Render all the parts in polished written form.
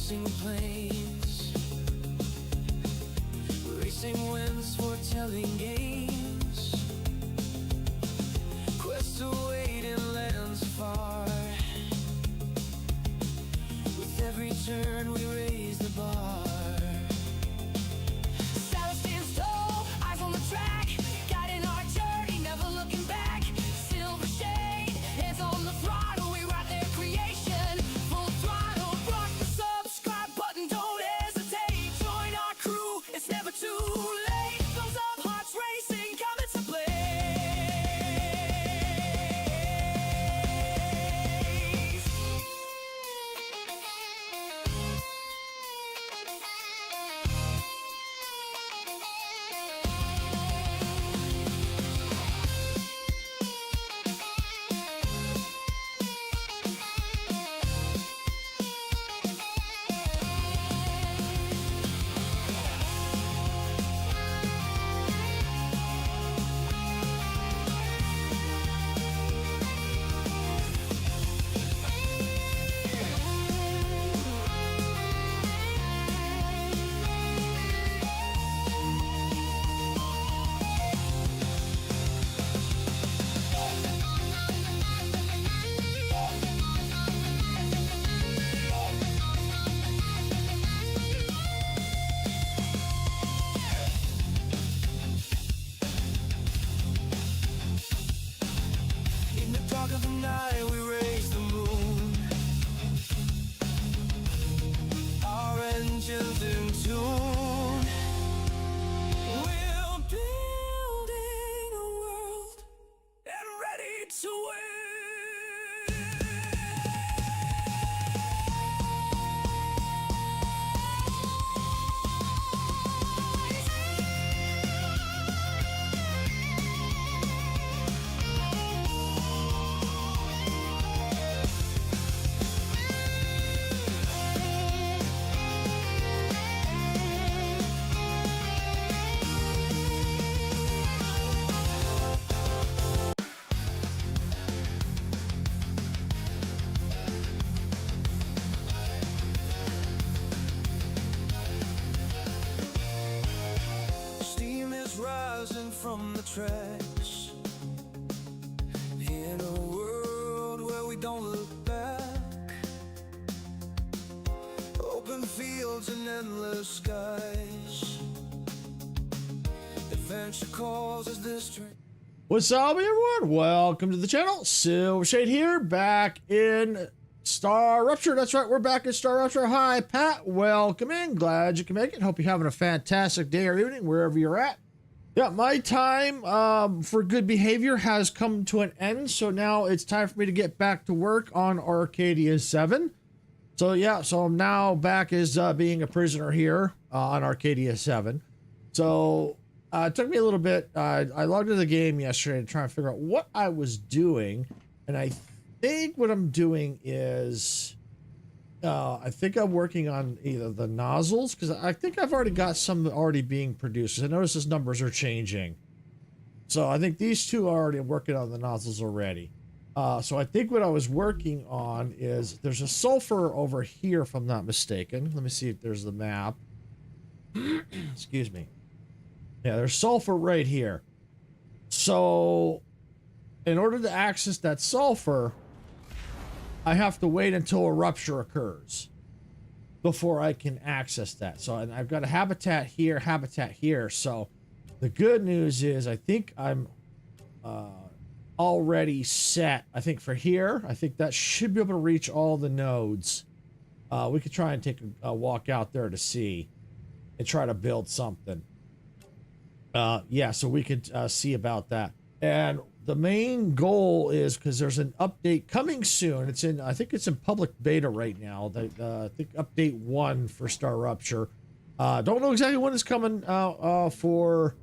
racing planes, racing winds, foretelling games, quests await in lands far. With every turn we raise the bar. Saddle stands tall, eyes on the track, guiding our journey, never looking back. Silver shade, hands on the throttle, we ride their creation. Full throttle, rock the subscribe button, don't hesitate. Join our crew, it's never too late. Thumbs up, hearts racing, coming to play. In the dark of the night, we raise the moon. Our engines in tune. We're building a world and ready to win. Steam is rising from the tracks in a world where we don't look back. Open fields and endless skies. Adventure calls as this train. What's up, everyone? Welcome to the channel. Silver Shade here, back in StarRupture. That's right, we're back in StarRupture. Hi, Pat. Welcome in. Glad you can make it. Hope you're having a fantastic day or evening, wherever you're at. Yeah, my time for good behavior has come to an end, so now it's time for me to get back to work on Arcadia 7. So yeah, so I'm now back as being a prisoner here on Arcadia 7. So it took me a little bit. I logged into the game yesterday to try and figure out what I was doing, and I think what I'm doing is I think I'm working on either the nozzles, because I think I've already got some already being produced. I notice his numbers are changing, so I think these two are already working on the nozzles already. So I think what I was working on is there's a sulfur over here, if I'm not mistaken. Let me see if there's the map. Excuse me. Yeah, there's sulfur right here. So in order to access that sulfur, I have to wait until a rupture occurs before I can access that. So and I've got a habitat here. So the good news is I think I'm already set. I think for here, I think that should be able to reach all the nodes. We could try and take a walk out there to see and try to build something. Yeah, so we could see about that. And the main goal is, because there's an update coming soon. It's in, I think it's in public beta right now. I think update 1 for StarRupture. Don't know exactly when it's coming out for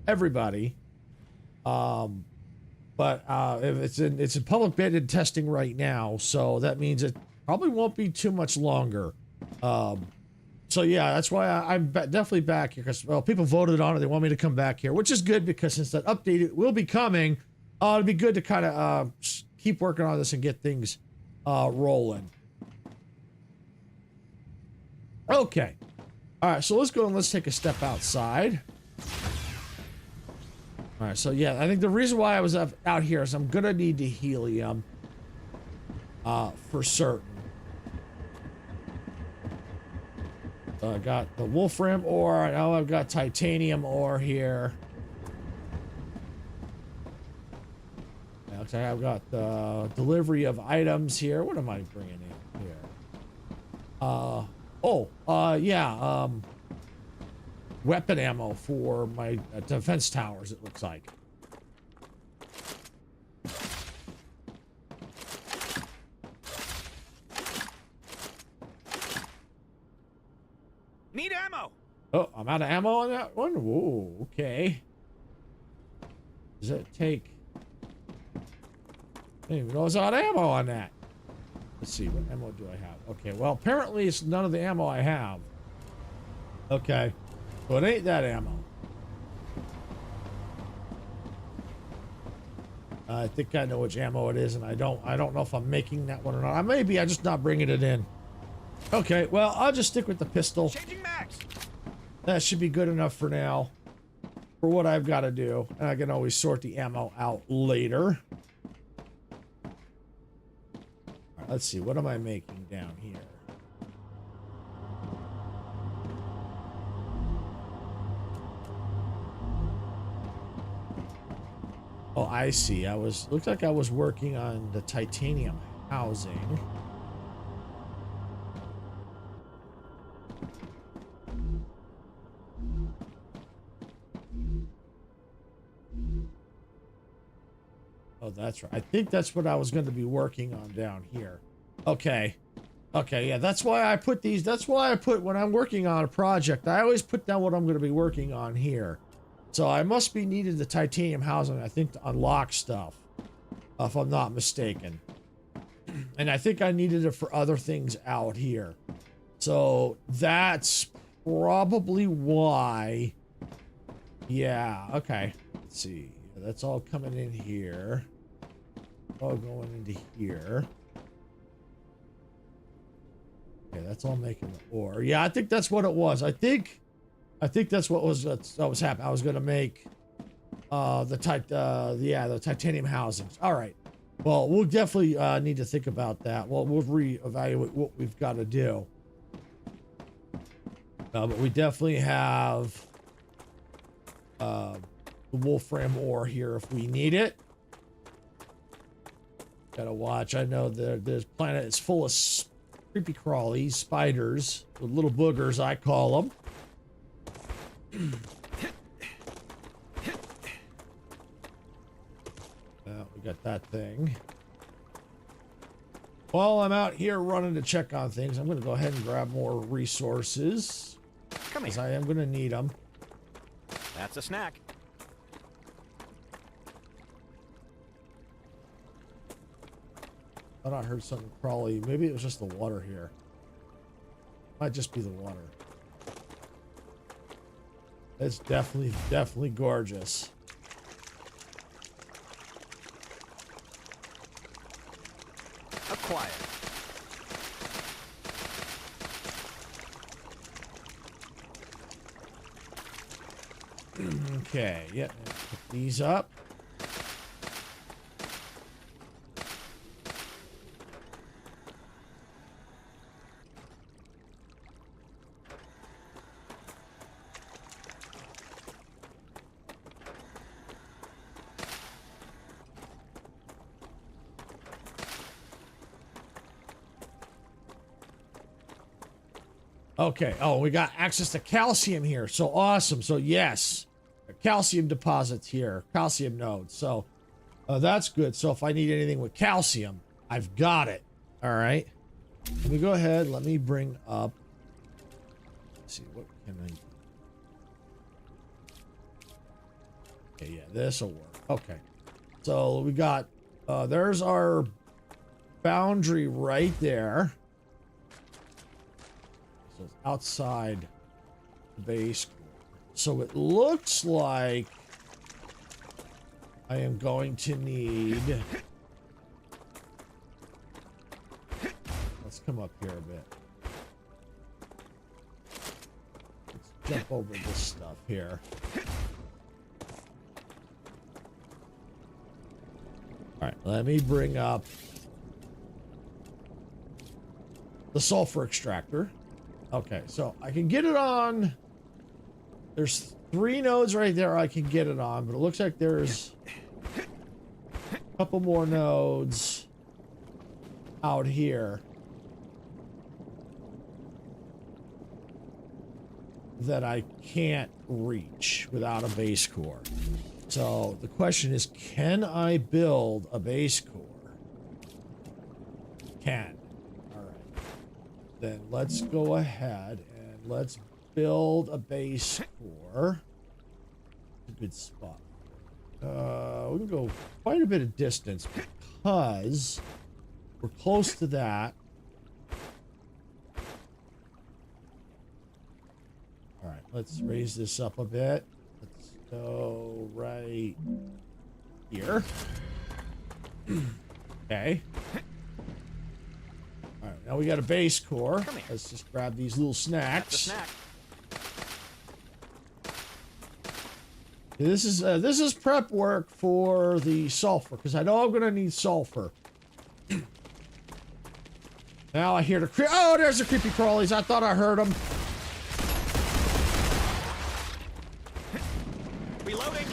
everybody. But it's in public beta testing right now, so that means it probably won't be too much longer. So yeah, that's why I'm definitely back here, because, well, people voted on it. They want me to come back here, which is good, because since that update will be coming, it'll be good to kind of keep working on this and get things rolling. Okay. All right, so let's go and let's take a step outside. All right, so yeah, I think the reason why I was out here is I'm gonna need the helium for certain. So I got the wolfram ore. Now I've got titanium ore here. Looks like I've got the delivery of items here. What am I bringing in here? Weapon ammo for my defense towers, it looks like. Need ammo. Oh, I'm out of ammo on that one? Whoa, okay. Does that take... I didn't even know I was out of ammo on that. Let's see, what ammo do I have? Okay, well, apparently it's none of the ammo I have. Okay, so it ain't that ammo. I think I know which ammo it is, and I don't know if I'm making that one or not. Maybe I'm just not bringing it in. Okay, well, I'll just stick with the pistol. Changing max. That should be good enough for now, for what I've got to do, and I can always sort the ammo out later. Let's see, what am I making down here? Oh, I see. Looked like I was working on the titanium housing. Oh, that's right. I think that's what I was going to be working on down here. Okay. Okay, yeah, that's why I put these. That's why I put, when I'm working on a project, I always put down what I'm going to be working on here. So I must be needed the titanium housing, I think, to unlock stuff, if I'm not mistaken. And I think I needed it for other things out here. So that's probably why. Yeah, okay. Let's see. That's all coming in here. All going into here. Okay, that's all making the ore. Yeah, I think that's what it was. I think that's what was happening. I was gonna make the titanium housings. All right. Well, we'll definitely need to think about that. Well, we'll reevaluate what we've got to do. But we definitely have the wolfram ore here if we need it. Gotta watch. I know this planet is full of creepy crawlies, spiders, the little boogers I call them. We got that thing. While I'm out here running to check on things, I'm going to go ahead and grab more resources. Come here. Because I am going to need them. That's a snack. Thought I heard something crawly. Maybe it was just the water here. Might just be the water. It's definitely gorgeous. Acquired. Okay, yeah. Pick these up. Okay. Oh, we got access to calcium here. So awesome. So yes, calcium deposits here, calcium nodes. So that's good. So if I need anything with calcium, I've got it. All right. Let me go ahead. Let me bring up. Let's see, what can I do? Okay, yeah, this will work. Okay. So we got, there's our boundary right there. So it's outside the base. So it looks like I am going to need... Let's come up here a bit. jump over this stuff here. All right, let me bring up the sulfur extractor. Okay, so I can get it on. There's 3 nodes right there I can get it on, but it looks like there's a couple more nodes out here that I can't reach without a base core. So the question is, can I build a base core? Can. All right. Then let's go ahead and let's build a base core. A good spot. We can go quite a bit of distance because we're close to that. All right, let's raise this up a bit. Let's go right here. Okay. All right, now we got a base core. Let's just grab these little snacks. That's a snack. This is prep work for the sulfur, because I know I'm gonna need sulfur. Now I hear the oh, there's the creepy crawlies. I thought I heard them. Reloading.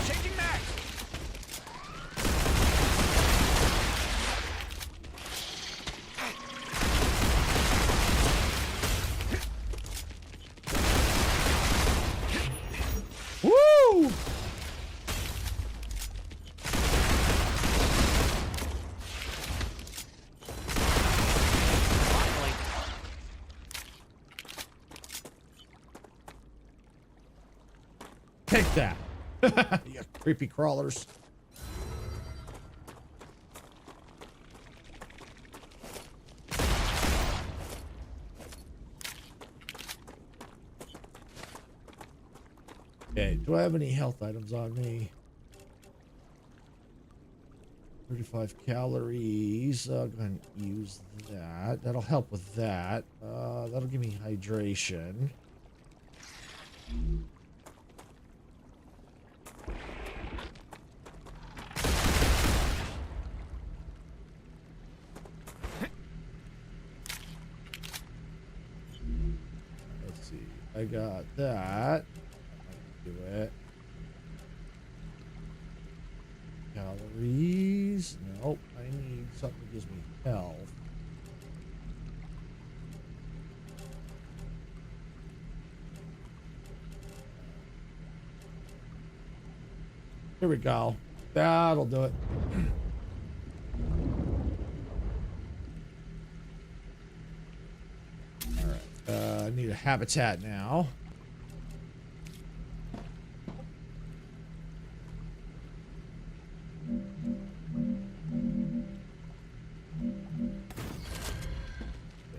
Changing back. Woo! Finally. Take that. You creepy crawlers. Okay, do I have any health items on me? 35 calories. Go ahead and use that. That'll help with that. That'll give me hydration. Let's see. I got that. Do it. Calories. Nope. I need something that gives me health. Here we go. That'll do it. All right. I need a habitat now.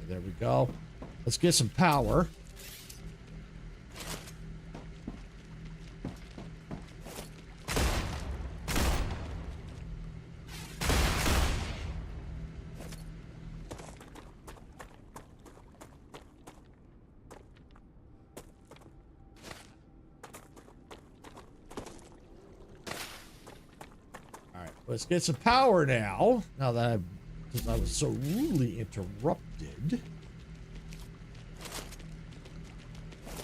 There we go. Let's get some power. All right, let's get some power now. Now that I was so rudely interrupted.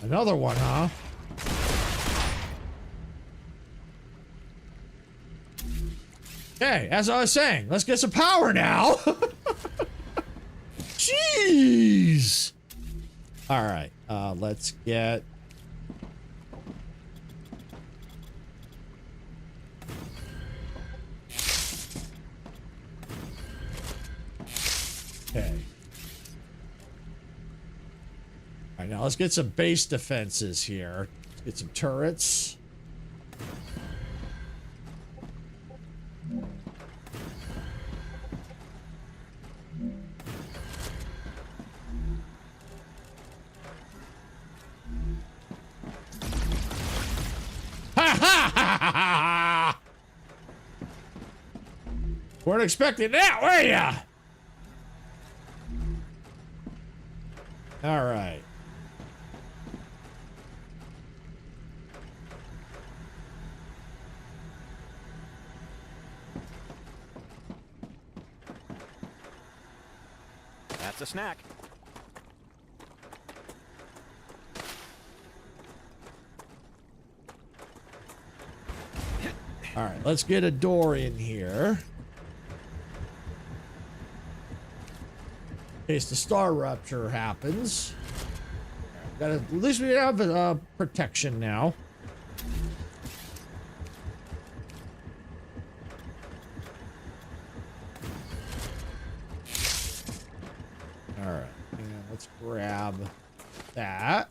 Another one, huh? Okay, as I was saying, let's get some power now. Jeez. All right, let's get. Okay. All right, now let's get some base defenses here. Let's get some turrets. Ha ha ha ha ha! Weren't expecting that, were ya? All right. That's a snack. All right, let's get a door in here. In case the StarRupture happens. At least we have protection now. All right, and let's grab that.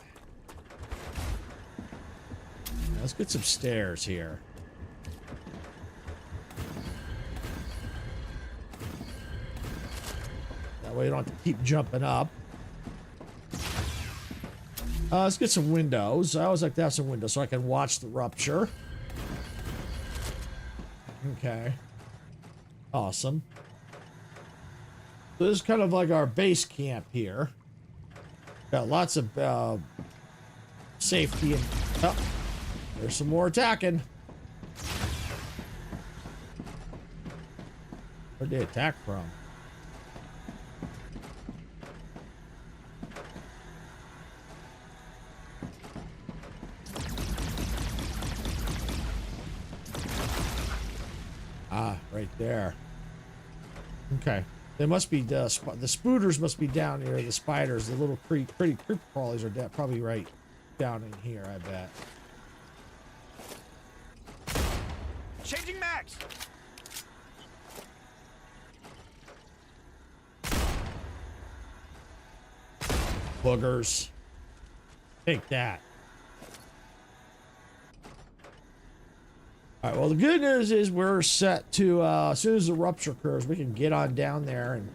Now let's get some stairs here. That way you don't have to keep jumping up. Let's get some windows. I always like to have some windows so I can watch the rupture. Okay. Awesome. So this is kind of like our base camp here. Got lots of safety and... Oh, there's some more attacking. Where'd they attack from? Ah, right there. Okay. They must be the spooters must be down here. The spiders, the little pretty creep crawlies are probably right down in here, I bet. Changing mags. Boogers. Take that. All right, well, the good news is we're set to, as soon as the rupture occurs, we can get on down there and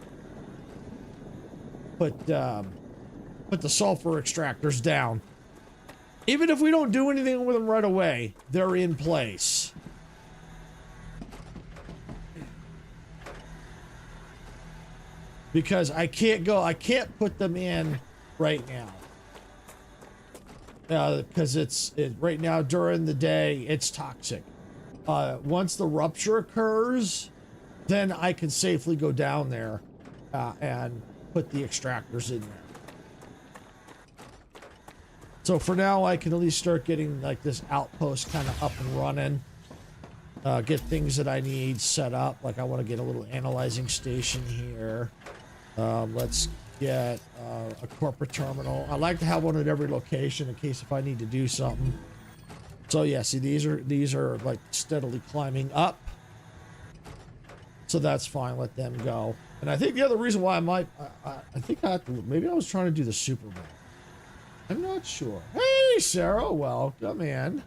put the sulfur extractors down. Even if we don't do anything with them right away, they're in place. Because I can't put them in right now. Because right now during the day, it's toxic. Once the rupture occurs, then I can safely go down there and put the extractors in there. So for now, I can at least start getting like this outpost kind of up and running. Get things that I need set up. Like I want to get a little analyzing station here. Let's get a corporate terminal. I like to have one at every location in case if I need to do something. So yeah, see these are like steadily climbing up. So that's fine, let them go. And I think the other reason why I think I have to, maybe I was trying to do the Superman. I'm not sure. Hey Sarah, welcome in.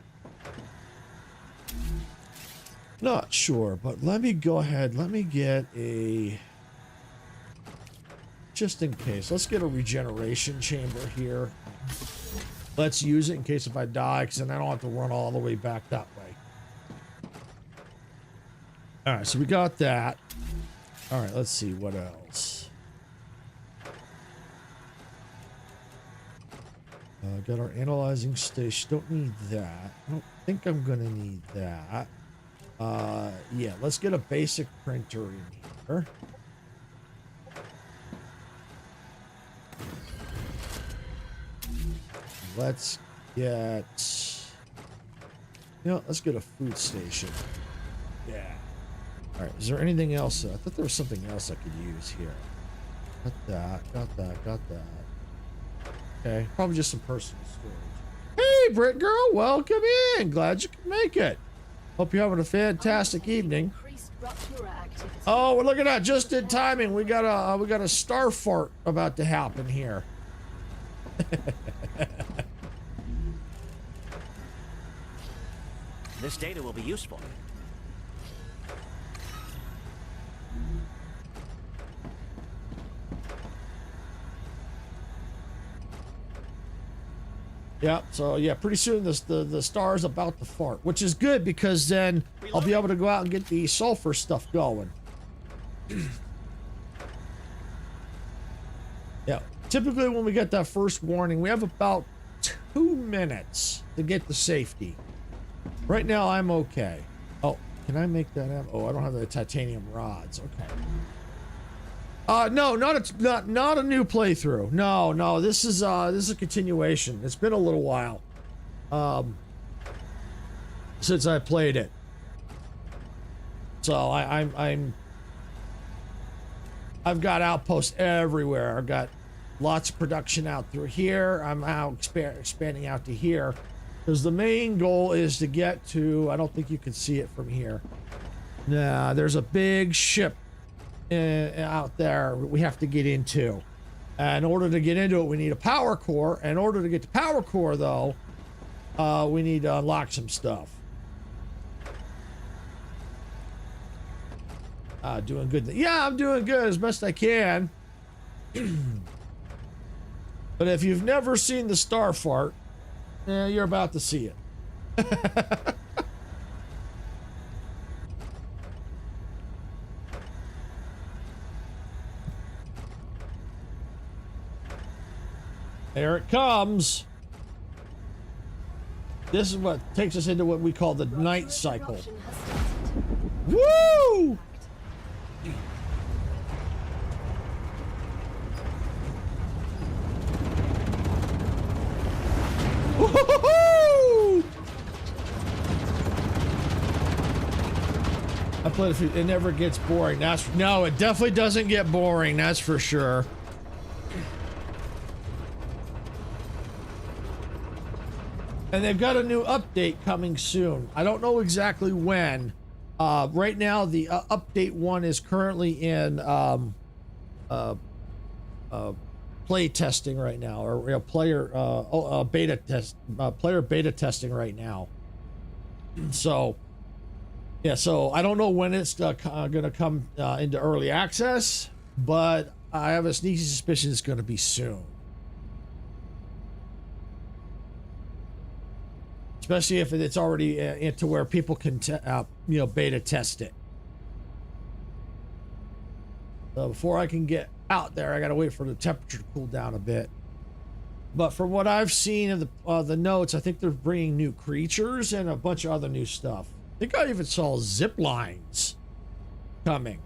Not sure, but let me go ahead, let me get a, just in case, let's get a regeneration chamber here. Let's use it in case if I die, because then I don't have to run all the way back that way. All right, so we got that. All right, let's see what else. Got our analyzing station. Don't need that. I don't think I'm gonna need that. Yeah, let's get a basic printer in here. Let's get, let's get a food station. Yeah. All right, is there anything else? I thought there was something else I could use here. Got that, got that, got that. Okay, probably just some personal storage. Hey, Brit girl, welcome in. Glad you could make it. Hope you're having a fantastic evening. Oh, well, look at that, just in timing. We got a star fart about to happen here. This data will be useful. Yeah, so yeah, pretty soon the star's about to fart, which is good because then I'll be able to go out and get the sulfur stuff going. Yeah, typically when we get that first warning, we have about 2 minutes to get to safety. Right now, I'm okay. Oh, can I make that ammo? Oh, I don't have the titanium rods. Okay. No, not a new playthrough. No, this is a continuation. It's been a little while, since I played it. So I've got outposts everywhere. I've got lots of production out through here. I'm out expanding out to here. Because the main goal is to get to, I don't think you can see it from here. Nah, there's a big ship out there we have to get into. In order to get into it, we need a power core. In order to get to power core, though, we need to unlock some stuff. Doing good. Yeah, I'm doing good as best I can. But if you've never seen the star fart, you're about to see it. There it comes. This is what takes us into what we call the night cycle. Woo! Woo-hoo-hoo! I played a few, it never gets boring. No, it definitely doesn't get boring, that's for sure. And they've got a new update coming soon. I don't know exactly when. Right now, the update 1 is currently in play testing right now, or player beta test, player beta testing right now. So, yeah. So I don't know when it's gonna come into early access, but I have a sneaky suspicion it's gonna be soon. Especially if it's already into where people can, beta test it. So before I can get out there, I gotta wait for the temperature to cool down a bit. But from what I've seen of the notes, I think they're bringing new creatures and a bunch of other new stuff. I think I even saw zip lines coming.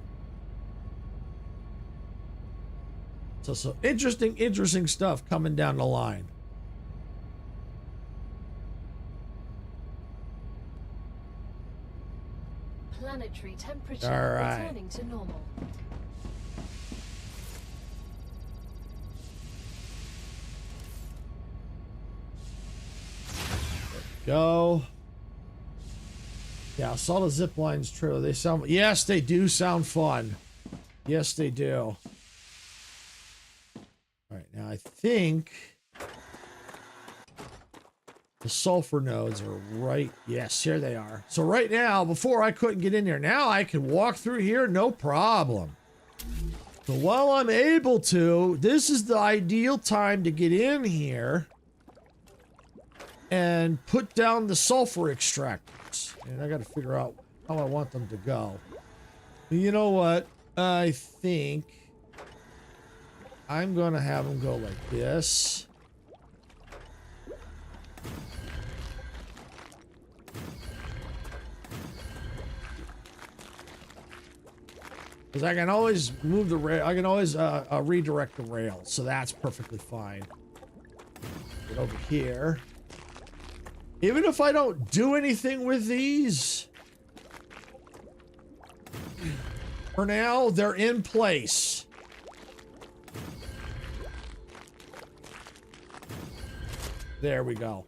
So interesting stuff coming down the line. Planetary temperature All right. returning to normal. Go. Yeah, I saw the zip lines. True. They sound. Yes, they do sound fun. Yes, they do. All right. Now I think the sulfur nodes are right. Yes, here they are. So right now, before I couldn't get in there. Now I can walk through here, no problem. So while I'm able to, this is the ideal time to get in here and put down the sulfur extractors. And I got to figure out how I want them to go. You know what? I think I'm going to have them go like this. Because I can always move the rail. I can always redirect the rail. So that's perfectly fine. Get over here. Even if I don't do anything with these, for now, they're in place. There we go.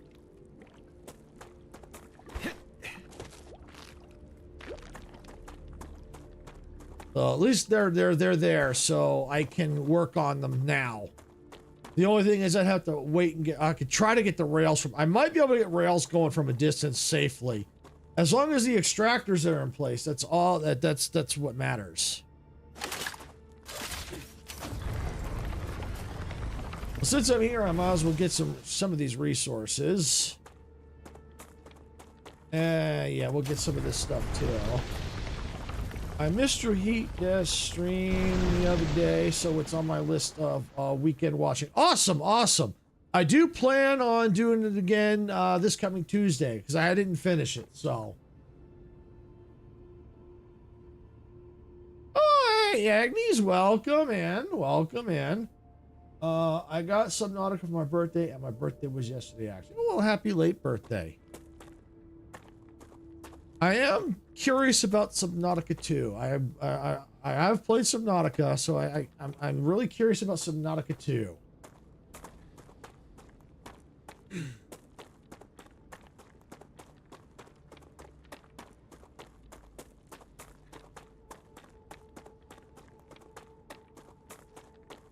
So at least they're there, so I can work on them now. The only thing is I'd have to wait and I could try to get the rails from, I might be able to get rails going from a distance safely. As long as the extractors are in place, that's all, that's what matters. Well, since I'm here, I might as well get some of these resources. Yeah, we'll get some of this stuff too. I missed your Heat Death stream the other day, so it's on my list of weekend watching. Awesome, awesome. I do plan on doing it again this coming Tuesday because I didn't finish it, so. Oh, hey, Agnes, welcome in, welcome in. I got Subnautica for my birthday, and my birthday was yesterday, actually. Well, happy late birthday. I am curious about Subnautica 2. I have played Subnautica, so I'm really curious about Subnautica 2.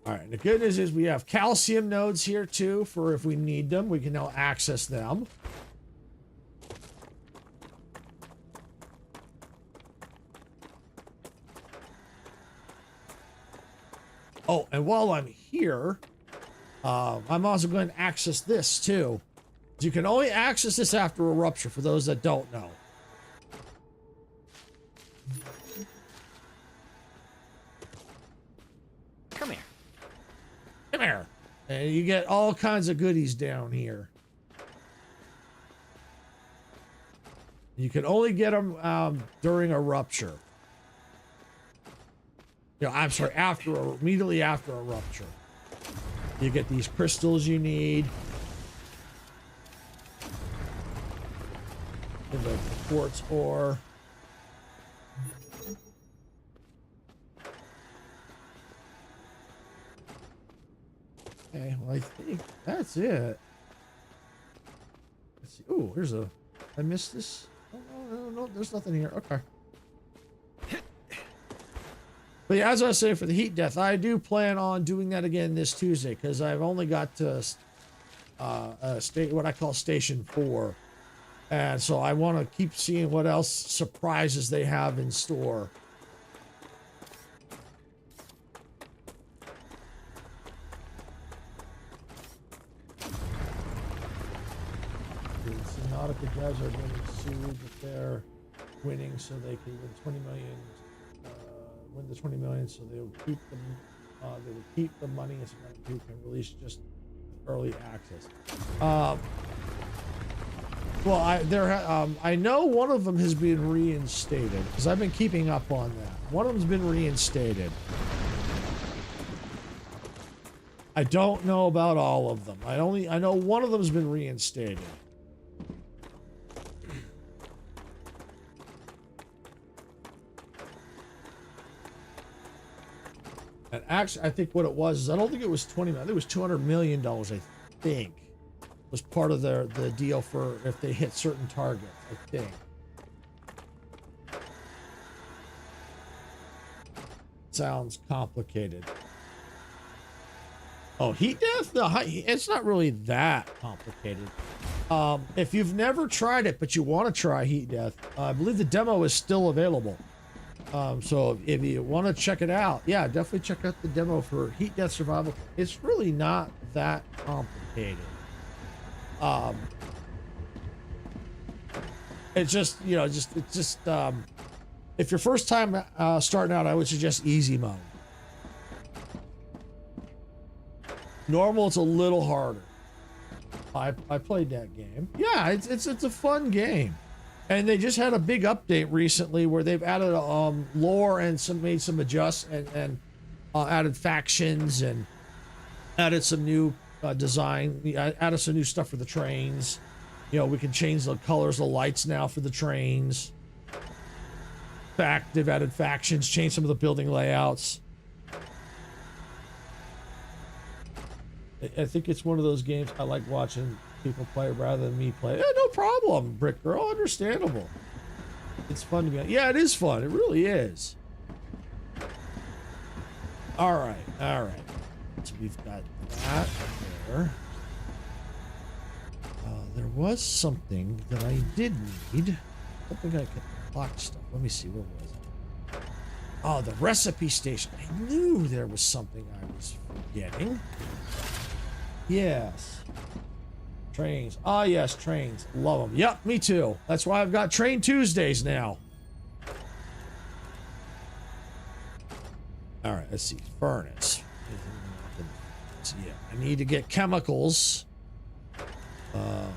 All right, the good news is we have calcium nodes here too for if we need them. We can now access them. Oh, and while I'm here, I'm also going to access this too. You can only access this after a rupture for those that don't know. Come here. Come here. And you get all kinds of goodies down here. You can only get them during a rupture. You know, I'm sorry, immediately after a rupture. You get these crystals you need. The quartz ore. Okay, well, I think that's it. Let's see. Ooh, here's a. I missed this. Oh, no, there's nothing here. Okay. But yeah, as I was saying, for the heat death, I do plan on doing that again this Tuesday because I've only got to what I call Station 4. And so I want to keep seeing what else surprises they have in store. Nautica devs are getting sued if they're winning, so they can win 20 million. Win the 20 million, so they will keep them. They will keep the money, and who can release just early access. Well, I know one of them has been reinstated because I've been keeping up on that. One of them's been reinstated. I don't know about all of them. I know one of them's been reinstated. And actually, I think what it was is I don't think it was 20 million. I think it was $200 million. I think was part of the deal for if they hit certain targets. I think. Sounds complicated. Oh, heat death? No, it's not really that complicated. If you've never tried it, but you want to try heat death, I believe the demo is still available. So if you want to check it out, yeah, definitely check out the demo for Heat Death Survival. It's really not that complicated. It's just, you know, if you're first time starting out, I would suggest easy mode. Normal, it's a little harder. I played that game. Yeah, it's a fun game. And they just had a big update recently where they've added lore and made some adjusts and added factions and added some new design. Added some new stuff for the trains. You know, we can change the colors of the lights now for the trains. They've added factions, changed some of the building layouts. I think it's one of those games I like watching people play rather than me play. No problem, Brick Girl. Understandable. It's fun to be. Yeah, it is fun. It really is. All right. So we've got that there. There was something that I did need. Something I could clock stuff. Let me see. What was it? Oh, the recipe station. I knew there was something I was forgetting. Yes. Trains. Ah, yes, trains. Love them. Yep, me too. That's why I've got Train Tuesdays now. All right, let's see. Furnace. So, yeah, I need to get chemicals. I'm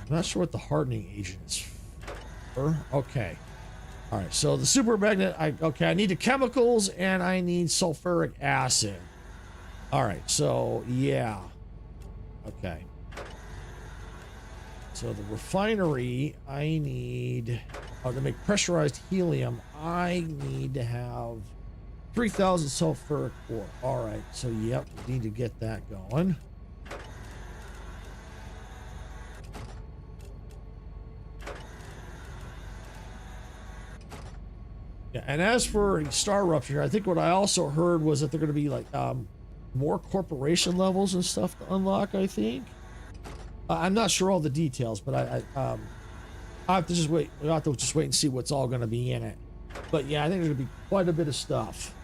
not sure what the hardening agent is for. Okay. All right, so the super magnet, I need the chemicals and I need sulfuric acid. All right, so yeah. Okay. So the refinery, I need, to make pressurized helium, I need to have 3,000 sulfuric ore. All right, so yep, need to get that going. Yeah, and as for StarRupture, I think what I also heard was that they're going to be like more corporation levels and stuff to unlock, I think. I'm not sure all the details, but I have to just wait. We have to just wait and see what's all going to be in it. But yeah, I think there's going to be quite a bit of stuff.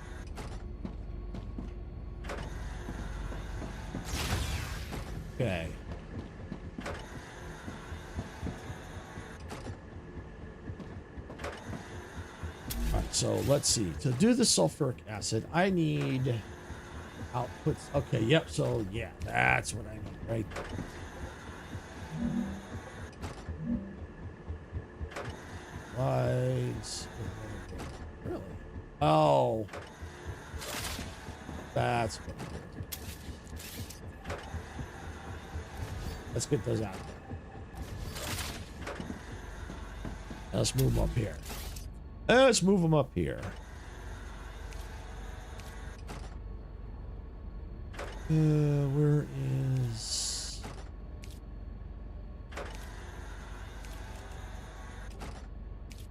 Okay. All right, so let's see. To do the sulfuric acid, I need outputs. Okay, yep. So yeah, that's what I need right there. Lights. Really? Oh. That's what I'm gonna do. Let's get those out there. Let's move them up here. Let's move them up here. Where is...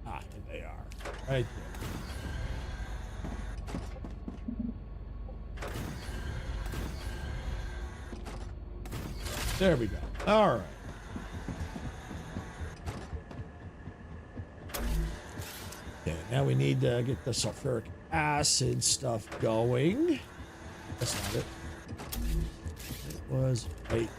Ah, here they are. Right there. There we go. All right. Okay, now we need to get the sulfuric acid stuff going. That's not it. It was right.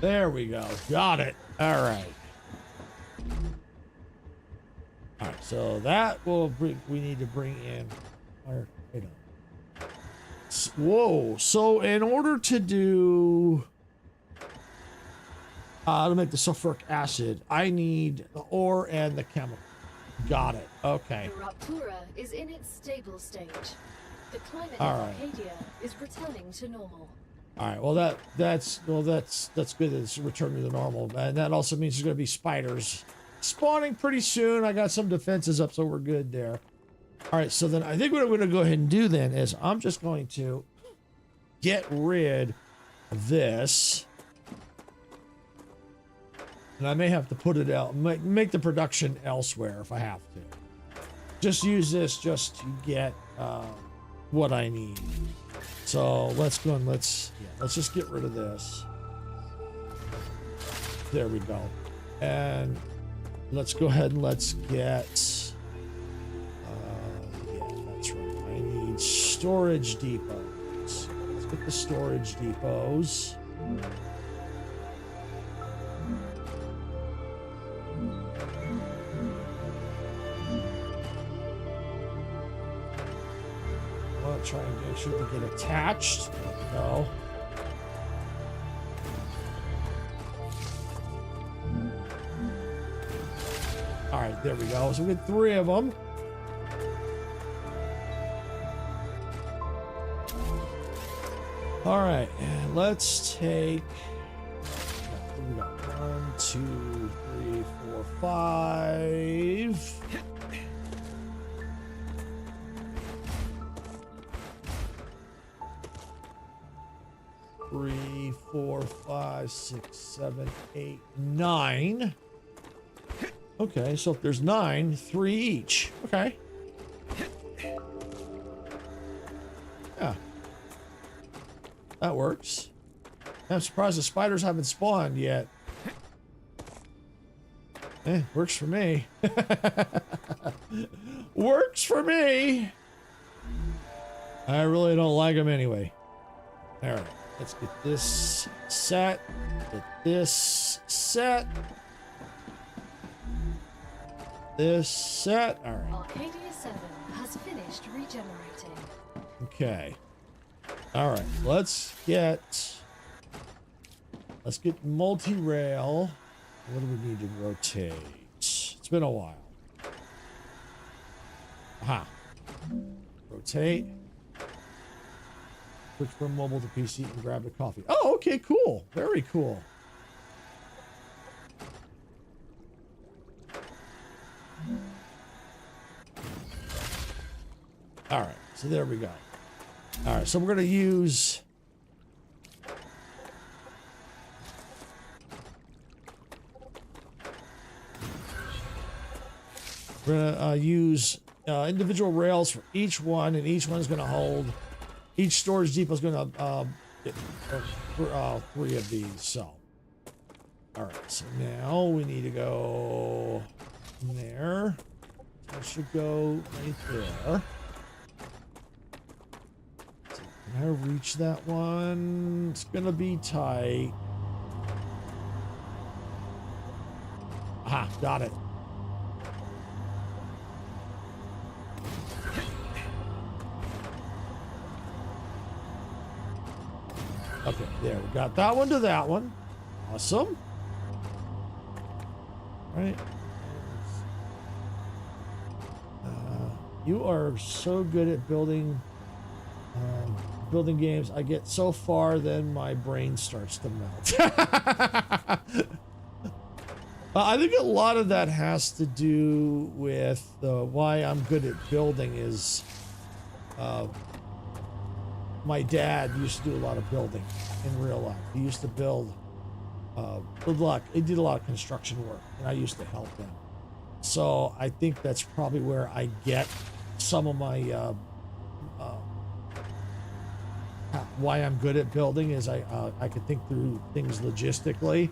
There we go. Got it. All right. All right. So that will bring. We need to bring in our item. Whoa. So in order to do to make the sulfuric acid, I need the ore and the chemical. Got it. Okay. The Raptura is in its stable stage. The climate All of right. Arcadia is returning to normal. All right. Well, that's good. It's returning to normal, and that also means there's going to be spiders spawning pretty soon. I got some defenses up, so we're good there. All right. So then I think what I'm going to go ahead and do then is I'm just going to get rid of this, and I may have to put it out, make the production elsewhere if I have to. Just use this just to get what I need. So let's go and let's just get rid of this. There we go. And let's go ahead and let's get, yeah, that's right. I need storage depots. Let's get the storage depots. Try and make sure they get attached. There we go. All right, there we go. So we get 3 of them. All right, and let's take. We got 1, 2, 3, 4, 5. 3, 4, 5, 6, 7, 8, 9. Okay, so if there's 9, 3 each. Okay. Yeah. That works. I'm surprised the spiders haven't spawned yet. Works for me. Works for me. I really don't like them anyway. All right, let's get this set. Get this set. This set. All right. Arcadia 7 has finished regenerating. Okay. All right. Let's get multi-rail. What do we need to rotate? It's been a while. Aha. Rotate. Switch from mobile to PC and grab a coffee. Oh, okay, cool. Very cool. All right, so there we go. All right, so we're going to use... We're going to use individual rails for each one, and each one's going to hold... Each storage depot is going to get 3 of these, so... All right, so now we need to go there. So it should go right there. So can I reach that one? It's going to be tight. Aha, got it. Okay, there, we got that one to that one. Awesome. All right. You are so good at building games. I get so far, then my brain starts to melt. I think a lot of that has to do with why I'm good at building is my dad used to do a lot of building in real life. He used to build he did a lot of construction work, and I used to help him. So I think that's probably where I get some of my why I'm good at building is I can think through things logistically.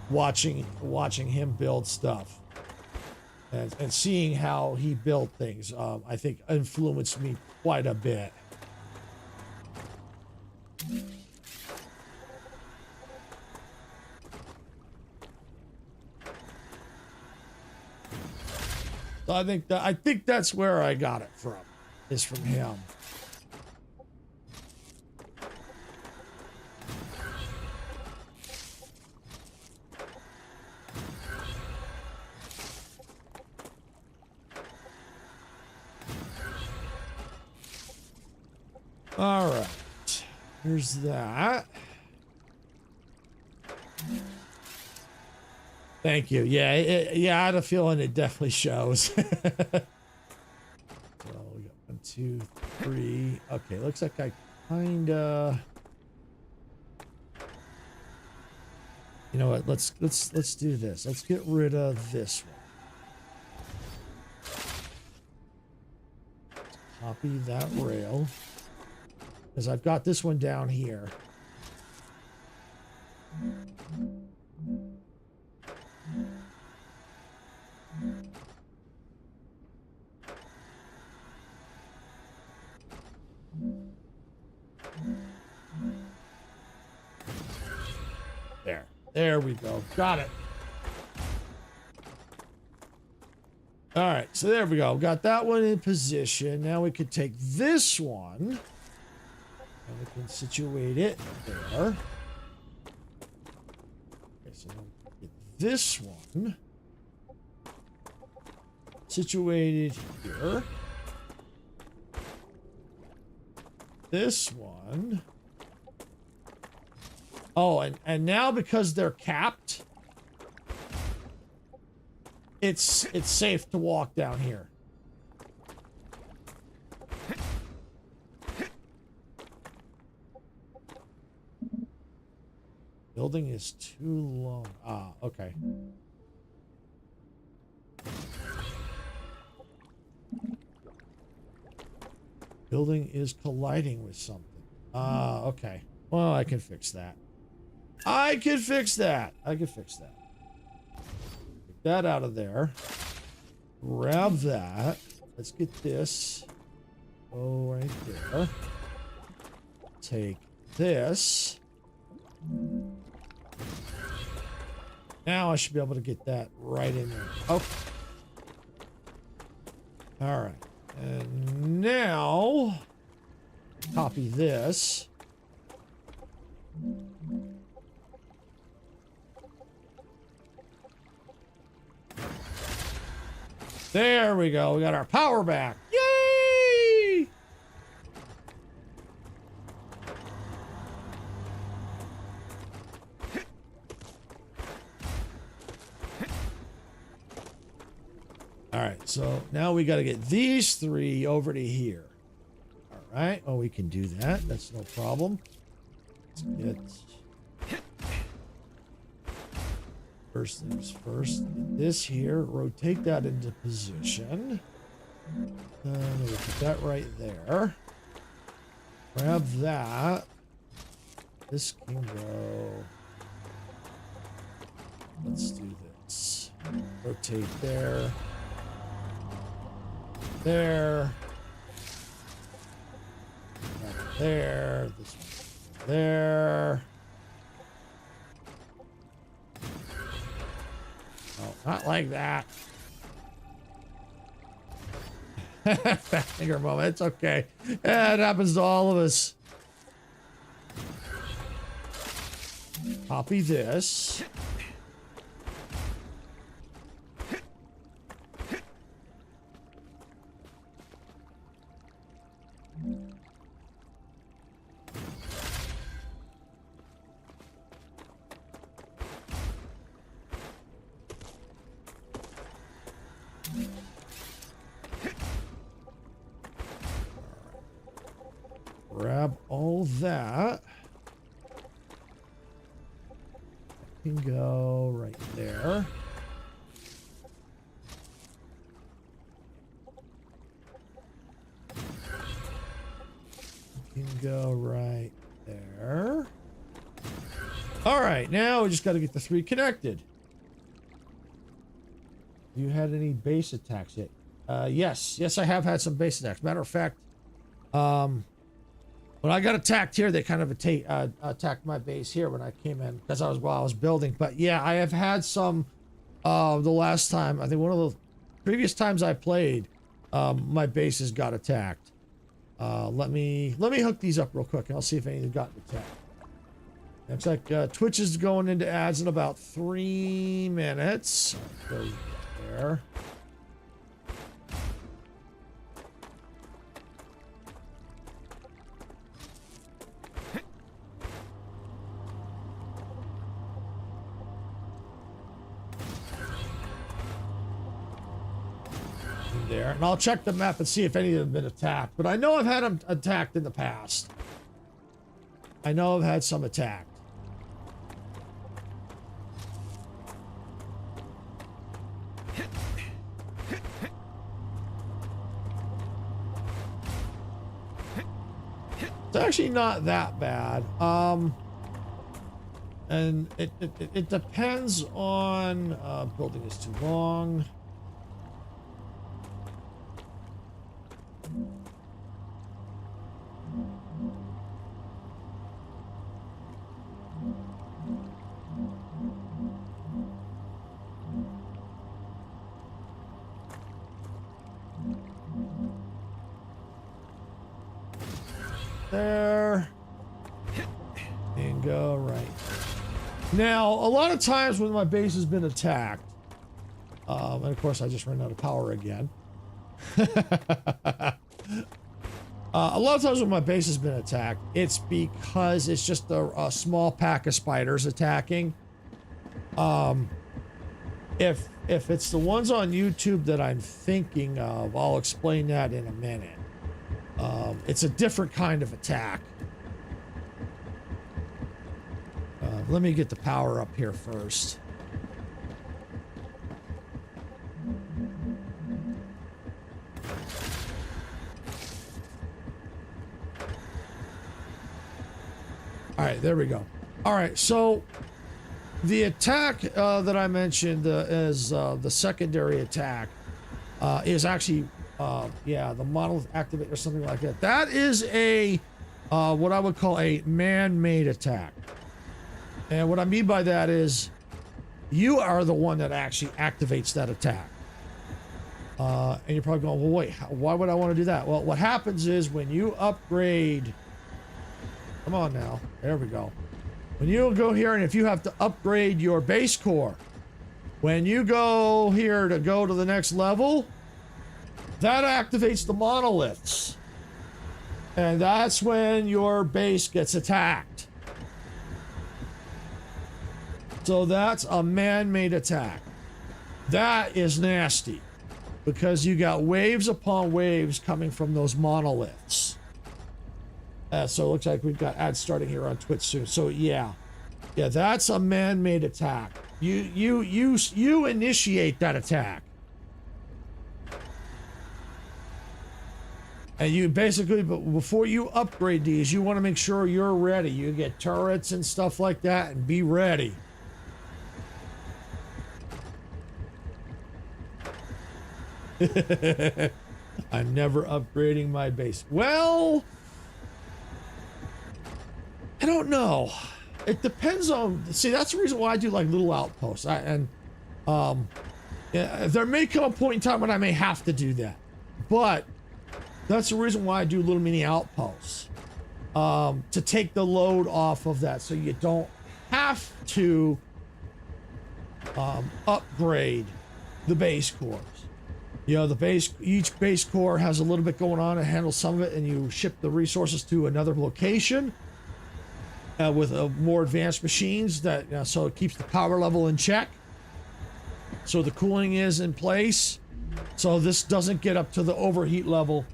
Watching him build stuff and seeing how he built things, I think influenced me quite a bit. So I think that's where I got it from, is from him. All right, here's that. Thank you. Yeah, yeah, I had a feeling it definitely shows. So we got 1, 2, 3. Okay, looks like I kinda. You know what? Let's do this. Let's get rid of this one. Copy that rail. Because I've got this one down here. There we go. Got it. All right, so there we go. Got that one in position. Now we could take this one and we can situate it there. Okay, so now we get this one situated here. This one. Oh, and now because they're capped, it's safe to walk down here. Building is too long. Ah, okay. Building is colliding with something. Ah, okay. Well, I can fix that. I can fix that. I can fix that. Get that out of there. Grab that. let's get this. Go right there. Take this. Now I should be able to get that right in there. Oh. All right. And now, copy this. There we go. We got our power back. Yay! All right, so now we got to get these three over to here. All right. Oh, we can do that. That's no problem. Let's get... First things first, get this here, rotate that into position. We'll put that right there. Grab that. This can go. Let's do this. Rotate there. There. Back there. This one there. Oh, not like that. Fat finger moment. It's okay. Yeah, it happens to all of us. Copy this. Grab all that. Can go right there. Can go right there. All right, now we just got to get the three connected. You had any base attacks yet? Yes, I have had some base attacks. Matter of fact, when I got attacked here, they kind of attacked my base here when I came in because while I was building. But yeah, I have had some. The last time, I think one of the previous times I played, my bases got attacked. Let me hook these up real quick, and I'll see if any of them got attacked. Looks like Twitch is going into ads in about 3 minutes. Go there. There, and I'll check the map and see if any of them have been attacked. But I know I've had them attacked in the past. I know I've had some attacked. It's actually not that bad. And it depends on building is too long. There. And go right. Now, a lot of times when my base has been attacked, and of course I just ran out of power again. A lot of times when my base has been attacked, it's because it's just a small pack of spiders attacking. If it's the ones on YouTube that I'm thinking of, I'll explain that in a minute. It's a different kind of attack. Let me get the power up here first. All right, there we go. All right, so the attack that I mentioned is the secondary attack is actually Yeah, the monolith activate or something like that. That is a what I would call a man-made attack. And what I mean by that is you are the one that actually activates that attack. And you're probably going, well, wait, why would I want to do that? Well, what happens is when you upgrade, come on now, there we go. When you go here and if you have to upgrade your base core, when you go here to go to the next level, that activates the monoliths. And that's when your base gets attacked. So that's a man-made attack. That is nasty because you got waves upon waves coming from those monoliths. So it looks like we've got ads starting here on Twitch soon. So yeah, that's a man-made attack. You initiate that attack. And you basically, but before you upgrade these, you want to make sure you're ready. You get turrets and stuff like that and be ready. I'm never upgrading my base. Well, I don't know. It depends on, see, that's the reason why I do like little outposts. Yeah, there may come a point in time when I may have to do that, but that's the reason why I do little mini outposts, to take the load off of that, so you don't have to upgrade the base cores. You know, each base core has a little bit going on and handles some of it, and you ship the resources to another location with more advanced machines that, so it keeps the power level in check. So the cooling is in place. So this doesn't get up to the overheat level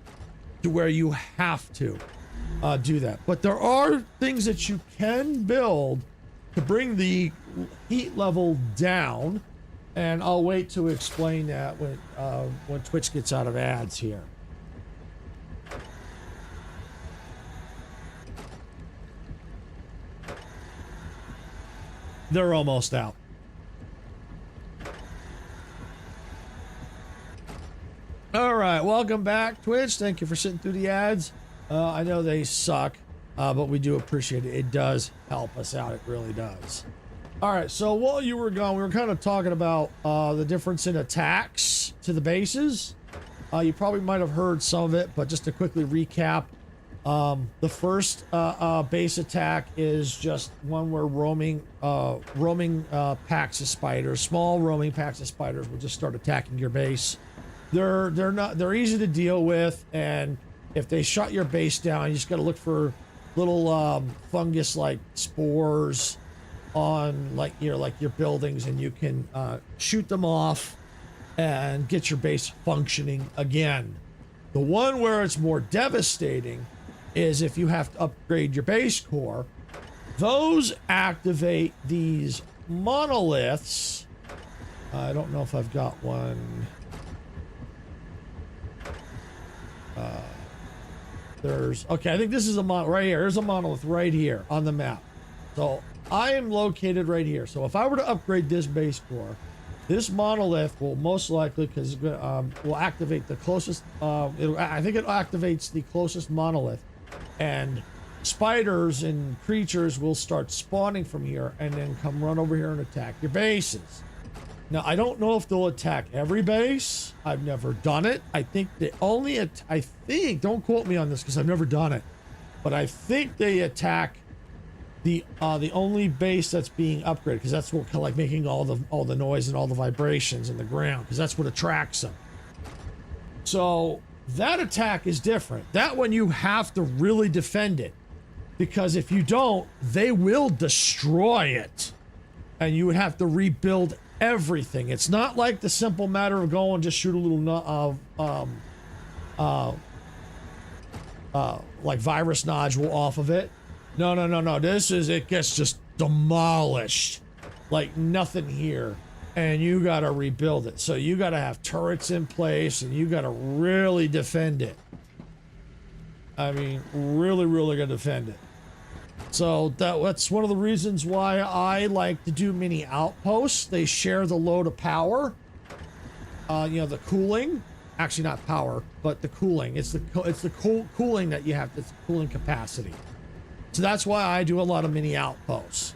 to where you have to do that. But there are things that you can build to bring the heat level down. And I'll wait to explain that when Twitch gets out of ads here. They're almost out. All right, welcome back, Twitch. Thank you for sitting through the ads. I know they suck, but we do appreciate it. It does help us out. It really does. All right, so while you were gone, we were kind of talking about the difference in attacks to the bases. You probably might have heard some of it, but just to quickly recap, the first base attack is just one where roaming packs of spiders, small roaming packs of spiders will just start attacking your base. They're easy to deal with, and if they shut your base down, you just got to look for little fungus-like spores on your buildings, and you can shoot them off and get your base functioning again. The one where it's more devastating is if you have to upgrade your base core. Those activate these monoliths. I don't know if I've got one. Okay, I think this is a monolith right here. There's a monolith right here on the map. So I am located right here. So if I were to upgrade this base core, this monolith will most likely, because will activate the closest. I think it activates the closest monolith, and spiders and creatures will start spawning from here and then come run over here and attack your bases. Now, I don't know if they'll attack every base. I've never done it. I think they only, don't quote me on this because I've never done it, but I think they attack the only base that's being upgraded, because that's what kind of like making all the noise and all the vibrations in the ground, because that's what attracts them. So that attack is different. That one you have to really defend it, because if you don't, they will destroy it, and you would have to rebuild everything. It's not like the simple matter of going just shoot a little like virus nodule off of it. No. This is, it gets just demolished like nothing here, and you got to rebuild it. So you got to have turrets in place, and you got to really defend it. I mean, really got to defend it. So that's one of the reasons why I like to do mini outposts. They share the load of power, the cooling actually not power, but the cooling. It's the cooling that you have. It's the cooling capacity. So that's why I do a lot of mini outposts.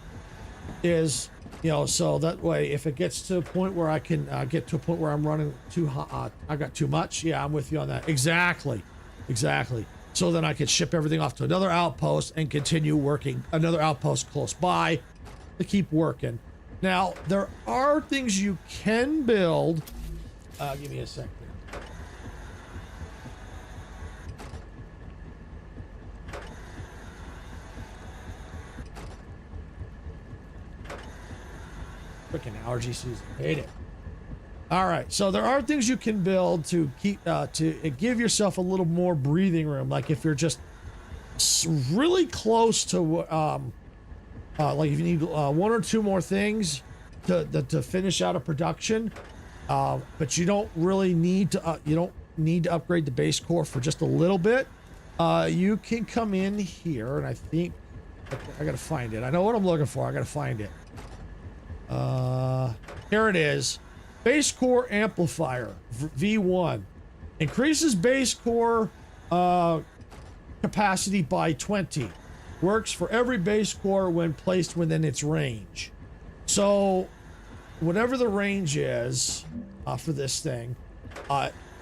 Is, you know, so that way if it gets to a point where I can get to a point where I'm running too hot, I got too much. Yeah, I'm with you on that. Exactly. So then I can ship everything off to another outpost and continue working another outpost close by to keep working. Now, there are things you can build. Give me a second. Freaking allergy season. Hate it. All right, so there are things you can build to keep to give yourself a little more breathing room. Like if you're just really close to, like if you need one or two more things to finish out a production, but you don't really need to. You don't need to upgrade the base core for just a little bit. You can come in here, and I think I gotta find it. I know what I'm looking for. I gotta find it. Here it is. Base core amplifier V1 increases base core capacity by 20. Works for every base core when placed within its range. So whatever the range is for this thing,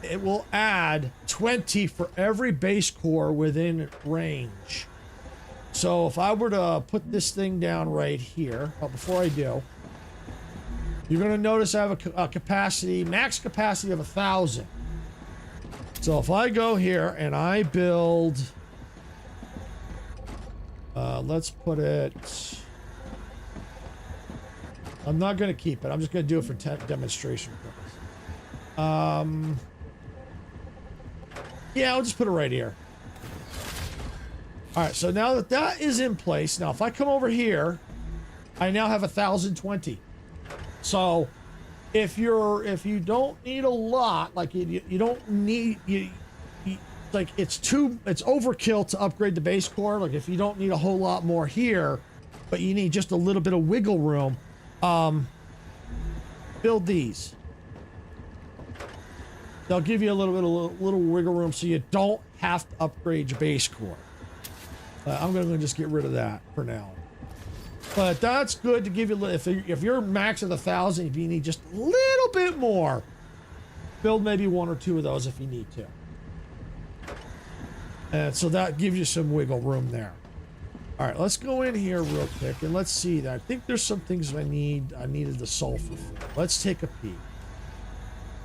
it will add 20 for every base core within range. So if I were to put this thing down right here, before I do, you're going to notice I have a capacity, max capacity of 1,000. So if I go here and I build, let's put it, I'm not going to keep it. I'm just going to do it for demonstration purpose. Yeah, I'll just put it right here. All right, so now that that is in place, now if I come over here, I now have 1,020. So if you don't need a lot, like you don't need, like it's overkill to upgrade the base core. Like if you don't need a whole lot more here, but you need just a little bit of wiggle room, build these. They'll give you a little bit of little wiggle room so you don't have to upgrade your base core. I'm going to just get rid of that for now. But that's good to give you, if you're max at 1,000, if you need just a little bit more, build maybe one or two of those if you need to. And so that gives you some wiggle room there. All right, let's go in here real quick and let's see that. I think there's some things I needed the sulfur for. Let's take a peek.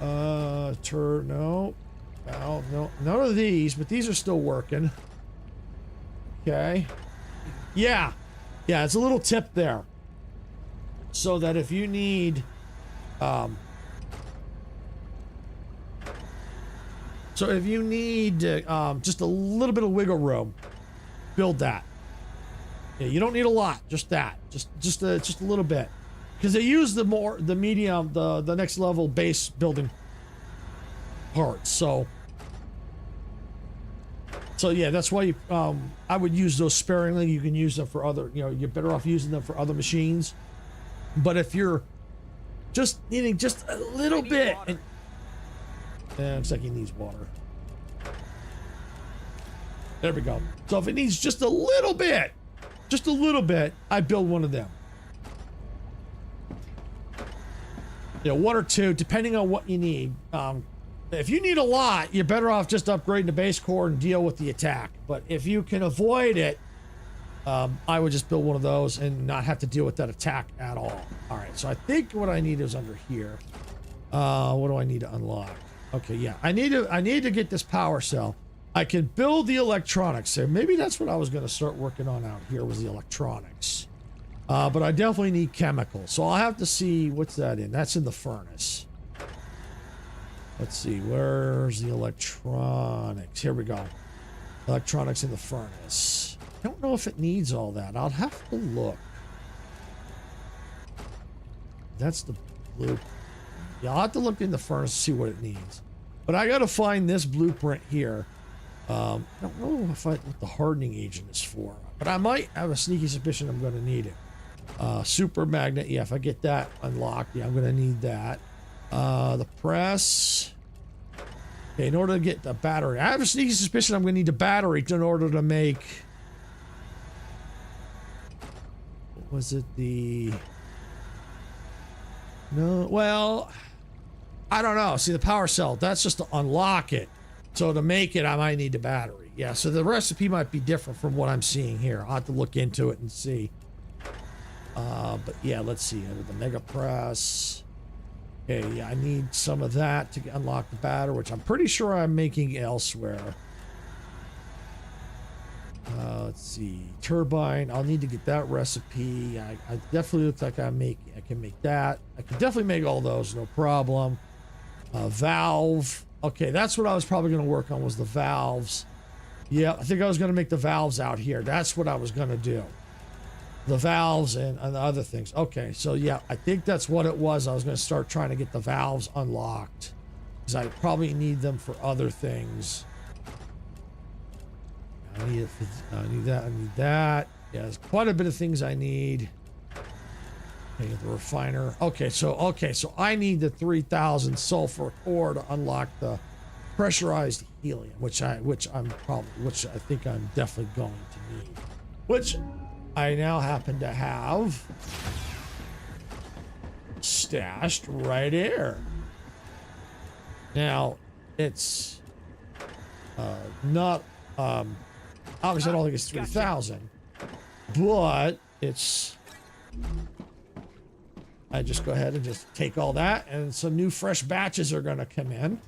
No, none of these, but these are still working. Okay. Yeah, it's a little tip there. So that if you need, just a little bit of wiggle room, build that. Yeah, you don't need a lot, just that, just a little bit, because they use the medium, the next level base building parts. So yeah, that's why I would use those sparingly. You can use them for other, you're better off using them for other machines. But if you're just needing just a little bit, and looks like he needs water. There we go. So if it needs just a little bit, I build one of them. One or two, depending on what you need. If you need a lot, you're better off just upgrading the base core and deal with the attack. But if you can avoid it, I would just build one of those and not have to deal with that attack at all. All right, so I think what I need is under here. What do I need to unlock? Okay, yeah, I need to get this power cell. I can build the electronics. So maybe that's what I was going to start working on out here, was the electronics. But I definitely need chemicals. So I'll have to see, what's that in? That's in the furnace. Let's see, where's the electronics? Here we go. Electronics in the furnace. I don't know if it needs all that. I'll have to look. That's the blue. Yeah, I'll have to look in the furnace to see what it needs. But I got to find this blueprint here. I don't know what the hardening agent is for, but I might have a sneaky suspicion I'm going to need it. Super magnet. Yeah, if I get that unlocked, yeah, I'm going to need that. The press. Okay, in order to get the battery, I have a sneaky suspicion I'm going to need a battery in order to make. What was it? No, well, I don't know. See, the power cell, that's just to unlock it. So to make it, I might need the battery. Yeah, so the recipe might be different from what I'm seeing here. I'll have to look into it and see. But yeah, let's see. The mega press. Okay, yeah, I need some of that to unlock the battery, which I'm pretty sure I'm making elsewhere. Let's see. Turbine. I'll need to get that recipe. I definitely look like I can make that. I can definitely make all those, no problem. Valve. Okay, that's what I was probably going to work on, was the valves. Yeah, I think I was going to make the valves out here. That's what I was going to do. The valves and the other things. Okay, so yeah, I think that's what it was. I was going to start trying to get the valves unlocked, because I probably need them for other things. I need it for, I need that. I need that. Yeah, there's quite a bit of things I need. Okay, the refiner. Okay, so I need the 3,000 sulfur ore to unlock the pressurized helium, which I think I'm definitely going to need. Which I now happen to have stashed right here. Now, it's not obviously I don't think it's 3,000, but it's, I just go ahead and just take all that, and some new fresh batches are going to come in.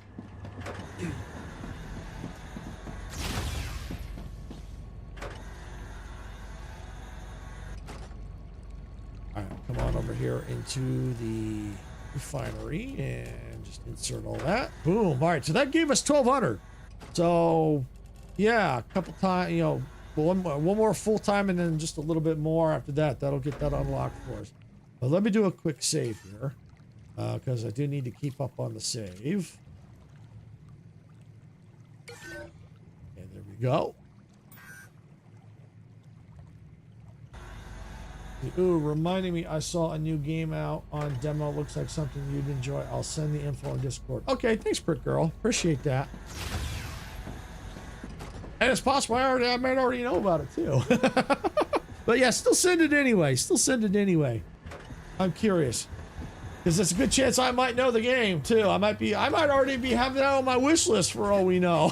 All right, come on over here into the refinery and just insert all that. Boom. All right, so that gave us 1,200. So yeah, a couple times, you know, one more full time, and then just a little bit more after that. That'll get that unlocked for us. But let me do a quick save here, because I do need to keep up on the save. And there we go. Ooh, reminding me, I saw a new game out on demo. Looks like something you'd enjoy. I'll send the info on Discord. Okay, thanks, Brick Girl. Appreciate that. And it's possible I might already know about it too. But yeah, still send it anyway. Still send it anyway. I'm curious, because it's a good chance I might know the game too. I might already be having that on my wish list for all we know.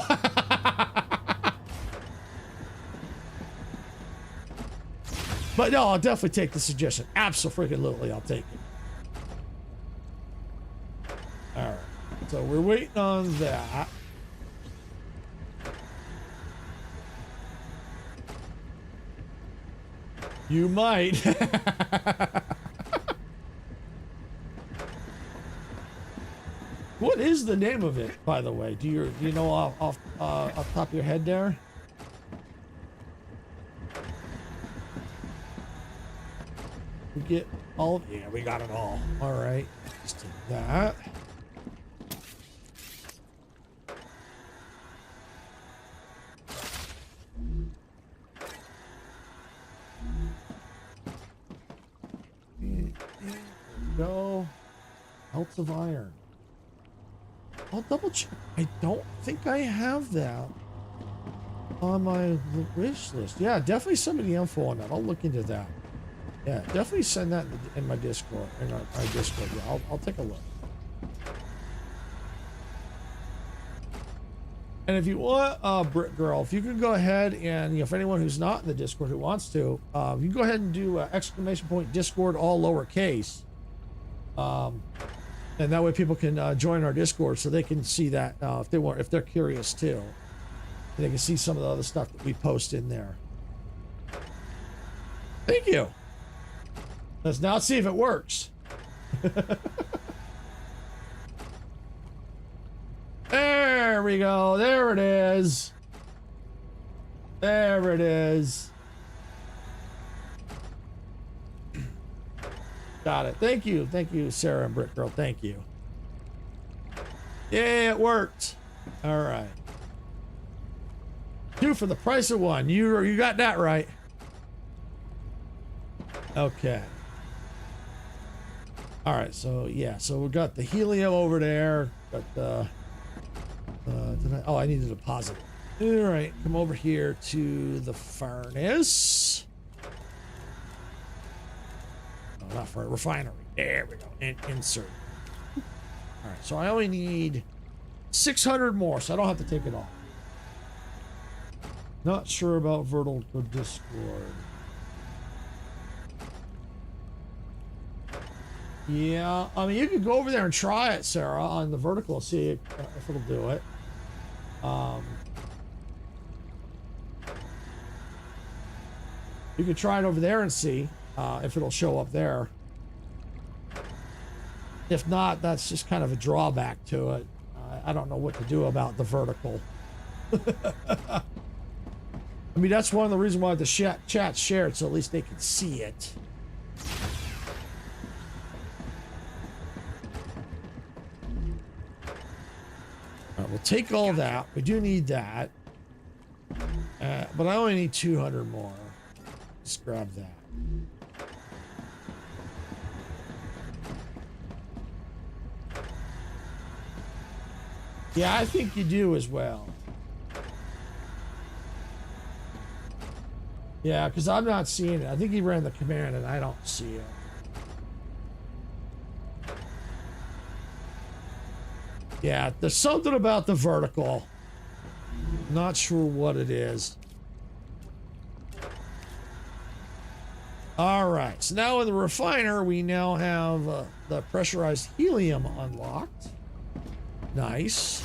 But no, I'll definitely take the suggestion. Absolutely, I'll take it. All right, so we're waiting on that. You might. What is the name of it, by the way? Do you know off top of your head there? We get all. Yeah, we got it all. All right, let's take that. Go. Pelts of iron. I'll double check. I don't think I have that on my wish list. Yeah, definitely send me the info on that. I'll look into that. Yeah, definitely send that in my Discord. In our Discord. Yeah, I'll take a look. And if you want, Brit Girl, if you can go ahead and, you know, if anyone who's not in the Discord who wants to, you can go ahead and do exclamation point Discord all lowercase. And that way people can join our Discord, so they can see that if they're curious too. And they can see some of the other stuff that we post in there. Thank you. Let's now see if it works. There we go. There it is. There it is. Got it. Thank you. Thank you, Sarah and Brick Girl. Thank you. Yeah, it worked. All right. 2 for the price of 1. You got that right. Okay. All right. So yeah. So we got the helium over there. Got the Oh, I need to deposit it. All right, come over here to the furnace. No, not furnace, refinery. There we go. And insert. All right, so I only need 600 more, so I don't have to take it off. Not sure about vertical discord. Yeah, I mean, you could go over there and try it, Sarah, on the vertical, see if it'll do it. You could try it over there and see if it'll show up there. If not, that's just kind of a drawback to it. I don't know what to do about the vertical. I mean, that's one of the reasons why the chat's shared, so at least they can see it. All right, we'll take all that. We do need that. But I only need 200 more. Just grab that. Yeah, I think you do as well. Yeah, because I'm not seeing it. I think he ran the command and I don't see it. Yeah, there's something about the vertical. Not sure what it is. All right, so now in the refiner, we now have the pressurized helium unlocked. Nice.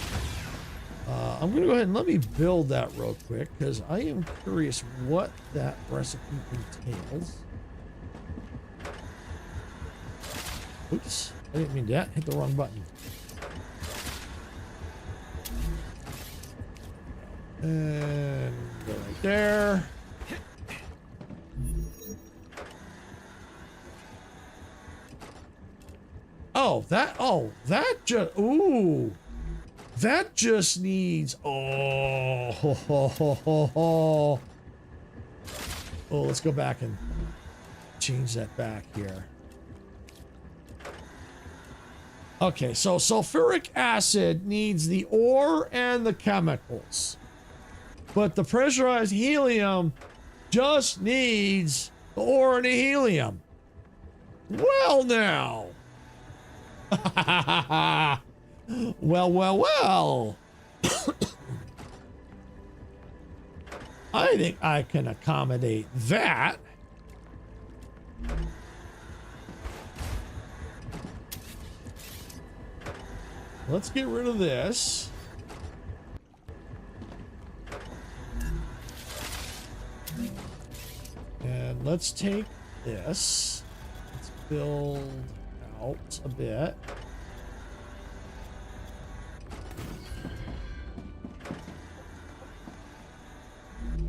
I'm going to go ahead and let me build that real quick because I am curious what that recipe entails. Oops, I didn't mean that. Hit the wrong button. And go right there. That just, ooh, that just needs, oh, let's go back and change that back here. Okay, so sulfuric acid needs the ore and the chemicals, but the pressurized helium just needs the ore and the helium. Well, now. Well. I think I can accommodate that. Let's get rid of this. And let's take this. Let's build out a bit.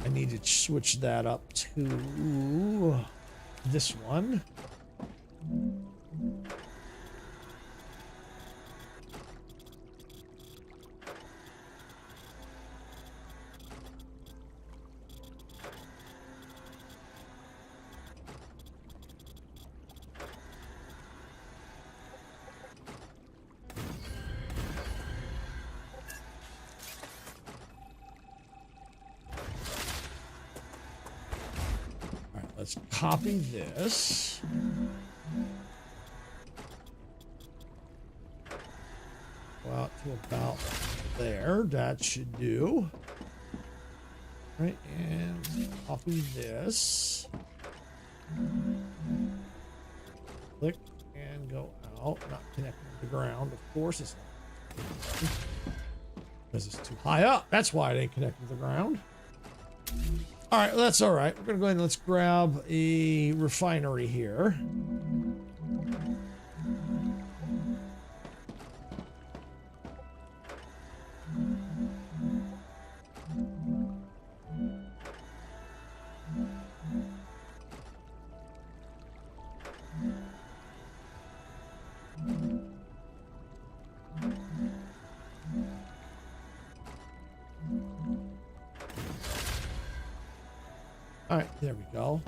I need to switch that up to this one. Let's copy this. Go out to about there. That should do. Right, and copy this. Click and go out. Not connecting to the ground. Of course it's not. Because it's too high up. That's why it ain't connected to the ground. All right, that's all right. We're going to go ahead and let's grab a refinery here. All right, there we go.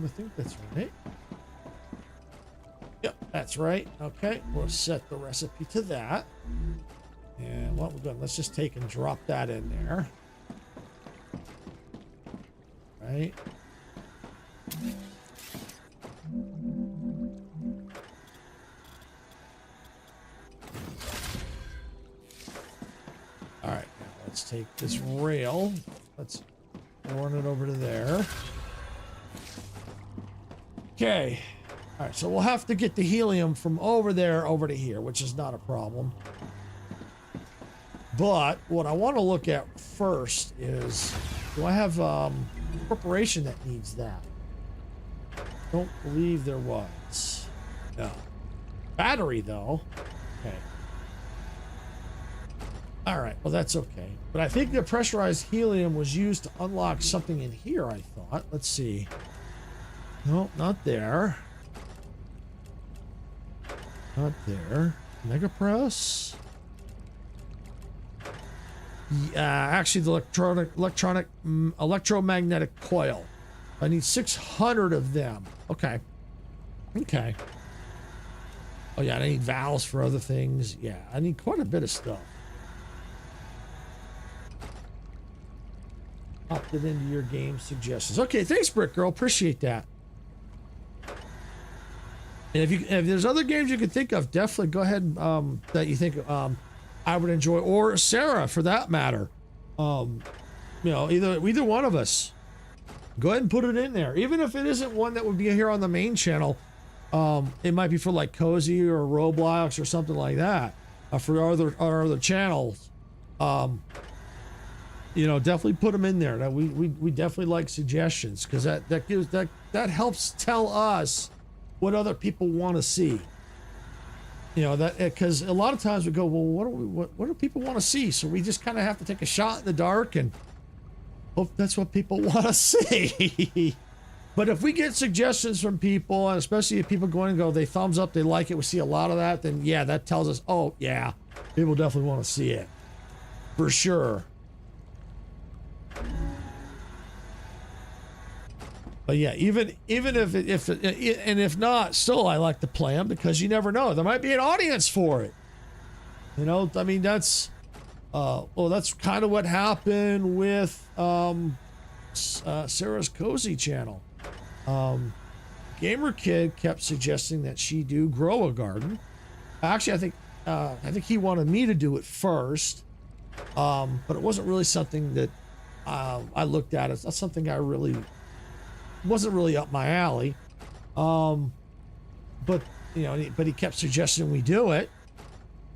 I think that's right. Yep, that's right. Okay, we'll set the recipe to that. And what we're going, let's just take and drop that in there. Right. All right, now let's take this rail. Let's run it over to there. Okay. All right, so we'll have to get the helium from over there over to here, which is not a problem. But what I want to look at first is, do I have a corporation that needs that? Don't believe there was. No. Battery, though. Okay. All right, well, that's okay. But I think the pressurized helium was used to unlock something in here, I thought. Let's see. No, not there. Not there. Mega press. Yeah, actually, the electromagnetic coil. I need 600 of them. Okay. Okay. Oh yeah, I need valves for other things. Yeah, I need quite a bit of stuff. Opted into your game suggestions. Okay, thanks, Brick Girl. Appreciate that. And if there's other games you can think of, definitely go ahead that you think I would enjoy, or Sarah for that matter. You know, either one of us. Go ahead and put it in there, even if it isn't one that would be here on the main channel. It might be for like Cozy or Roblox or something like that. For our other channels. You know, definitely put them in there. That we definitely like suggestions, because that helps tell us what other people want to see. You know, that because a lot of times we go, well, what do people want to see? So we just kind of have to take a shot in the dark and hope that's what people want to see. But if we get suggestions from people, and especially if people go in and go, they thumbs up, they like it, we see a lot of that, then yeah, that tells us, oh yeah, people definitely want to see it for sure. But yeah, even if not, still I like to play them, because you never know, there might be an audience for it. You know, I mean, that's well, that's kind of what happened with Sarah's Cozy channel. Gamer Kid kept suggesting that she do grow a garden. Actually, I think he wanted me to do it first, but it wasn't really something that I looked at. It's not something I really wasn't really up my alley. But you know, but he kept suggesting we do it.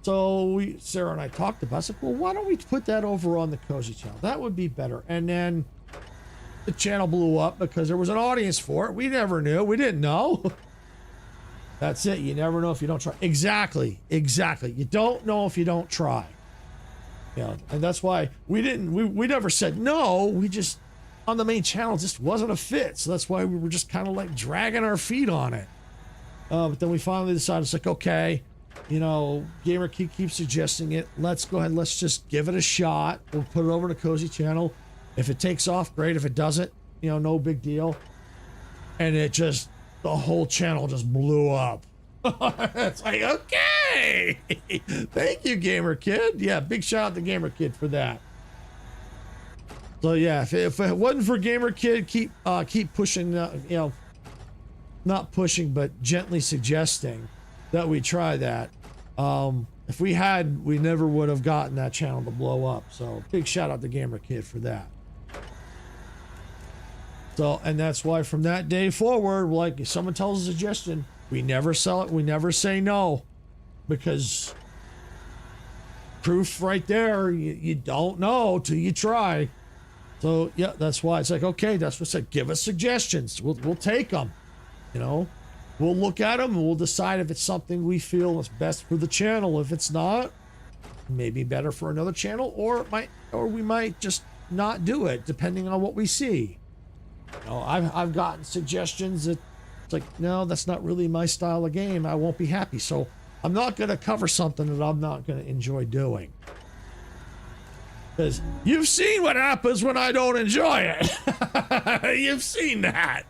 So Sarah and I talked about it. I said, well, why don't we put that over on the Cozy channel? That would be better. And then the channel blew up because there was an audience for it. We never knew. We didn't know. That's it. You never know if you don't try. Exactly. Exactly. You don't know if you don't try. You know, and that's why we never said no. We just, on the main channel, just wasn't a fit. So that's why we were just kind of like dragging our feet on it. But then we finally decided, it's like, okay, you know, Gamer Kid keeps suggesting it. Let's go ahead. Let's just give it a shot. We'll put it over to Cozy channel. If it takes off, great. If it doesn't, you know, no big deal. And it just, the whole channel just blew up. It's like, okay. Thank you, Gamer Kid. Yeah, big shout out to Gamer Kid for that. So yeah, if it wasn't for Gamer Kid, keep pushing, you know, not pushing, but gently suggesting that we try that. If we had, we never would have gotten that channel to blow up. So big shout out to Gamer Kid for that. So, and that's why from that day forward, like, if someone tells a suggestion, we never sell it. We never say no, because proof right there, you don't know till you try. So yeah, that's why it's like, okay, that's what I said. Give us suggestions. We'll take them. You know, we'll look at them and we'll decide if it's something we feel is best for the channel. If it's not, maybe better for another channel, or we might just not do it, depending on what we see. You know, I've gotten suggestions that it's like, no, that's not really my style of game. I won't be happy. So I'm not going to cover something that I'm not going to enjoy doing. Because you've seen what happens when I don't enjoy it. You've seen that.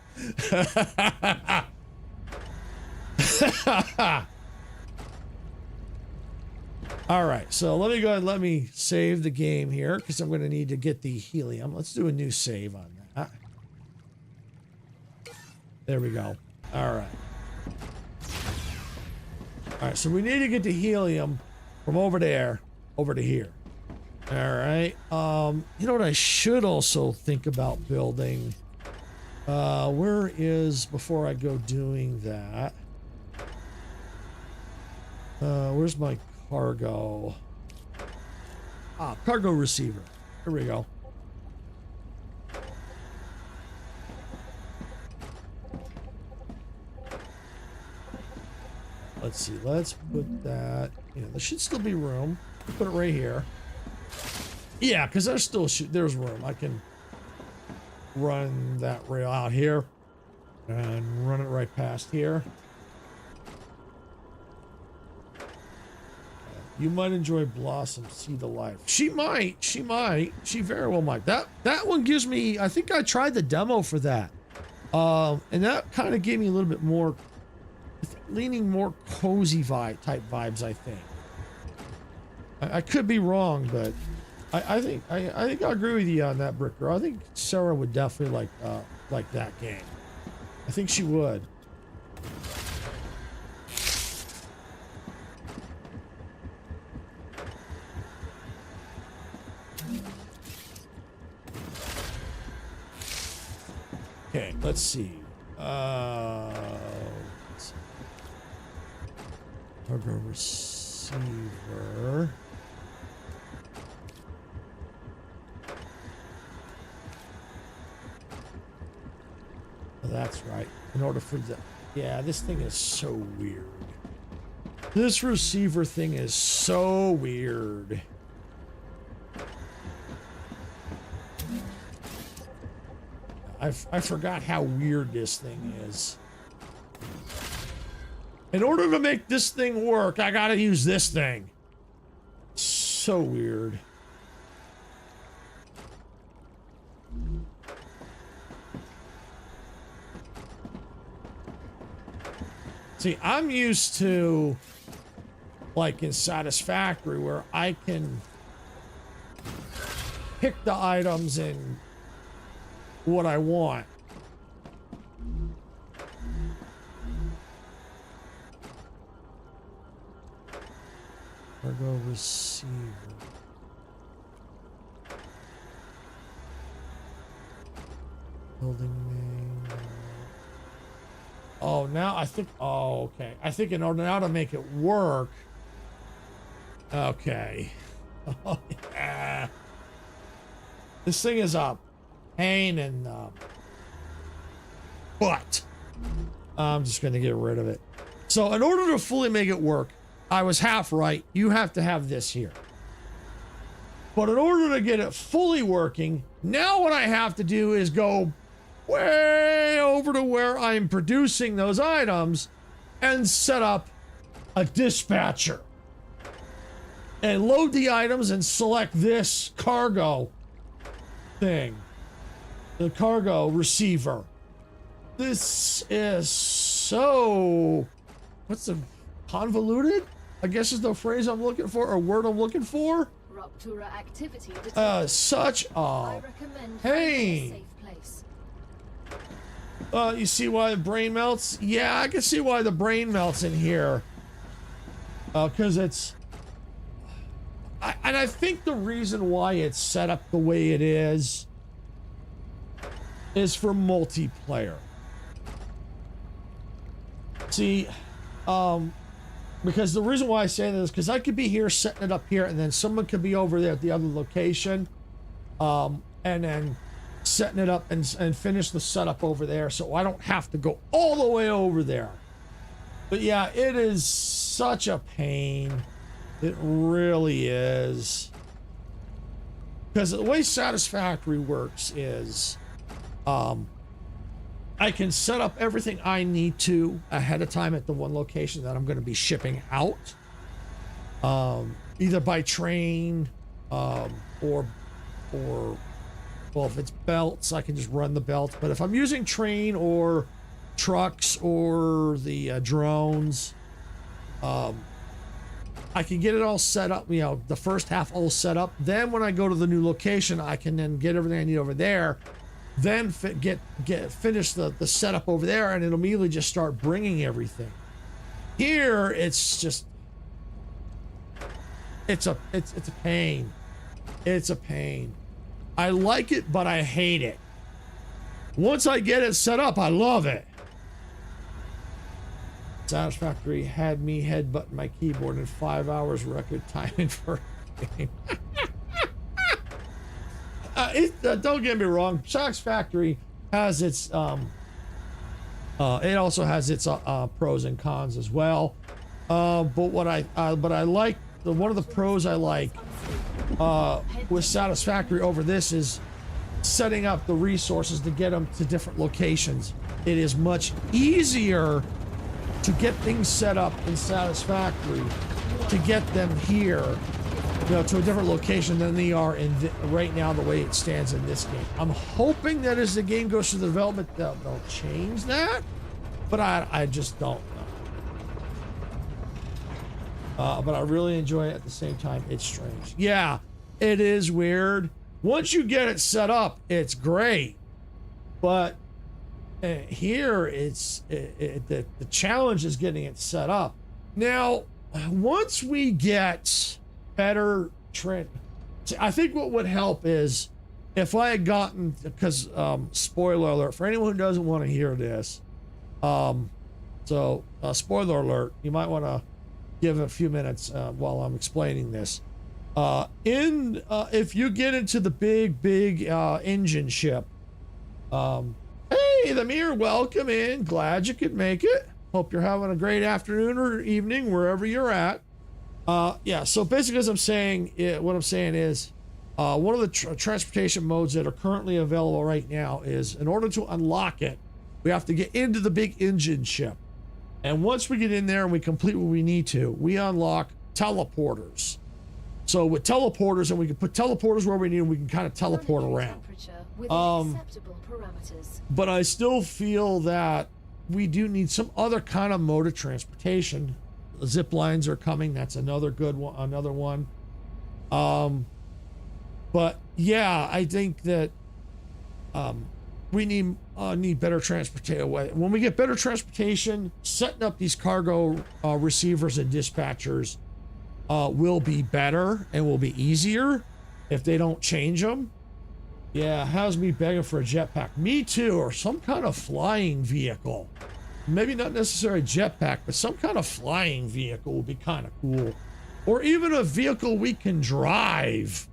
All right, so let me go ahead and let me save the game here because I'm going to need to get the helium. Let's do a new save on that. There we go. All right. All right, so we need to get the helium from over there over to here. All right. You know what I should also think about building? Where is, before I go doing that, where's my cargo? Cargo receiver. Here we go. Let's see. Let's put that. You know, there should still be room. Put it right here. Yeah, because there's still there's room. I can run that rail out here and run it right past here. You might enjoy Blossom, See the Life. She might. She might. She very well might. That one gives me. I think I tried the demo for that, and that kind of gave me a little bit more, leaning more cozy type vibes. I think. I could be wrong, but I think I agree with you on that, Brick Girl. I think Sarah would definitely like that game. I think she would. Okay, let's see. Cargo receiver. That's right. In order for the... Yeah, this thing is so weird. This receiver thing is so weird. I forgot how weird this thing is. In order to make this thing work, I gotta use this thing. So weird. See, I'm used to, like in Satisfactory, where I can pick the items and what I want. Cargo receiver. Building name. Oh, now I think, oh, okay. I think in order now to make it work. Okay. Oh, yeah. This thing is a pain in the butt. I'm just going to get rid of it. So in order to fully make it work, I was half right. You have to have this here. But in order to get it fully working, now what I have to do is go way over to where I'm producing those items and set up a dispatcher. And load the items and select this cargo thing. The cargo receiver. This is so... What's the... Convoluted? I guess is the phrase I'm looking for, or word I'm looking for. Ruptura activity detected. Such a I recommend pain. a safe place. You see why the brain melts? Yeah, I can see why the brain melts in here. Because it's... and I think the reason why it's set up the way it is for multiplayer. See, because the reason why I say this is because I could be here setting it up here, and then someone could be over there at the other location, and then setting it up and finish the setup over there, so I don't have to go all the way over there. But yeah, it is such a pain. It really is. Because the way Satisfactory works is, I can set up everything I need to ahead of time at the one location that I'm going to be shipping out, either by train, or well, if it's belts, I can just run the belts. But if I'm using train or trucks or the drones, I can get it all set up, you know, the first half all set up. Then when I go to the new location, I can then get everything I need over there, then finish the setup over there, and it'll immediately just start bringing everything. Here, it's just, it's a pain. It's a pain. I like it, but I hate it. Once I get it set up, I love it. Satisfactory had me headbutting my keyboard in 5 hours record timing for a game. Don't get me wrong, Satisfactory has its it also has its pros and cons as well. But what I like, one of the pros I like with Satisfactory over this is setting up the resources to get them to different locations. It is much easier to get things set up in Satisfactory to get them here, you know, to a different location than they are in right now the way it stands in this game. I'm hoping that as the game goes through the development they'll change that, but I just don't know. But I really enjoy it at the same time. It's strange. Yeah, it is weird. Once you get it set up, it's great, but here the challenge is getting it set up. Now, once we get better I think what would help is if I had gotten, because spoiler alert for anyone who doesn't want to hear this, spoiler alert, you might want to give a few minutes while I'm explaining this. If you get into the big engine ship, hey, the mirror, welcome in. Glad you could make it. Hope you're having a great afternoon or evening wherever you're at. Yeah, so basically as I'm saying, what I'm saying is one of the transportation modes that are currently available right now is, in order to unlock it, we have to get into the big engine ship. And once we get in there and we complete what we need to, we unlock teleporters. So with teleporters, and we can put teleporters where we need them, we can kind of teleport around. Acceptable parameters. But I still feel that we do need some other kind of mode of transportation. Zip lines are coming. That's another good one. Another one. But yeah, I think that we need better transportation. When we get better transportation, setting up these cargo receivers and dispatchers will be better and will be easier if they don't change them. Yeah, how's me begging for a jetpack? Me too, or some kind of flying vehicle. Maybe not necessarily a jetpack, but some kind of flying vehicle would be kind of cool. Or even a vehicle we can drive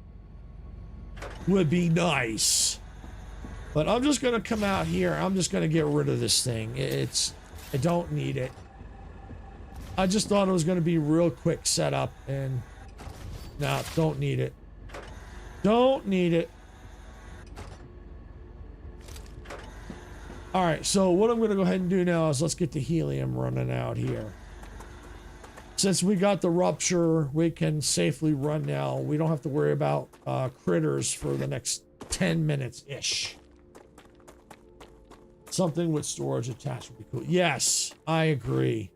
would be nice. But I'm just gonna come out here. I'm just gonna get rid of this thing. I don't need it. I just thought it was gonna be real quick setup, and no, don't need it. Don't need it. All right, so what I'm going to go ahead and do now is let's get the helium running out here. Since we got the rupture, we can safely run now. We don't have to worry about critters for the next 10 minutes-ish. Something with storage attached would be cool. Yes, I agree.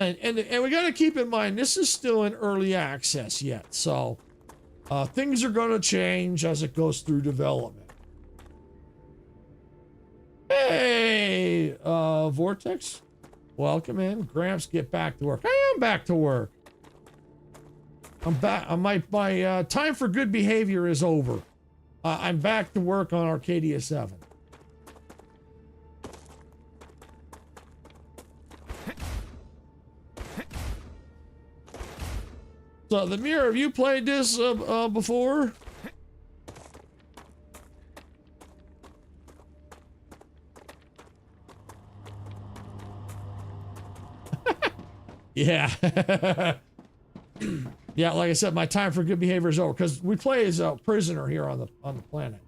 And we got to keep in mind, this is still in early access yet. So things are going to change as it goes through development. Hey, Vortex, welcome in. Gramps, get back to work. I am back to work. I'm back. My time for good behavior is over. I'm back to work on Arcadia 7. So, the mirror, have you played this before? Yeah. Yeah, like I said, my time for good behavior is over because we play as a prisoner here on the planet.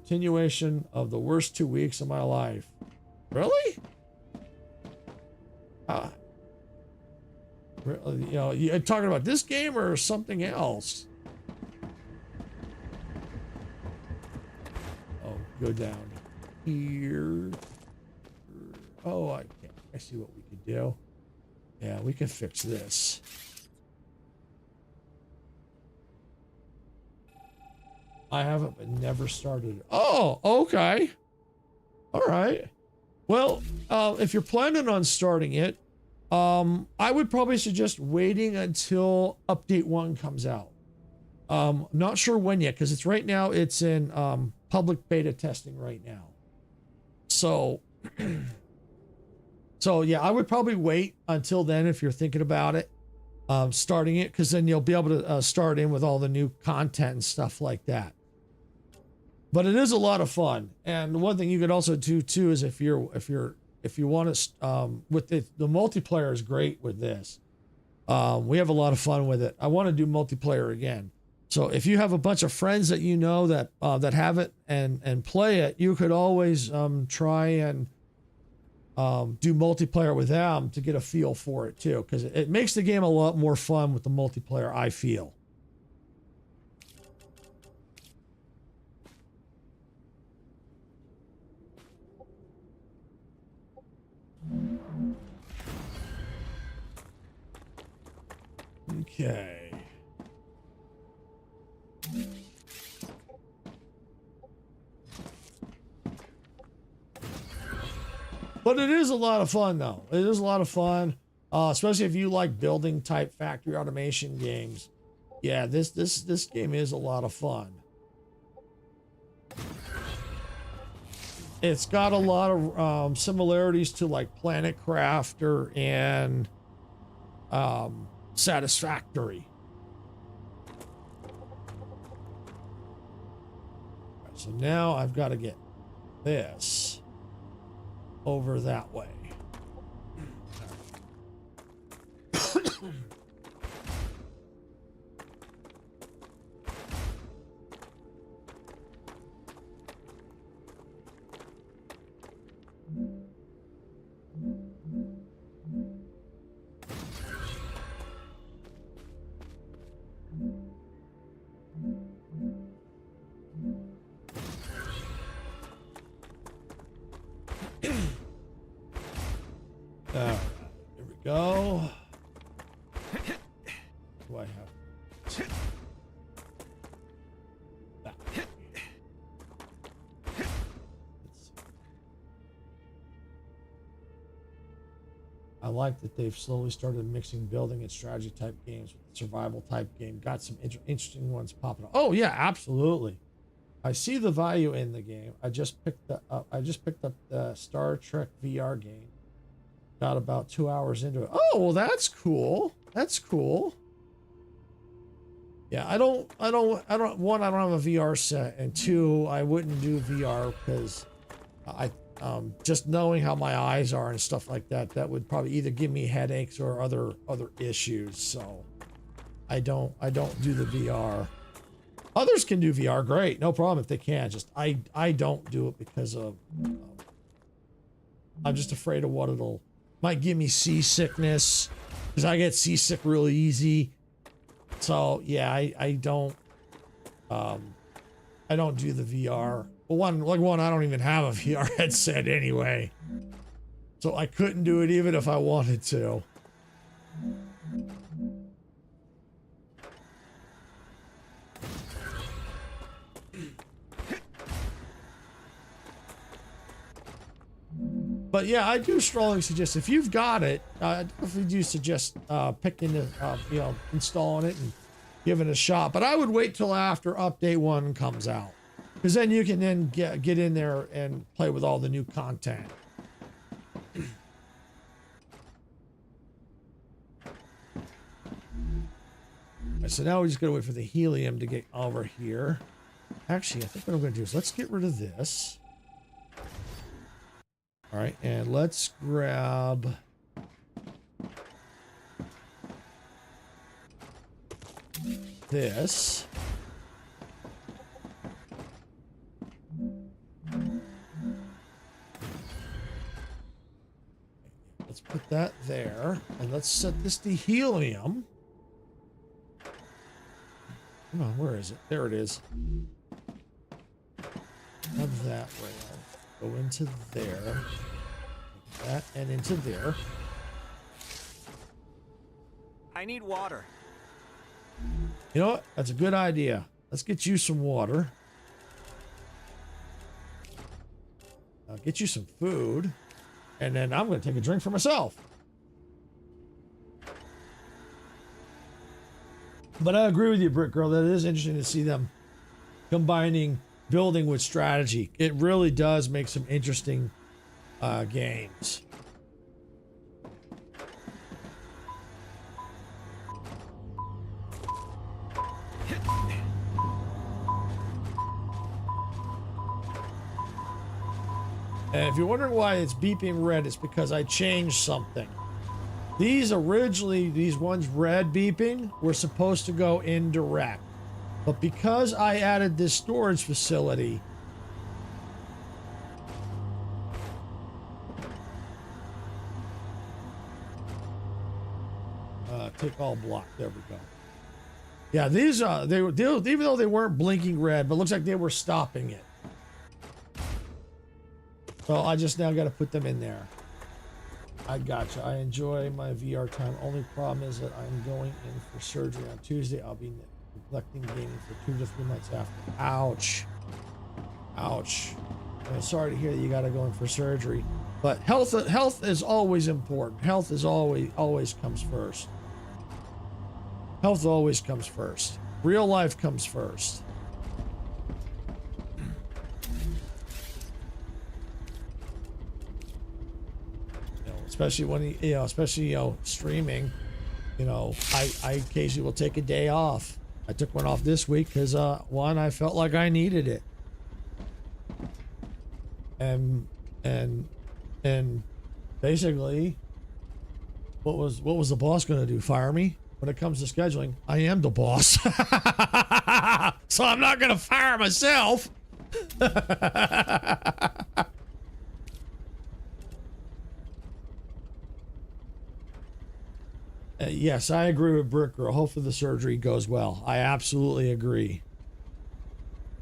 Continuation of the worst 2 weeks of my life. Really? You know, you talking about this game or something else? Oh, go down here. Oh, I see what we could do. Yeah, we can fix this. I haven't, but never started. Oh, okay. All right. Well, if you're planning on starting it, I would probably suggest waiting until update 1 comes out. Not sure when yet, because it's right now, it's in public beta testing right now. So, so yeah, I would probably wait until then if you're thinking about it, starting it, because then you'll be able to start in with all the new content and stuff like that. But it is a lot of fun, and one thing you could also do too is if you want to, with the multiplayer is great with this. We have a lot of fun with it. I want to do multiplayer again. So if you have a bunch of friends that you know that that have it and play it, you could always try and do multiplayer with them to get a feel for it too, because it makes the game a lot more fun with the multiplayer, I feel. Okay. But it is a lot of fun, though. It is a lot of fun, especially if you like building type factory automation games. Yeah, this game is a lot of fun. It's got a lot of similarities to like Planet Crafter and Satisfactory. So now I've got to get this over that way. Here we go. What do I have? That. I like that they've slowly started mixing building and strategy type games with survival type game. Got some interesting ones popping up. Oh yeah, absolutely. I see the value in the game. I just picked up the Star Trek VR game. Got about 2 hours into it. Oh, well, that's cool. That's cool. Yeah, I don't have a VR set, and 2, I wouldn't do VR because just knowing how my eyes are and stuff like that, that would probably either give me headaches or other issues. So I don't do the VR. Others can do VR, great, no problem if they can. Just I don't do it because of I'm just afraid of what might give me seasickness, because I get seasick really easy. So yeah, I don't do the VR. Well, one, I don't even have a VR headset anyway, so I couldn't do it even if I wanted to. But yeah, I do strongly suggest, if you've got it, I definitely do suggest picking it up, installing it and giving it a shot. But I would wait till after update 1 comes out, because then you can then get in there and play with all the new content. So now we just gotta wait for the helium to get over here. Actually, I think what I'm gonna do is let's get rid of this. All right, and let's grab this. Let's put that there, and let's set this to helium. Come on, where is it? There it is. Have that rail. Go into there. That and into there. I need water. You know what? That's a good idea. Let's get you some water. I'll get you some food. And then I'm going to take a drink for myself. But I agree with you, Brick Girl, that it is interesting to see them combining building with strategy. It really does make some interesting games. And if you're wondering why it's beeping red, it's because I changed something. These originally, these ones red beeping, were supposed to go indirect. But because I added this storage facility, take all block, there we go. Yeah, these they even though they weren't blinking red, but it looks like they were stopping it. So I just now got to put them in there. I gotcha. I enjoy my VR time. Only problem is that I'm going in for surgery on Tuesday. I'll be neglecting gaming for 2 to 3 months after. Ouch. Ouch. I'm sorry to hear that you got to go in for surgery. But health is always important. Health is always comes first. Health always comes first. Real life comes first. Especially when especially streaming, I occasionally will take a day off. I took one off this week because one, I felt like I needed it, and basically, what was the boss going to do? Fire me? When it comes to scheduling, I am the boss, so I'm not going to fire myself. Yes, I agree with Brick Girl. Hopefully the surgery goes well. I absolutely agree.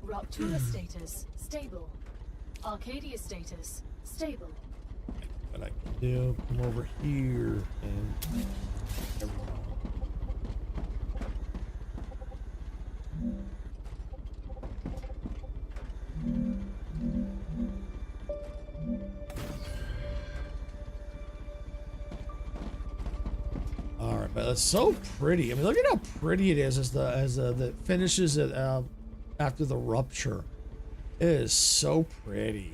Rupture status stable. Arcadia status stable. What I can do, come over here and there we go. All right, but it's so pretty. I mean, look at how pretty it is as the finishes it after the rupture. It is so pretty.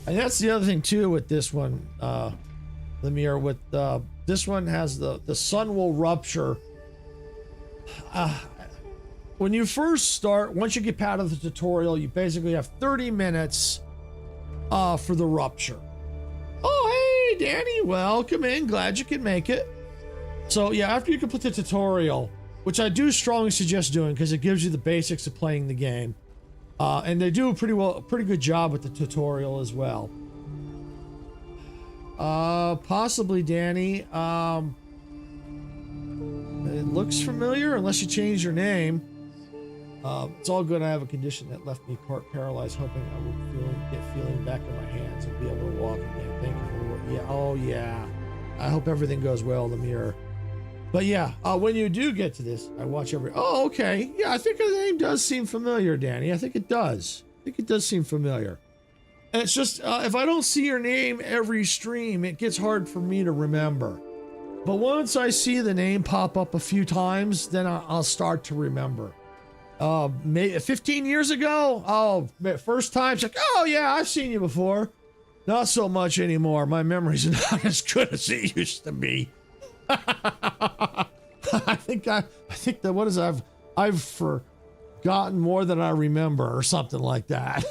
And that's the other thing too with this one, Lemire. With this one has the sun will rupture. When you first start, once you get out of the tutorial, you basically have 30 minutes for the rupture. Oh, hey, Danny, welcome in. Glad you can make it. So yeah, after you complete the tutorial, which I do strongly suggest doing because it gives you the basics of playing the game, and they do a pretty good job with the tutorial as well. Possibly, Danny. It looks familiar unless you change your name. It's all good. I have a condition that left me part paralyzed, hoping I will get feeling back in my hands and be able to walk again. Thank you for the work. Yeah. Oh yeah. I hope everything goes well, Lemire. But yeah, when you do get to this, I watch every. Oh, okay. Yeah, I think the name does seem familiar, Danny. I think it does. I think it does seem familiar. And it's just if I don't see your name every stream, it gets hard for me to remember. But once I see the name pop up a few times, then I'll start to remember. Maybe 15 years ago, first time, it's like, oh yeah, I've seen you before. Not so much anymore. My memory's not as good as it used to be. I think that what is I've forgotten more than I remember or something like that.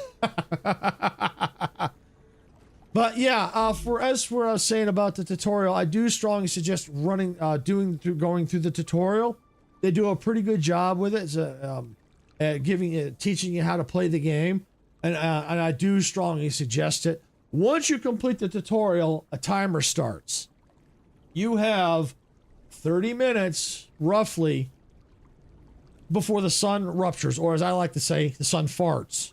But yeah, as for I was saying about the tutorial, I do strongly suggest going through the tutorial. They do a pretty good job with it. It's teaching you how to play the game, and I do strongly suggest it. Once you complete the tutorial, a timer starts. You have 30 minutes roughly before the sun ruptures, or as I like to say, the sun farts.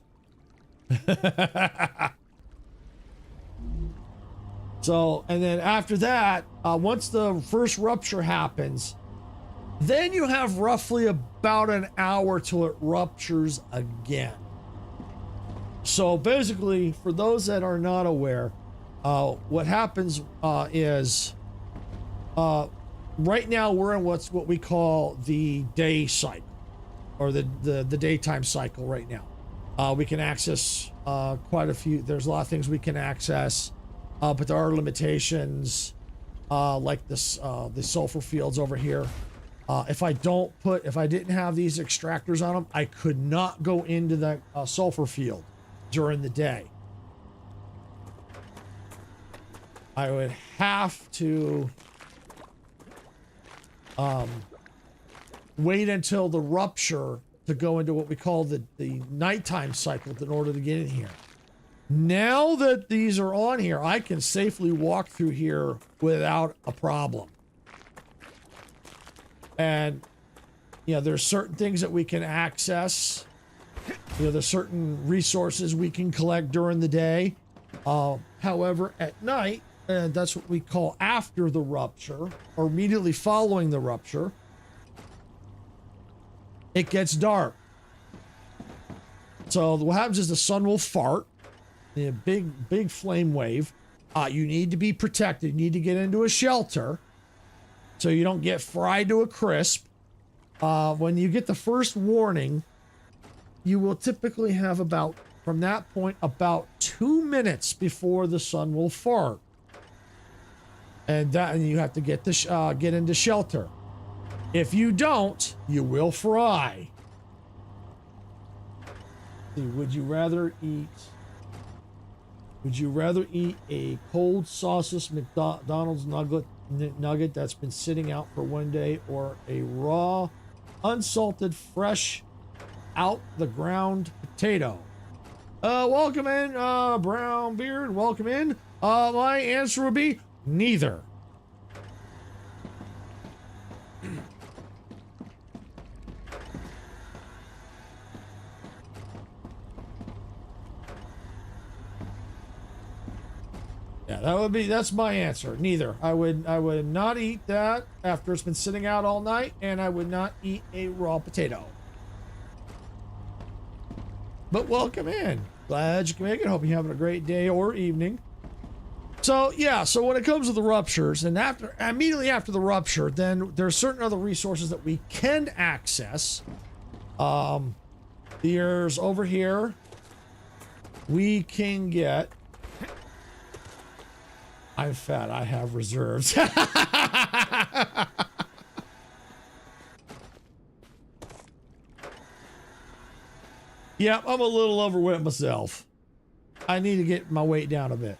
So, and then after that, once the first rupture happens, then you have roughly about an hour till it ruptures again. So basically, for those that are not aware, what happens is right now we're in what we call the day cycle, or the daytime cycle right now. We can access quite a few. There's a lot of things we can access, but there are limitations, like this the sulfur fields over here. If I didn't have these extractors on them, I could not go into the sulfur field during the day. I would have to wait until the rupture to go into what we call the nighttime cycle in order to get in here. Now that these are on here, I can safely walk through here without a problem. And, you know, there's certain things that we can access. You know, there's certain resources we can collect during the day. However, at night, and that's what we call after the rupture, or immediately following the rupture, it gets dark. So what happens is the sun will fart, a big flame wave. You need to be protected. You need to get into a shelter so you don't get fried to a crisp. When you get the first warning, you will typically have about, from that point, about 2 minutes before the sun will fart. And you have to get into shelter. If you don't, you will fry. Would you rather eat a cold sausage McDonald's nugget that's been sitting out for 1 day, or a raw, unsalted, fresh, out the ground potato? Welcome in, Brown Beard. Welcome in. My answer would be neither. Yeah, that's my answer. Neither. I would not eat that after it's been sitting out all night, and I would not eat a raw potato. But welcome in. Glad you can make it. Hope you're having a great day or evening. So yeah, so when it comes to the ruptures, and immediately after the rupture, then there's certain other resources that we can access. There's over here, we can get. I'm fat. I have reserves. Yeah, I'm a little overweight myself. I need to get my weight down a bit.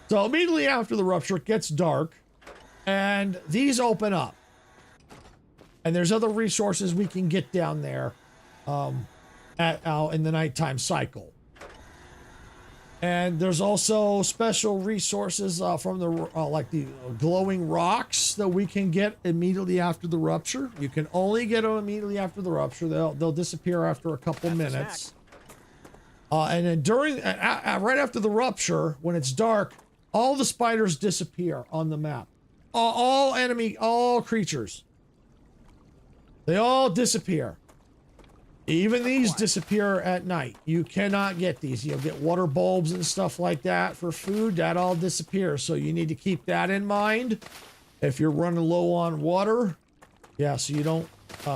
So immediately after the rupture, it gets dark, and these open up. And there's other resources we can get down there in the nighttime cycle. And there's also special resources from the like the glowing rocks that we can get immediately after the rupture. You can only get them immediately after the rupture. They'll disappear after a couple minutes. And then right after the rupture, when it's dark, all the spiders disappear on the map. All creatures. They all disappear. Even these disappear at night. You cannot get these. You'll get water bulbs and stuff like that for food. That all disappears. So you need to keep that in mind if you're running low on water. Yeah, so you don't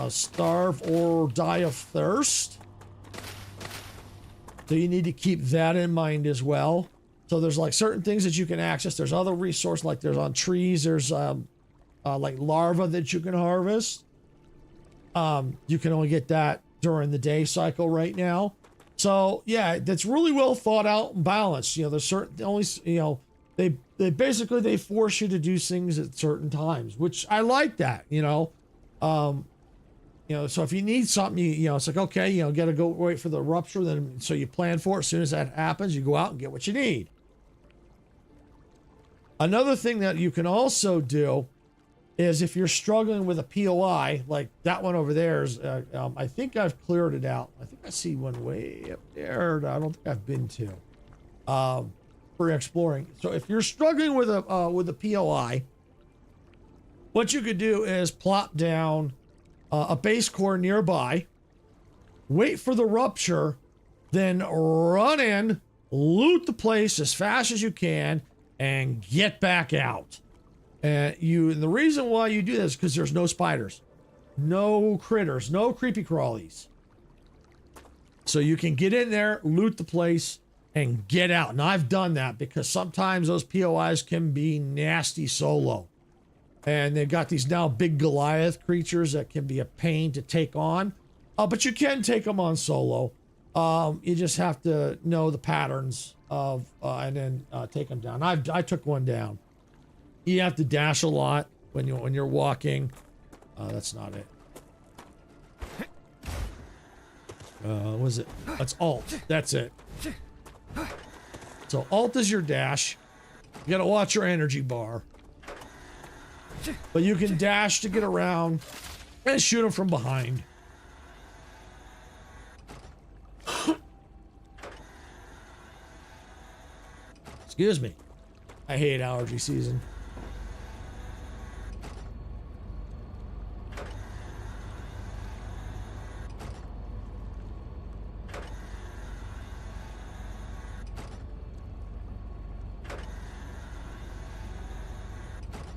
starve or die of thirst. So you need to keep that in mind as well. So there's like certain things that you can access. There's other resources, like there's on trees. There's like larvae that you can harvest. You can only get that during the day cycle right now. So yeah, that's really well thought out and balanced. You know, there's certain only, you know, they basically they force you to do things at certain times, which I like that, you know. You know, so if you need something, you know, it's like, okay, you know, gotta go wait for the rupture, then so you plan for it. As soon as that happens, you go out and get what you need. Another thing that you can also do is if you're struggling with a POI, like that one over there is, I think I've cleared it out. I think I see one way up there that I don't think I've been to. for exploring. So if you're struggling with a POI, what you could do is plop down a base core nearby, wait for the rupture, then run in, loot the place as fast as you can, and get back out. And the reason why you do this is because there's no spiders, no critters, no creepy crawlies. So you can get in there, loot the place, and get out. And I've done that because sometimes those POIs can be nasty solo. And they've got these now big Goliath creatures that can be a pain to take on. But you can take them on solo. You just have to know the patterns of and then take them down. I took one down. You have to dash a lot when you're walking. That's not it. What is it? That's alt. That's it. So alt is your dash. You gotta watch your energy bar. But you can dash to get around and shoot them from behind. Excuse me. I hate allergy season.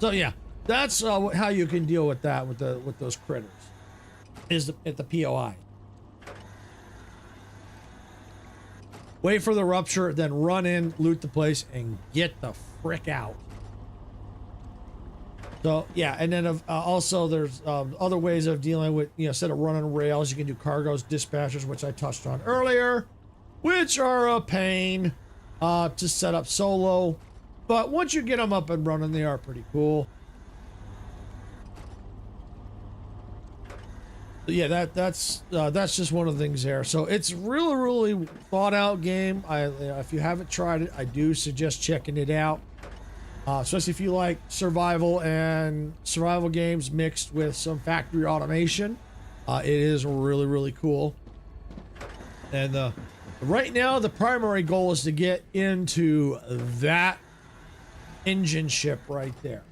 So yeah, that's how you can deal with that with those critters. Is at the POI. Wait for the rupture, then run in, loot the place, and get the frick out. So yeah, and then also there's other ways of dealing with, instead of running rails, you can do cargoes, dispatchers, which I touched on earlier, which are a pain to set up solo. But once you get them up and running, they are pretty cool. But yeah, that's just one of the things there. So it's really thought out game. If you haven't tried it, I do suggest checking it out. Especially if you like survival games mixed with some factory automation. It is really cool. And right now, the primary goal is to get into that engine ship right there.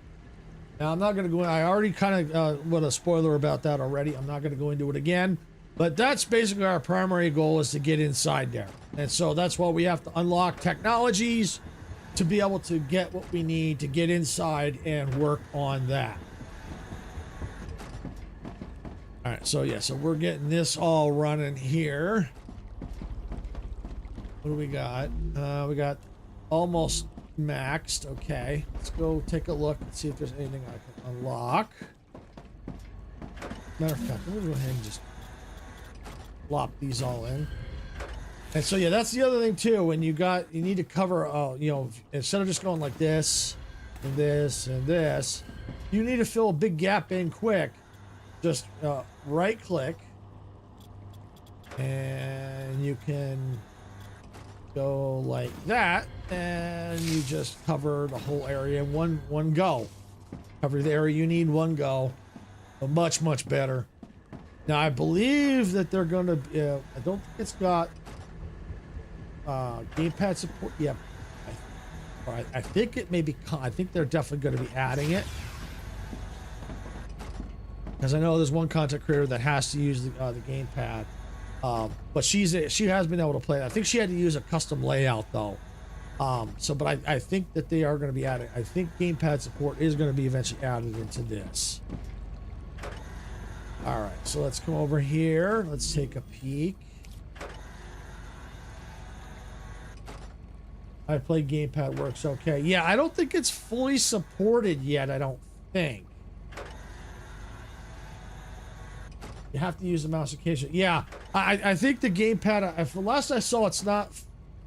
Now I'm not going to go in. I already kind of put a spoiler about that already. I'm not going to go into it again, but that's basically our primary goal, is to get inside there. And so that's why we have to unlock technologies to be able to get what we need to get inside and work on that. All right, so yeah, so we're getting this all running here. What do we got? We got almost maxed. Okay, let's go take a look and see if there's anything I can unlock. Matter of fact, let me go ahead and just plop these all in. And so yeah, that's the other thing too. When you need to cover, instead of just going like this and this and this, you need to fill a big gap in quick. Just right click, and you can go like that, and you just cover the whole area in one go. Cover the area you need, one go. But much better. Now I believe that they're gonna. I don't think it's got gamepad support. Yeah, I think it may be. I think they're definitely going to be adding it, because I know there's one content creator that has to use the gamepad. But she has been able to play it. I think she had to use a custom layout though. But I think that they are going to be adding. I think gamepad support is going to be eventually added into this. All right, so let's come over here. Let's take a peek. I play gamepad works okay. Yeah, I don't think it's fully supported yet. I don't think. You have to use the mouse occasionally. Yeah, I think the gamepad, for last I saw,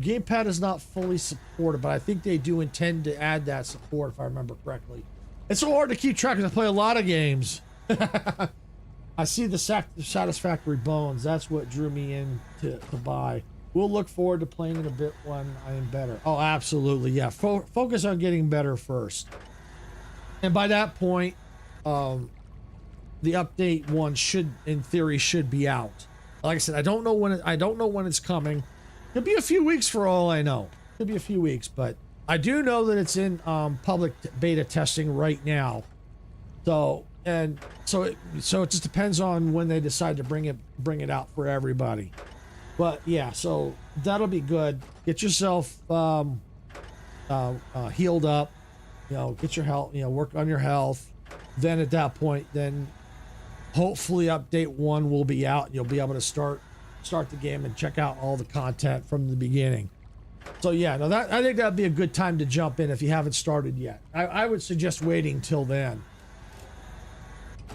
gamepad is not fully supported, but I think they do intend to add that support, if I remember correctly. It's so hard to keep track because I play a lot of games. I see the Satisfactory Bones. That's what drew me in to buy. We'll look forward to playing it a bit when I am better. Oh, absolutely, yeah. Focus on getting better first. And by that point, the update one in theory, should be out. Like I said, I don't know when it's coming. Could be a few weeks for all I know. Could be a few weeks, but I do know that it's in public beta testing right now. So it just depends on when they decide to bring it out for everybody. But yeah, so that'll be good. Get yourself healed up. You know, get your health. You know, work on your health. Then at that point, then hopefully update 1 will be out. And you'll be able to start the game and check out all the content from the beginning. So yeah, no, I think that'd be a good time to jump in if you haven't started yet. I would suggest waiting till then.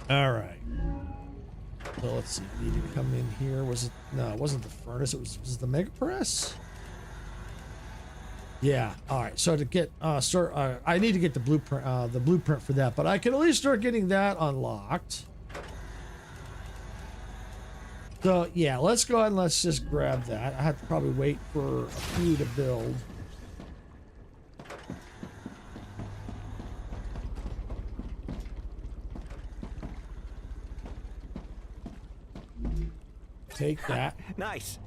All right. So let's see. I need to come in here. Was it? No, it wasn't the furnace. Was it the mega press? Yeah. All right. So to get I need to get the blueprint for that, but I can at least start getting that unlocked. So yeah, let's go ahead and let's just grab that. I have to probably wait for a few to build. Take that. Nice.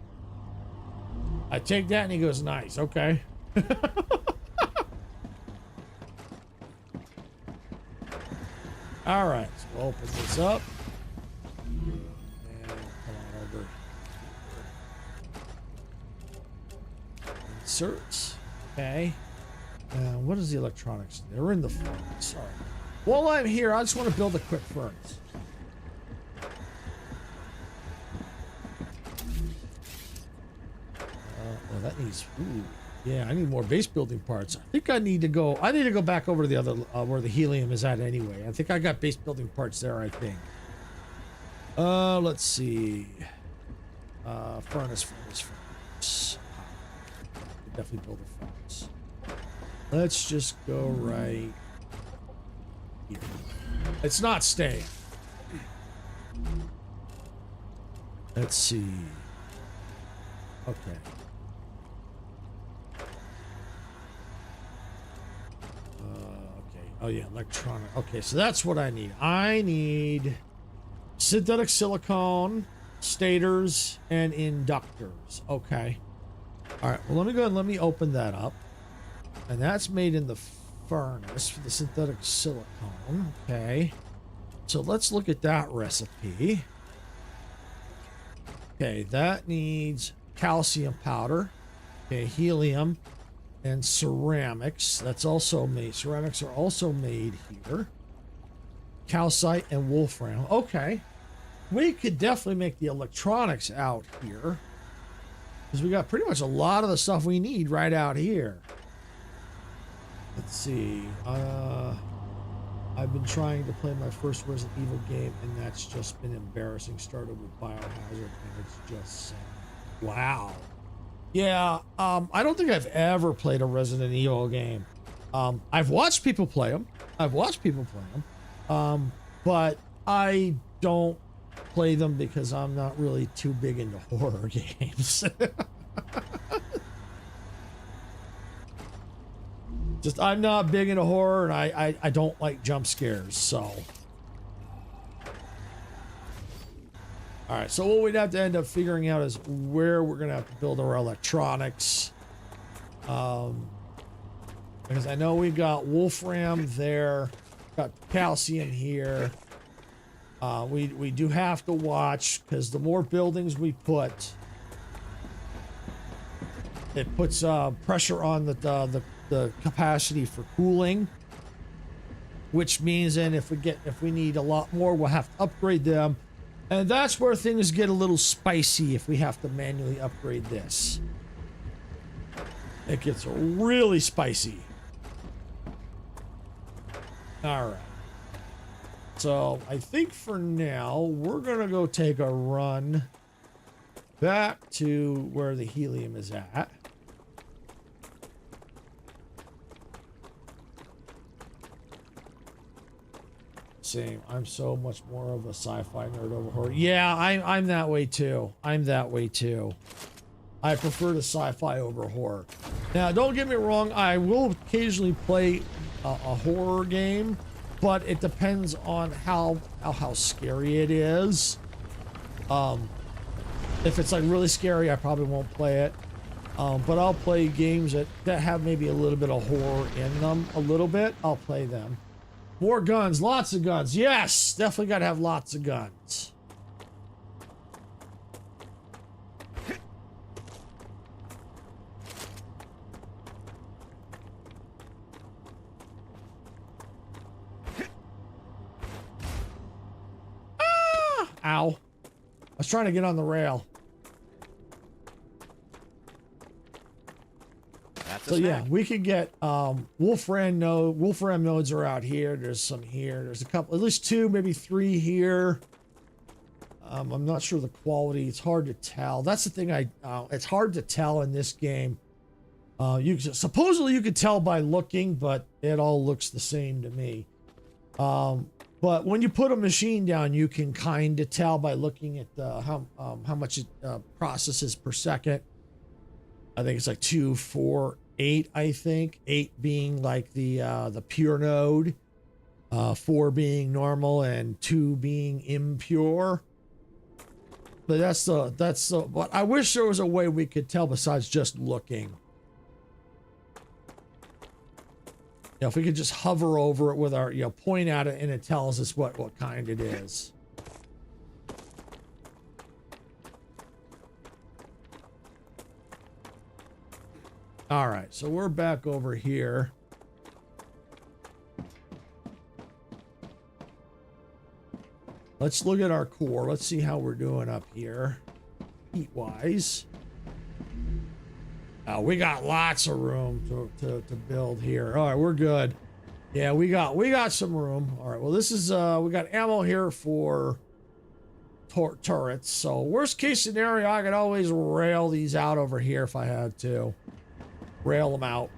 I take that and he goes, nice. Okay. All right. So we'll open this up. Inserts. Okay. What is the electronics? They're in the furnace. All right. While I'm here, I just want to build a quick furnace. Well, that needs. Ooh, yeah, I need more base building parts. I think I need to go. I need to go back over to the other where the helium is at anyway. I think I got base building parts there. I think. Let's see. Furnace. Definitely build a furnace. Let's just go right here. It's not staying. Let's see. Okay. Okay. Oh yeah, electronic. Okay, so that's what I need. I need synthetic silicone, stators, and inductors. Okay. All right, well, let me go and let me open that up. And that's made in the furnace for the synthetic silicone. Okay. So let's look at that recipe. Okay, that needs calcium powder. Okay, helium and ceramics. That's also made. Ceramics are also made here. Calcite and wolfram. Okay. We could definitely make the electronics out here. Because we got pretty much a lot of the stuff we need right out here. Let's see. I've been trying to play my first Resident Evil game, and that's just been embarrassing. Started with Biohazard, and it's just sad. Wow. Yeah, I don't think I've ever played a Resident Evil game. I've watched people play them. But I don't play them because I'm not really too big into horror games. Just I'm not big into horror, and I don't like jump scares, so. All right, so what we'd have to end up figuring out is where we're gonna have to build our electronics. Because I know we've got wolfram there, got calcium here. We do have to watch, because the more buildings we put, it puts pressure on the capacity for cooling, which means then if we need a lot more, we'll have to upgrade them, and that's where things get a little spicy if we have to manually upgrade this. It gets really spicy. All right. So I think for now, we're going to go take a run back to where the helium is at. Same. I'm so much more of a sci-fi nerd over horror. Yeah, I'm that way too. I prefer the sci-fi over horror. Now, don't get me wrong. I will occasionally play a horror game, but it depends on how scary it is. If it's like really scary, I probably won't play it. But I'll play games that have maybe a little bit of horror in them, a little bit. I'll play them. More guns, lots of guns. Yes, definitely got to have lots of guns. Ah! Ow. I was trying to get on the rail. So yeah, we could get Wolfram nodes are out here. There's some here. There's a couple, at least 2, maybe 3 here. I'm not sure the quality. It's hard to tell. That's the thing. It's hard to tell in this game. Supposedly you could tell by looking, but it all looks the same to me. But when you put a machine down, you can kind of tell by looking at how much it processes per second. I think it's like 2, 4, 8, I think. 8 being like the pure node, 4 being normal, and 2 being impure. But but I wish there was a way we could tell besides just looking. You know, if we could just hover over it with our, point at it and it tells us what kind it is. All right, so we're back over here. Let's look at our core. Let's see how we're doing up here, heat-wise. We got lots of room to build here. All right, we're good. Yeah, we got some room. All right, well, this is we got ammo here for turrets. So worst case scenario, I could always rail these out over here if I had to. Rail them out.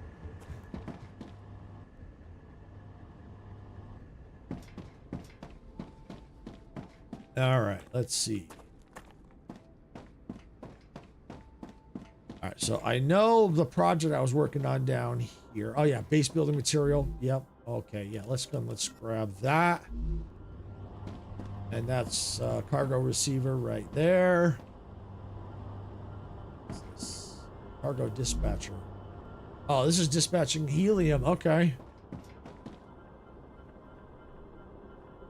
All right, let's see. All right, so I know the project I was working on down here. Oh yeah, base building material. Yep. Okay, yeah, let's grab that. And that's cargo receiver right there. What's this? Cargo dispatcher. Oh, this is dispatching helium. Okay.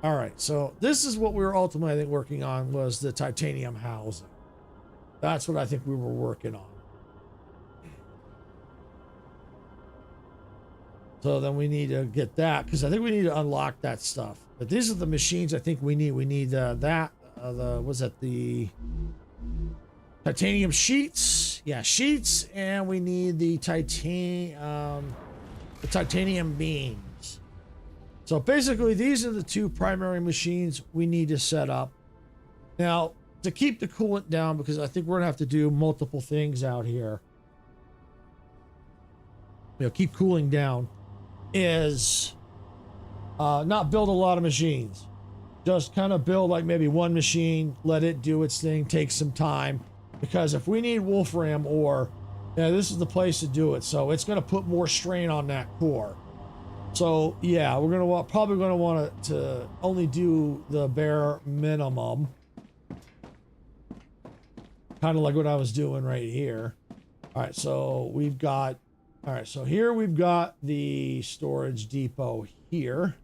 All right, so this is what we were ultimately, I think, working on, was the titanium housing. That's what I think we were working on. So then we need to get that, because I think we need to unlock that stuff. But these are the machines I think we need. We need was that the titanium sheets? Yeah, sheets, and we need the titanium beams. So basically, these are the 2 primary machines we need to set up. Now, to keep the coolant down, because I think we're gonna have to do multiple things out here. Keep cooling down, is not build a lot of machines. Just kind of build like maybe 1 machine, let it do its thing, take some time. Because if we need wolfram ore, this is the place to do it. So it's going to put more strain on that core. So yeah, we're going to probably going to want to only do the bare minimum. Kind of like what I was doing right here. All right, so we've got, all right, so here we've got the storage depot here.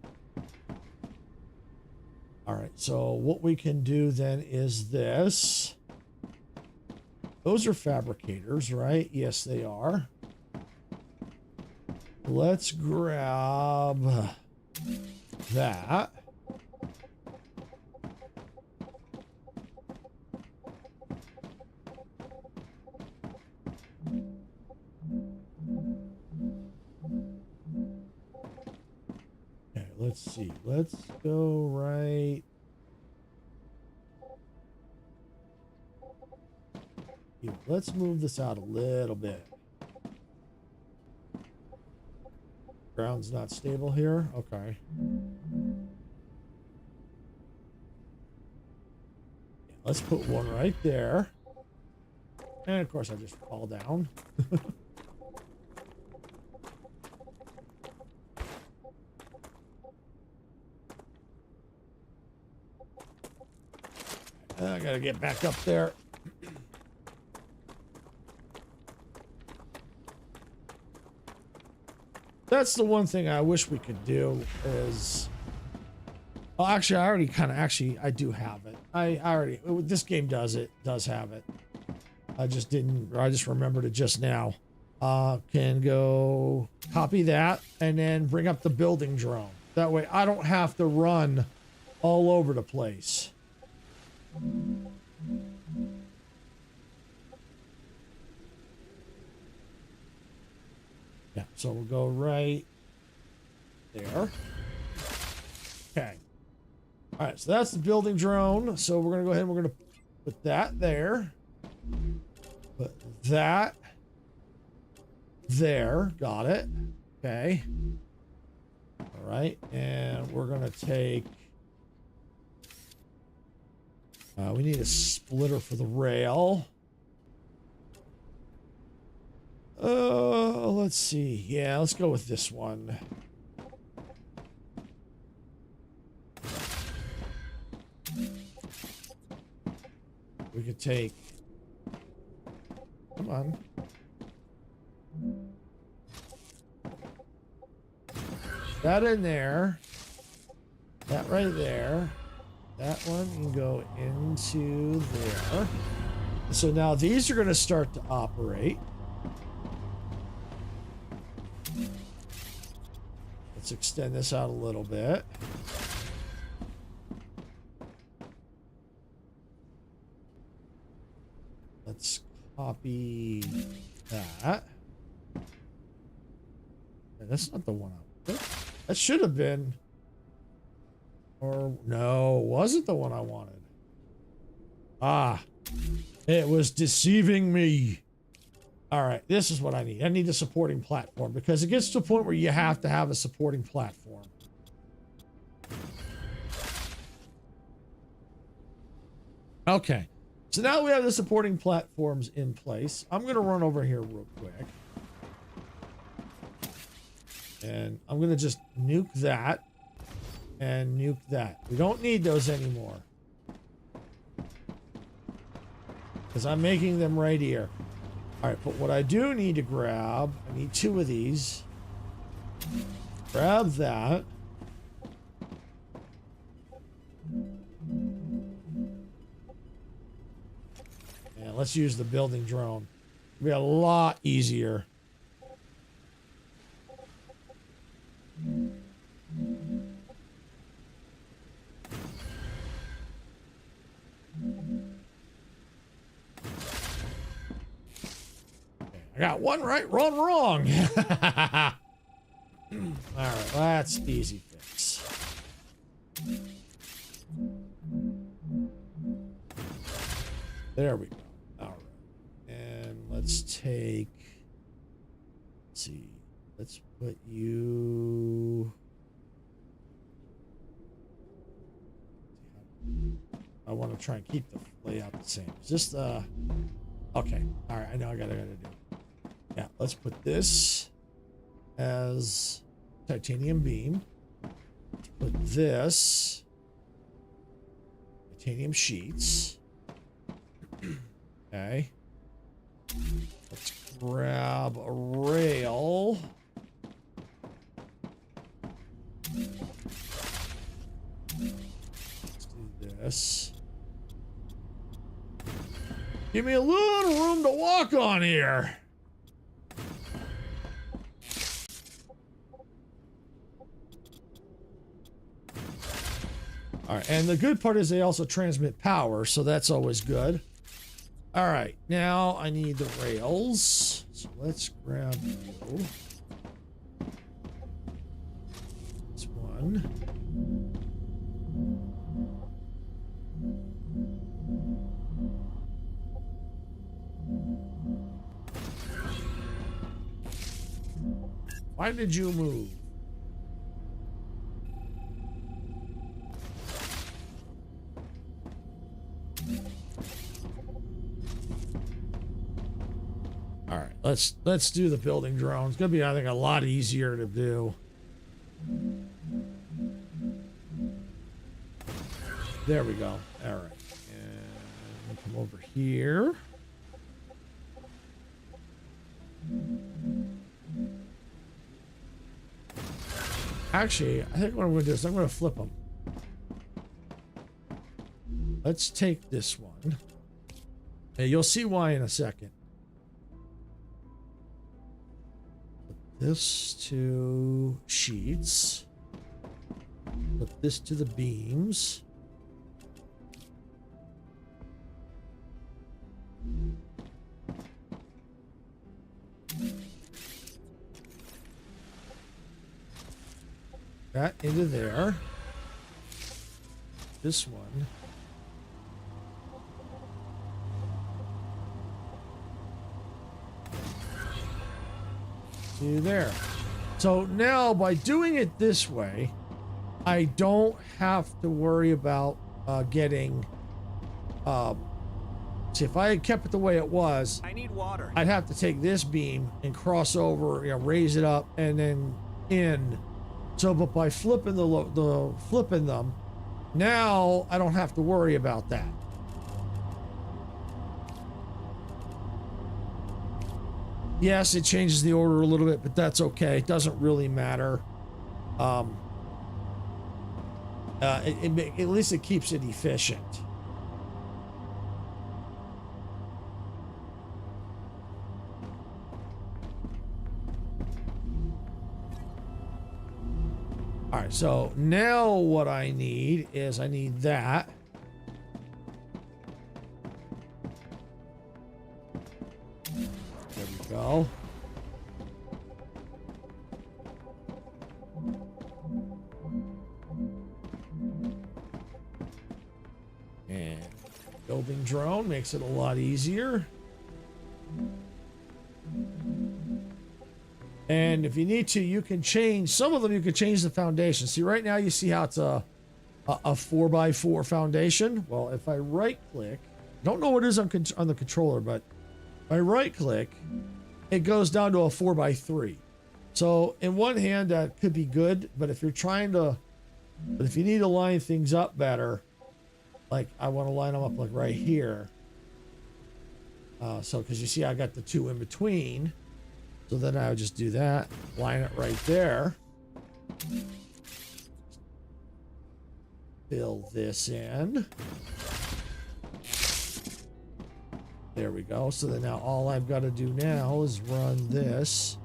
All right, so what we can do then is this. Those are fabricators, right? Yes, they are. Let's grab that. Okay, let's see. Let's go right. Here, let's move this out a little bit. Ground's not stable here. Okay. Yeah, let's put one right there. And of course I just fall down. I gotta get back up there. That's the one thing I wish we could do is... Well, actually, I already kind of... Actually, I do have it. I already... This game does have it. I just didn't... I just remembered it just now. Can go copy that and then bring up the building drone. That way I don't have to run all over the place. Yeah, so we'll go right there. Okay. All right, so that's the building drone. So we're going to go ahead and we're going to put that there. Put that there. Got it. Okay. All right, and we're going to take... we need a splitter for the rail. Let's see. Yeah, let's go with this one. We could take... Come on. That in there. That right there. That one can go into there. So now these are going to start to operate. Let's extend this out a little bit. Let's copy that. That's not the one I wanted. That should have been. Or no, wasn't the one I wanted. Ah, it was deceiving me. All right, this is what I need. I need a supporting platform because it gets to a point where you have to have a supporting platform. Okay, so now we have the supporting platforms in place. I'm going to run over here real quick. And I'm going to just nuke that and nuke that. We don't need those anymore. Because I'm making them right here. All right, but what I do need to grab, I need 2 of these. Grab that. And let's use the building drone. It'll be a lot easier. I got one right, one wrong. All right, that's easy fix. There we go. All right, and let's take. Let's see. Let's put you. I want to try and keep the layout the same. Is this the? Okay. All right. I know I gotta do. Yeah. Let's put this as titanium beam. Let's put this titanium sheets. Okay. Let's grab a rail. Let's do this. Give me a little room to walk on here. All right, and the good part is they also transmit power, so that's always good. All right, now I need the rails. So let's grab you. This one. Why did you move? All right, let's do the building drone. It's gonna be, I think, a lot easier to do. There we go. All right, and come over here. Actually, I think what I'm going to do is I'm going to flip them. Let's take this one. And you'll see why in a second. Put this to sheets. Put this to the beams. That into there. This one. To there. So now by doing it this way, I don't have to worry about getting see, if I had kept it the way it was, I need water. I'd have to take this beam and cross over, you know, raise it up and then in. So, but by flipping flipping them, now I don't have to worry about that. Yes, it changes the order a little bit, but that's okay. It doesn't really matter. At least it keeps it efficient. All right, so now what I need is I need that. There we go. And building drone makes it a lot easier. And if you need to, you can change some of them. You can change the foundation. See, right now you see how it's a 4x4 foundation. Well, if I right click, I don't know what it is on the controller, but if I right click, it goes down to a 4x3. So in one hand, that could be good, but if you're trying to, but if you need to line things up better, like I want to line them up like right here. So, because you see, I got the two in between. So then I would just do that, line it right there. Fill this in. There we go. So then now all I've got to do now is run this.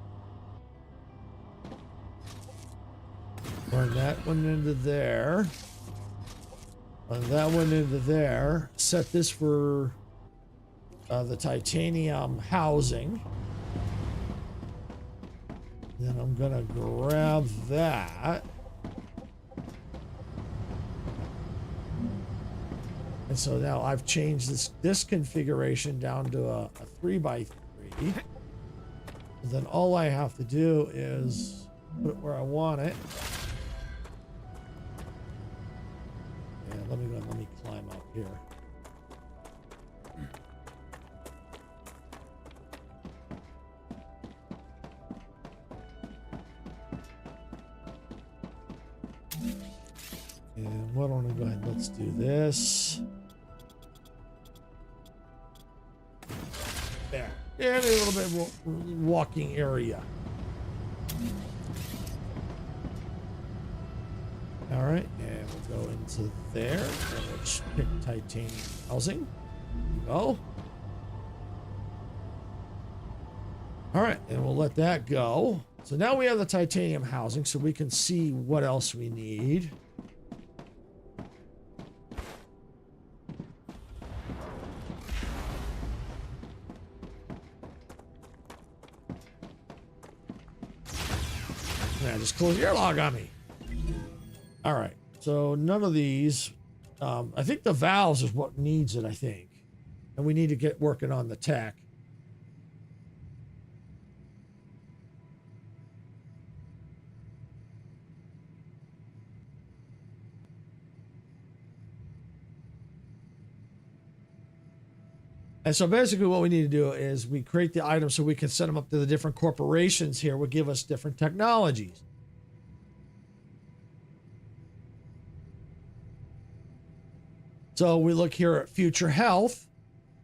Run that one into there. Run that one into there. Set this for the titanium housing. Then I'm gonna grab that. And so now I've changed this configuration down to a 3x3. And then all I have to do is put it where I want it. And let me climb up here. And why don't I go ahead? Let's do this. There. Yeah, a little bit of walking area. All right, and we'll go into there. And let's pick titanium housing. There we go. All right, and we'll let that go. So now we have the titanium housing, so we can see what else we need. Yeah, just close your log on me. All right, so none of these. I think the valves is what needs it, I think. And we need to get working on the tech. And so basically what we need to do is we create the items so we can set them up to the different corporations here, will give us different technologies. So we look here at future health.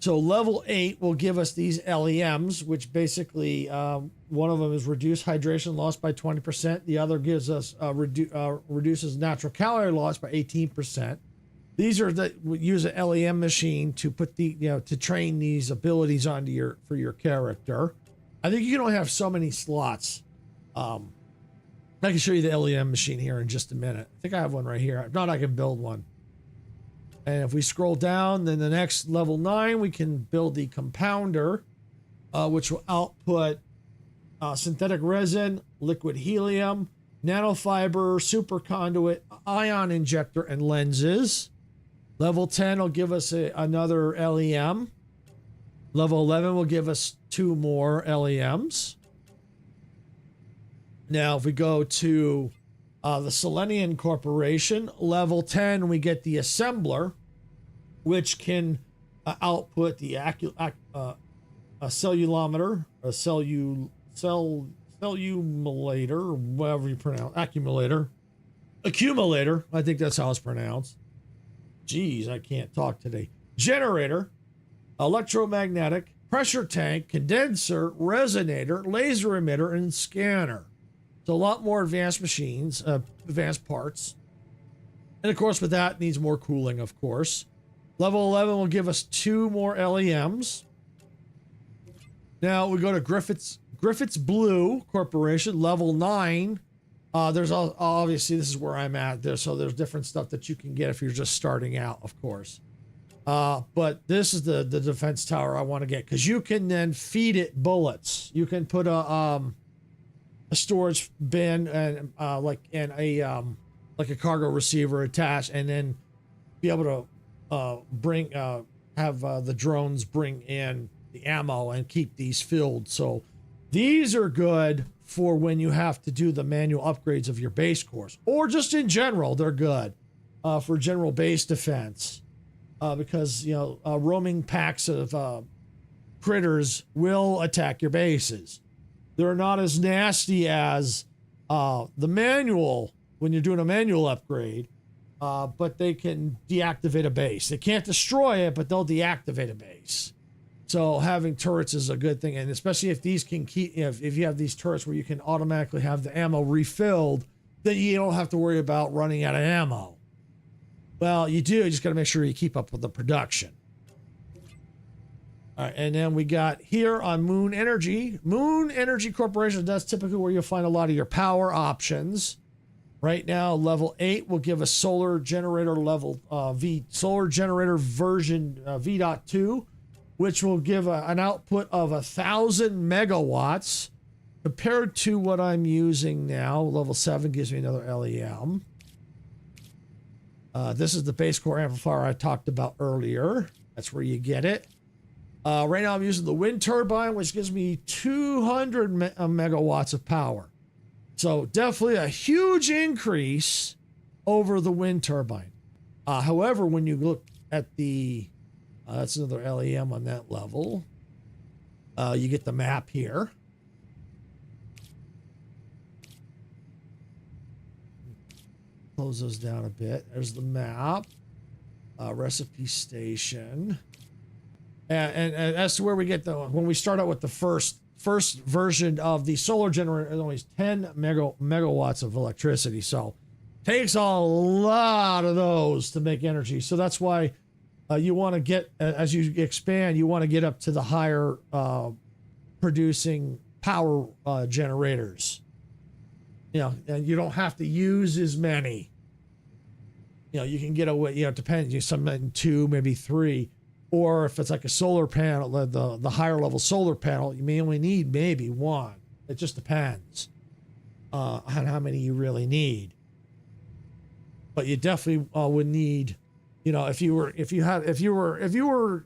So level 8 will give us these LEMs, which basically one of them is reduced hydration loss by 20%. The other gives us reduces natural calorie loss by 18%. These are we use an LEM machine to put to train these abilities onto for your character. I think you can only have so many slots. I can show you the LEM machine here in just a minute. I think I have one right here. If not, I can build one. And if we scroll down, then the next level 9, we can build the compounder, which will output synthetic resin, liquid helium, nanofiber, super conduit, ion injector, and lenses. Level 10 will give us another LEM. Level 11 will give us 2 more LEMs. Now, if we go to the Selenium Corporation, level 10, we get the assembler, which can output the a cellulometer, a cellulator, whatever you pronounce, accumulator. I think that's how it's pronounced. Geez, I can't talk today. Generator, electromagnetic, pressure tank, condenser, resonator, laser emitter, and scanner. So a lot more advanced machines, advanced parts. And of course, with that, needs more cooling, of course. Level 11 will give us 2 more LEMs. Now we go to Griffiths Blue Corporation, level 9. There's obviously, this is where I'm at. So there's different stuff that you can get if you're just starting out, of course. But this is the defense tower I want to get, because you can then feed it bullets. You can put a storage bin and like a cargo receiver attached, and then be able to have the drones bring in the ammo and keep these filled. So these are good for when you have to do the manual upgrades of your base course, or just in general. They're good for general base defense, because roaming packs of critters will attack your bases. They're not as nasty as the manual when you're doing a manual upgrade, but they can deactivate a base. They can't destroy it, but they'll deactivate a base. So having turrets is a good thing, and especially if these can keep, if you have these turrets where you can automatically have the ammo refilled, then you don't have to worry about running out of ammo. Well, you do. You just got to make sure you keep up with the production. All right, and then we got here on Moon Energy. Moon Energy Corporation, that's typically where you'll find a lot of your power options. Right now, level 8 will give a solar generator level solar generator version V.2, which will give an output of 1,000 megawatts compared to what I'm using now. Level 7 gives me another LEM. This is the base core amplifier I talked about earlier. That's where you get it. Right now I'm using the wind turbine, which gives me 200 megawatts of power. So definitely a huge increase over the wind turbine. However, when you look at the, that's another LEM on that level. You get the map here. Close those down a bit. There's the map. Recipe station. And as to where we get when we start out with the first version of the solar generator, it only has 10 megawatts of electricity. So takes a lot of those to make energy. So that's why you want to get, as you expand, you want to get up to the higher producing power generators. And you don't have to use as many. You can get away, it depends. Some 2, maybe 3. Or if it's like a solar panel, the higher level solar panel, you may only need maybe 1. It just depends on how many you really need. But you definitely would need, if you were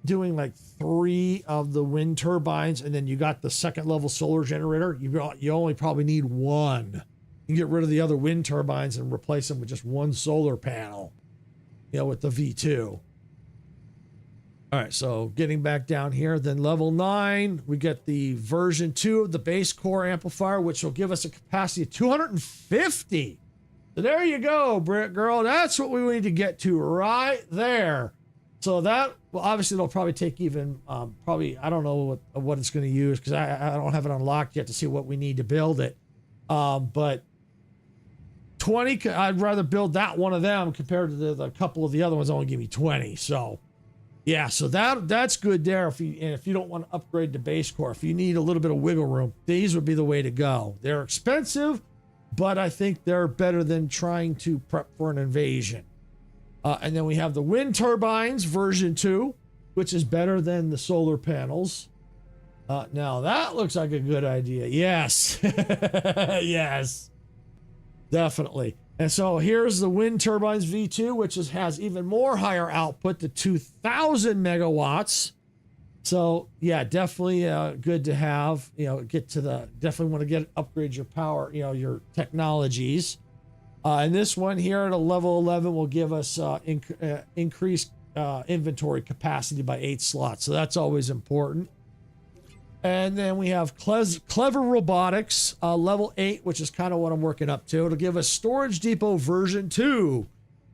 doing like 3 of the wind turbines, and then you got the second level solar generator, you only probably need 1. You get rid of the other wind turbines and replace them with just 1 solar panel, with the V2. All right, so getting back down here, then level 9, we get the version 2 of the base core amplifier, which will give us a capacity of 250. So there you go, Brick Girl. That's what we need to get to right there. So that, well, obviously they'll probably take even, probably, I don't know what it's going to use because I don't have it unlocked yet to see what we need to build it. But 20, I'd rather build that one of them compared to the couple of the other ones only give me 20. So yeah, so that's good there. If you don't want to upgrade the base core, if you need a little bit of wiggle room, these would be the way to go. They're expensive, but I think they're better than trying to prep for an invasion. And then we have the wind turbines version 2, which is better than the solar panels. Now that looks like a good idea. Yes. Yes, definitely. And so here's the wind turbines V2, which has even more higher output to 2,000 megawatts. So yeah, definitely good to have, definitely want to upgrade your power, your technologies. And this one here at a level 11 will give us increased inventory capacity by 8 slots. So that's always important. And then we have Clever Robotics, level 8, which is kind of what I'm working up to. It'll give us Storage Depot version 2,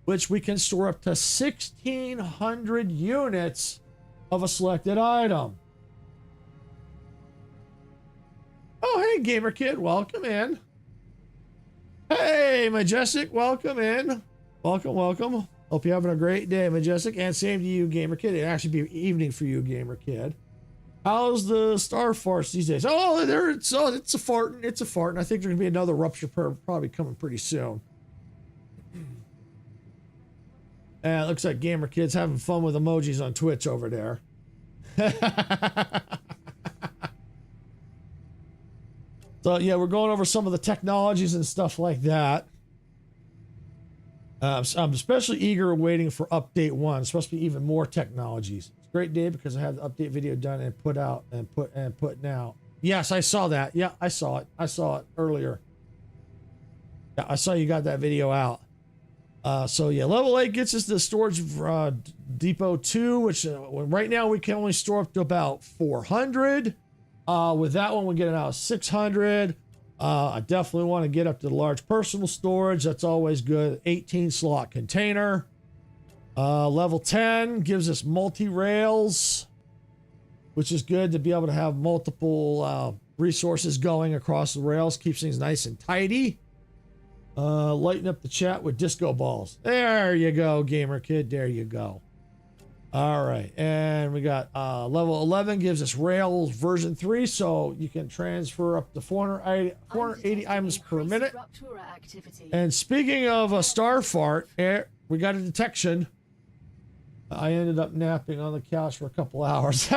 which we can store up to 1,600 units of a selected item. Oh, hey, Gamer Kid, welcome in. Hey, Majestic, welcome in. Welcome. Hope you're having a great day, Majestic. And same to you, Gamer Kid. It'd actually be evening for you, Gamer Kid. How's the star farts these days? Oh, it's a farting. It's a farting. I think there's going to be another rupture probably coming pretty soon. And it looks like Gamer Kid's having fun with emojis on Twitch over there. So yeah, we're going over some of the technologies and stuff like that. I'm especially eager waiting for update 1. It's supposed to be even more technologies. It's a great day because I have the update video done and put out and put now. Yes, I saw that. Yeah, I saw it. I saw it earlier. Yeah, I saw you got that video out. So yeah, level 8 gets us the storage depot 2, which right now we can only store up to about 400. With that one, we get it out of 600. I definitely want to get up to the large personal storage. That's always good. 18 slot container. Level 10 gives us multi-rails, which is good to be able to have multiple resources going across the rails. Keeps things nice and tidy. Lighten up the chat with disco balls. There you go, Gamer Kid. There you go. All right, and we got level 11 gives us Rails version 3, so you can transfer up to 480 items per minute. And speaking of a star fart, we got a detection. I ended up napping on the couch for a couple hours.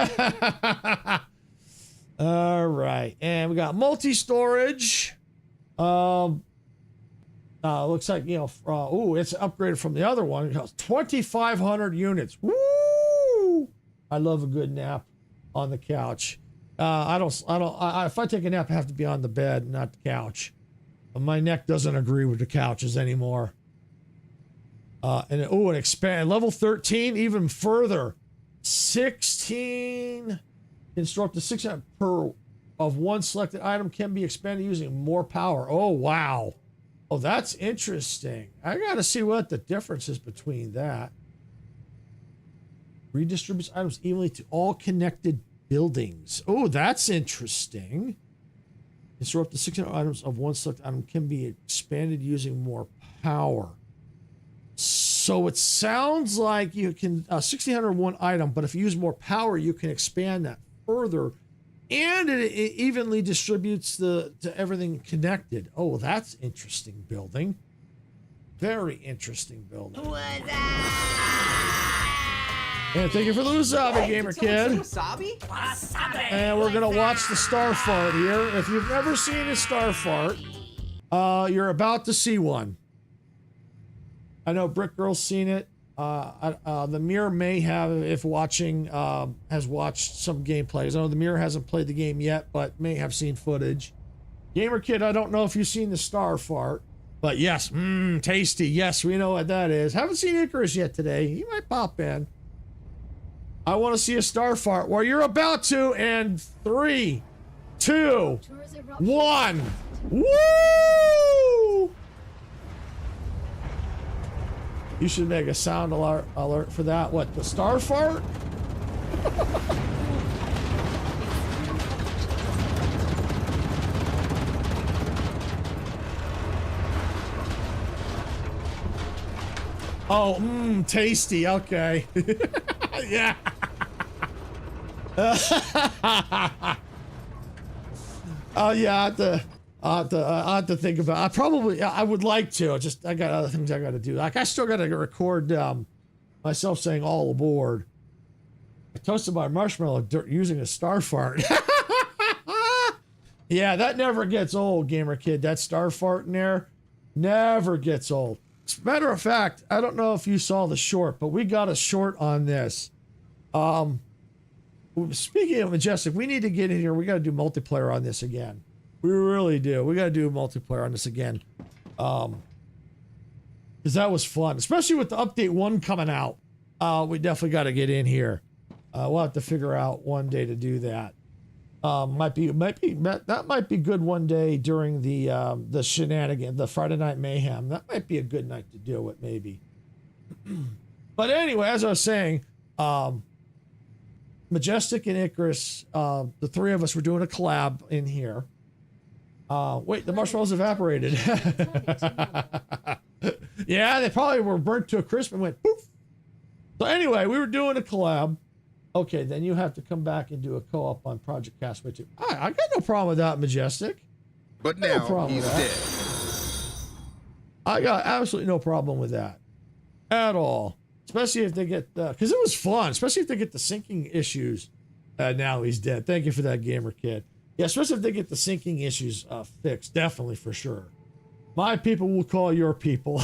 All right, and we got multi-storage. Looks like, it's upgraded from the other one. It has 2,500 units. Woo! I love a good nap on the couch. If I take a nap, I have to be on the bed, not the couch. My neck doesn't agree with the couches anymore. And expand level 13 even further. 16 can store up to 600 per of one selected item can be expanded using more power. Oh, wow. Oh, that's interesting. I got to see what the difference is between that. Redistributes items evenly to all connected buildings. Oh, that's interesting. And store up to 600 items of one select item can be expanded using more power. So it sounds like you can 1,601 item, but if you use more power, you can expand that further. And it evenly distributes to everything connected. Oh, that's interesting building. Very interesting building. And thank you for the wasabi, Gamer Kid. Wasabi? And we're gonna watch the star fart here. If you've never seen a star fart, you're about to see one. I know Brick Girl's seen it. The Mirror may have, if watching, has watched some gameplays. I know the Mirror hasn't played the game yet, but may have seen footage. Gamer Kid, I don't know if you've seen the star fart, but yes, tasty. Yes, we know what that is. Haven't seen Icarus yet today. He might pop in. I want to see a star fart. Well, you're about to, and 3, 2, 1. Woo! You should make a sound alert for that. What, the star fart? Oh, tasty. Okay. Yeah. Oh yeah, I have to think about. I would like to. Just I got other things I got to do. Like I still got to record myself saying all aboard. I toasted my marshmallow using a star fart. Yeah, that never gets old, gamer kid. That star fart in there never gets old. As a matter of fact, I don't know if you saw the short, but we got a short on this. Speaking of Majestic, we need to get in here. We got to do multiplayer on this again. We really do. We got to do multiplayer on this again. Because that was fun, especially with the update 1 coming out. We definitely got to get in here. We'll have to figure out one day to do that. That might be good one day during the shenanigan, the Friday Night Mayhem. That might be a good night to do it, maybe. But anyway, as I was saying, Majestic and Icarus, the three of us were doing a collab in here. Wait, the marshmallows evaporated. Yeah, they probably were burnt to a crisp and went poof. So anyway, we were doing a collab. Okay, then you have to come back and do a co-op on Project Castaway 2. I got no problem with that, Majestic. But No now problem he's with that. dead. I got absolutely no problem with that at all. Especially if they get, because it was fun, especially if they get the syncing issues. Now he's dead. Thank you for that, gamer kid. Yeah, especially if they get the syncing issues fixed. Definitely, for sure. My people will call your people.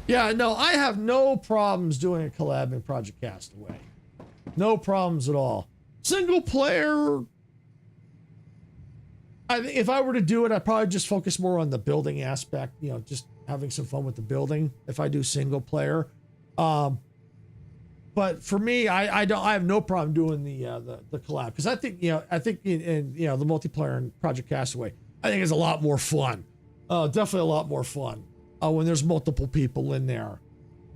Yeah, no, I have no problems doing a collab in Project Castaway. No problems at all. Single player, I think if I were to do it, I'd probably just focus more on the building aspect, you know, just having some fun with the building if I do single player. But for me, I have no problem doing the collab, because I think in the multiplayer in Project Castaway, I think it's a lot more fun. Definitely a lot more fun when there's multiple people in there.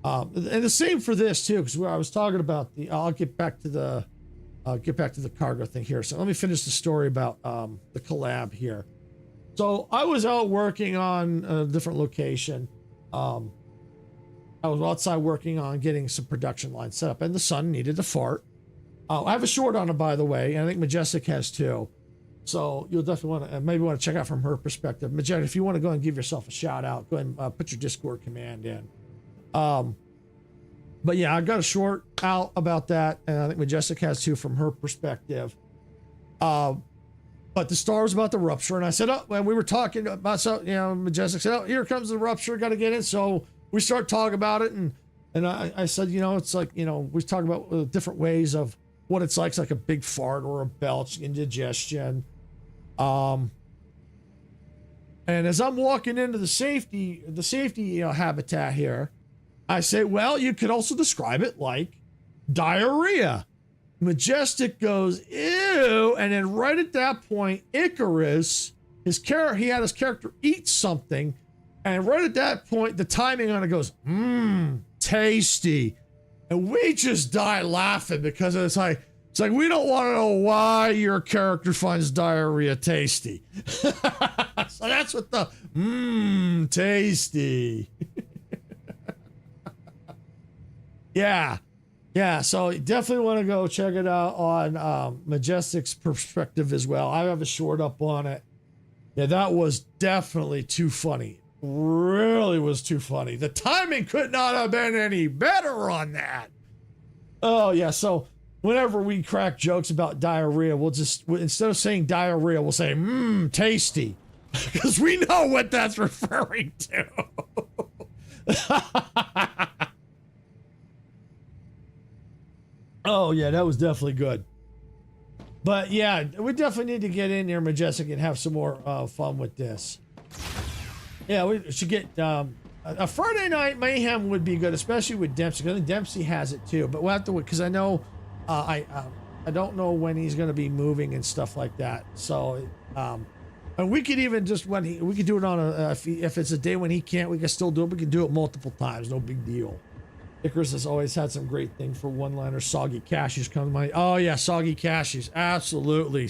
And the same for this too, because I was talking about I'll get back to the cargo thing here. So let me finish the story about the collab here. So I was out working on a different location. I was outside working on getting some production lines set up, and the sun needed to fart. I have a short on it, by the way, and I think Majestic has too. So you'll definitely want to check out from her perspective. Majestic, if you want to go and give yourself a shout out, go ahead and put your Discord command in. But yeah, I got a short out about that, and I think Majestic has too from her perspective. But the star was about the rupture, and I said, oh, when we were talking about, so Majestic said, oh, here comes the rupture, got to get in. So we start talking about it, and I said, it's like, we talk about different ways of what it's like. It's like a big fart or a belch, indigestion. And as I'm walking into the safety habitat here, I say, well, you could also describe it like diarrhea. Majestic goes, ew. And then right at that point, Icarus, he had his character eat something. And right at that point, the timing on it goes, tasty. And we just die laughing, because it's like, we don't want to know why your character finds diarrhea tasty. So that's what the tasty. Yeah. So you definitely want to go check it out on Majestic's perspective as well. I have a short up on it. Yeah, that was definitely too funny. Really was too funny. The timing could not have been any better on that. Oh yeah. So whenever we crack jokes about diarrhea, instead of saying diarrhea, we'll say, tasty. Because we know what that's referring to. Oh, yeah, that was definitely good. But yeah, we definitely need to get in there, Majestic, and have some more fun with this. Yeah, we should get a Friday Night Mayhem would be good, especially with Dempsey. I think Dempsey has it too, but we'll have to wait, because I know I don't know when he's going to be moving and stuff like that. So And we could even just we could do it on a if it's a day when he can't, we can still do it. We can do it multiple times, no big deal. Icarus has always had some great thing for one-liners. Soggy Cashews come to mind. Oh yeah, Soggy Cashews, absolutely.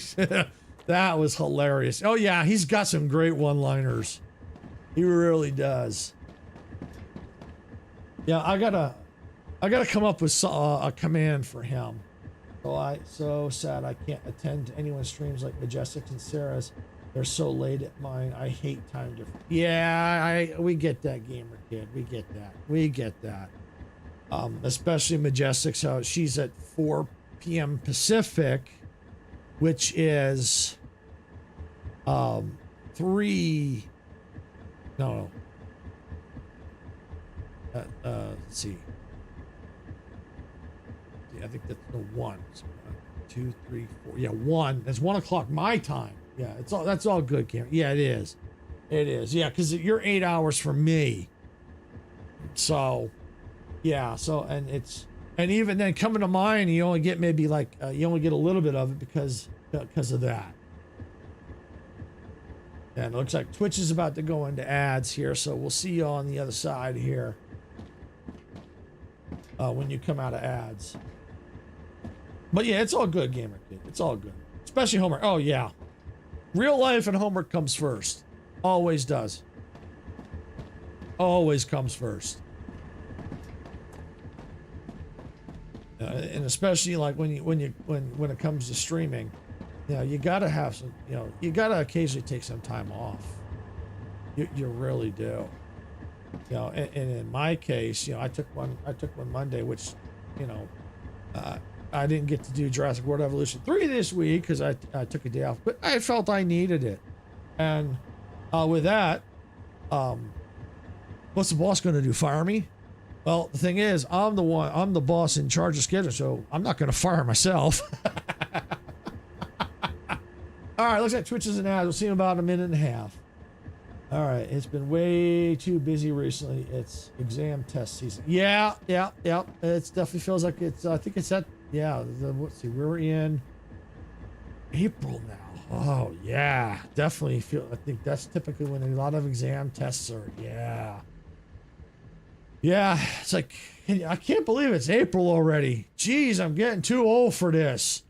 That was hilarious. Oh yeah, he's got some great one-liners. He really does. Yeah, I gotta come up with a command for him. So sad I can't attend to anyone's streams like Majestic and Sarah's. They're so late at mine. I hate time difference. Yeah, we get that, gamer kid. We get that. We get that. Especially Majestic. So she's at 4 p.m. Pacific, which is 3. No. Let's see. I think that's the 1. So 1, 2, 3, 4. Yeah, 1. That's 1 o'clock my time. Yeah, that's all good, Cameron. Yeah, it is. It is. Yeah, because you're 8 hours from me. So, yeah. So, and even then coming to mine, you only get maybe like you only get a little bit of it because of that. And it looks like Twitch is about to go into ads here, so we'll see you on the other side here when you come out of ads. But yeah, it's all good, gamer kid. It's all good, especially homework. Oh yeah. Real life and homework comes first. Always does. Always comes first. And especially like when it comes to streaming, you know, you gotta have some, you know, you gotta occasionally take some time off. You really do. You know, and in my case, you know, I took one Monday, which, you know, I didn't get to do Jurassic World Evolution 3 this week because I took a day off, but I felt I needed it. And with that, what's the boss going to do? Fire me? Well, the thing is, I'm the boss in charge of schedule, so I'm not going to fire myself. All right, looks like Twitch is an ad. We'll see in about a minute and a half. All right, it's been way too busy recently. It's exam test season. Yeah. It definitely feels like it's, I think it's that. Yeah, let's see, we're in April now. Oh yeah, definitely feel. I think that's typically when a lot of exam tests are. Yeah, it's like I can't believe it's April already. Jeez, I'm getting too old for this.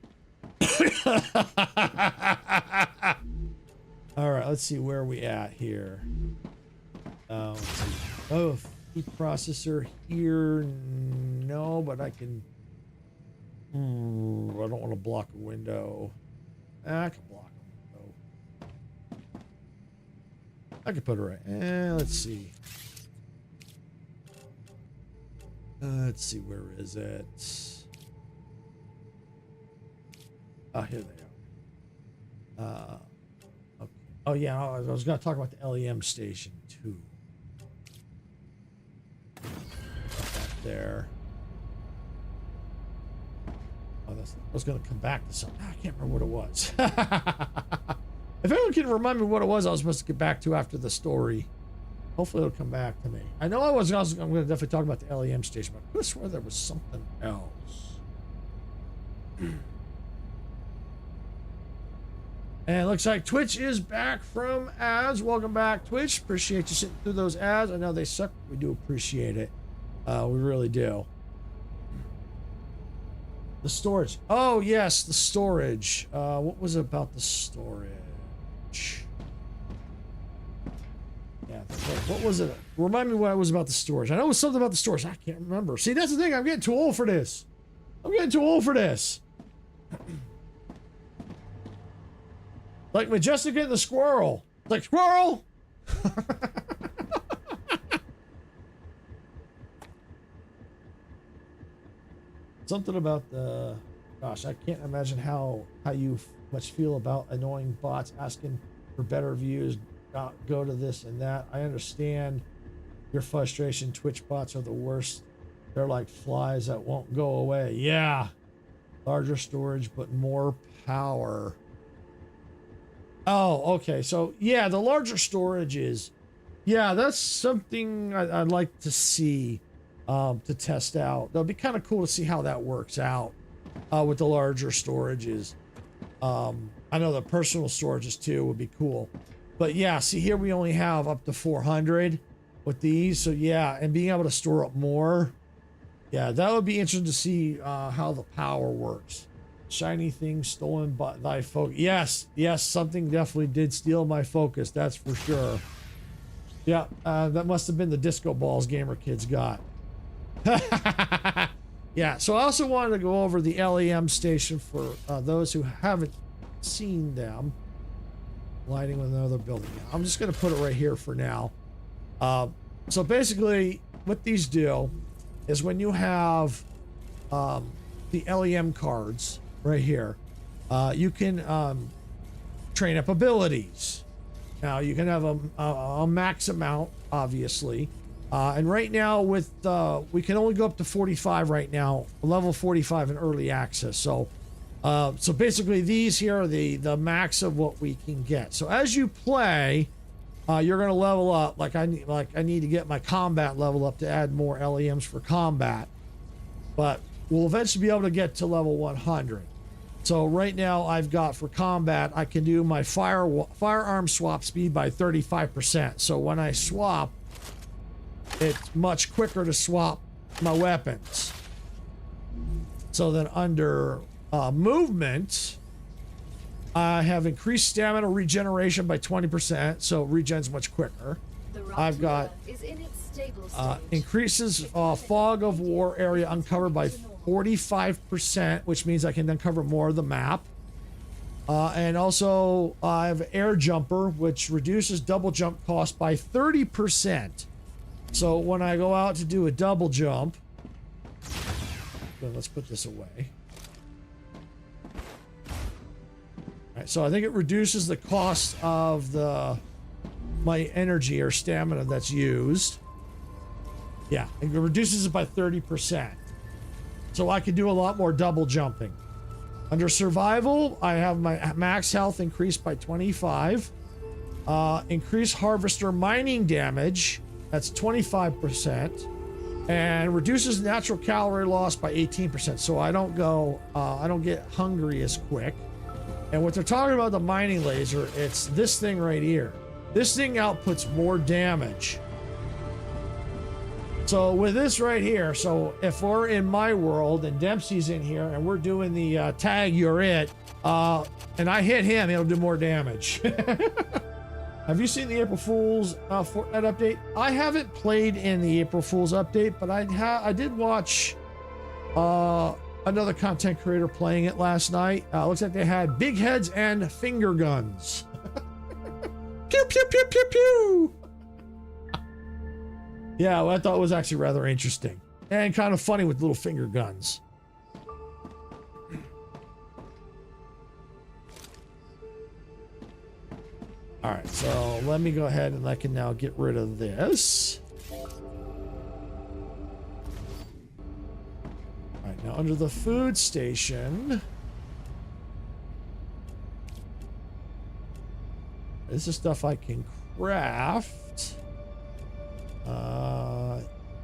All right, let's see where we at here. Let's see. Oh, food processor here. No, but I can. I don't want to block a window. I can block a window. I can put it right. Let's see. Let's see, where is it? Oh, here they are. Okay. Oh yeah, I was going to talk about the LEM station too. Put that there. Oh, I was going to come back to something. I can't remember what it was. If anyone can remind me what it was I was supposed to get back to after the story, hopefully it'll come back to me. I know I'm going to definitely talk about the LEM station, but I could have sworn there was something else. And it looks like Twitch is back from ads. Welcome back, Twitch. Appreciate you sitting through those ads. I know they suck. We do appreciate it. We really do. The storage. Oh, yes, the storage. What was it about the storage? Yeah, what was it? Remind me what it was about the storage. I know it was something about the storage. I can't remember. See, that's the thing. I'm getting too old for this. Like Majestic getting the squirrel. Like, squirrel! Something about the... Gosh, I can't imagine how you much feel about annoying bots asking for better views. Go to this and that. I understand your frustration. Twitch bots are the worst. They're like flies that won't go away. Yeah. Larger storage, but more power. Oh, okay. So, yeah, the larger storage is... Yeah, that's something I'd like to see, to test out. That'll be kind of cool to see how that works out with the larger storages. I I know the personal storages too would be cool. But yeah, see here we only have up to 400 with these. So yeah, and being able to store up more. Yeah, that would be interesting to see how the power works. Shiny things stolen by thy focus. Yes, yes, something definitely did steal my focus. That's for sure. Yeah, that must have been the disco balls gamer kids got. Yeah, so I also wanted to go over the LEM station for those who haven't seen them. Lighting with another building. I'm just going to put it right here for now. So basically, what these do is when you have the LEM cards right here, you can train up abilities. Now you can have a max amount, obviously, and right now with we can only go up to 45 right now, level 45 in early access. So so basically these here are the max of what we can get. So as you play, you're going to level up. Like I need to get my combat level up to add more LEMs for combat, but we'll eventually be able to get to level 100. So right now I've got for combat, I can do my firearm swap speed by 35%. So when I swap, it's much quicker to swap my weapons. So then under movement, I have increased stamina regeneration by 20%, so regen's much quicker. I've got increases fog of war area uncovered by 45%, which means I can then cover more of the map. And also I have air jumper, which reduces double jump cost by 30%. So when I go out to do a double jump, let's put this away. All right, so I think it reduces the cost of my energy or stamina that's used. Yeah, it reduces it by 30%. So I can do a lot more double jumping. Under survival, I have my max health increased by 25. Increase harvester mining damage, that's 25%. And reduces natural calorie loss by 18%. So I don't get hungry as quick. And what they're talking about the mining laser, it's this thing right here. This thing outputs more damage. So with this right here, so if we're in my world and Dempsey's in here and we're doing the tag you're it, and I hit him, it'll do more damage. Have you seen the April Fool's Fortnite update? I haven't played in the April Fool's update, but I did watch another content creator playing it last night. Looks like they had big heads and finger guns. Pew, pew, pew, pew, pew. Yeah, well, I thought it was actually rather interesting and kind of funny with little finger guns. All right, so let me go ahead and I can now get rid of this. All right, now under the food station, this is stuff I can craft.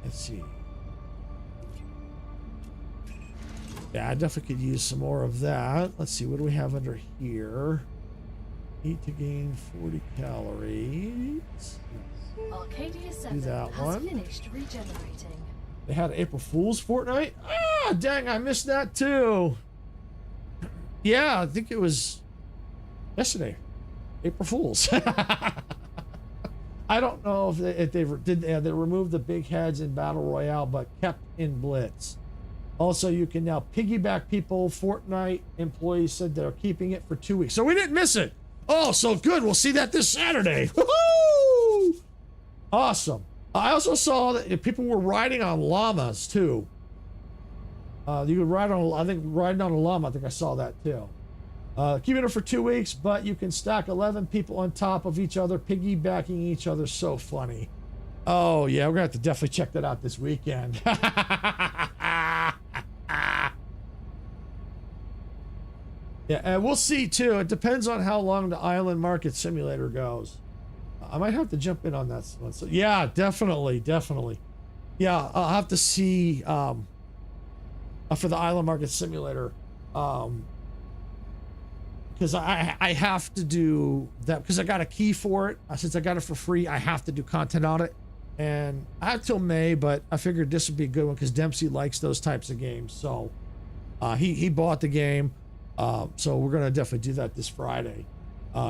Let's see. Yeah, I definitely could use some more of that. Let's see, what do we have under here? Eat to gain 40 calories. Arcadia 7 Do that has one. finished regenerating. They had April Fool's Fortnite? Ah, dang, I missed that too. Yeah, I think it was yesterday. April Fool's. I don't know if they removed the big heads in Battle Royale, but kept in Blitz. Also, you can now piggyback people. Fortnite employees said they're keeping it for 2 weeks. So we didn't miss it. Oh, so good. We'll see that this Saturday. Woohoo! Awesome. I also saw that people were riding on llamas too. You could ride on, I think riding on a llama, I think I saw that too. Keeping it for 2 weeks, but you can stack 11 people on top of each other, piggybacking each other. So funny. Oh yeah, we're gonna have to definitely check that out this weekend. Yeah, and we'll see too. It depends on how long the Island Market Simulator goes. I might have to jump in on that one. So yeah, definitely. Yeah, I'll have to see for the Island Market Simulator. because I have to do that because I got a key for it. Since I got it for free, I have to do content on it. And I have till May, but I figured this would be a good one because Dempsey likes those types of games. So he bought the game. So we're going to definitely do that this Friday.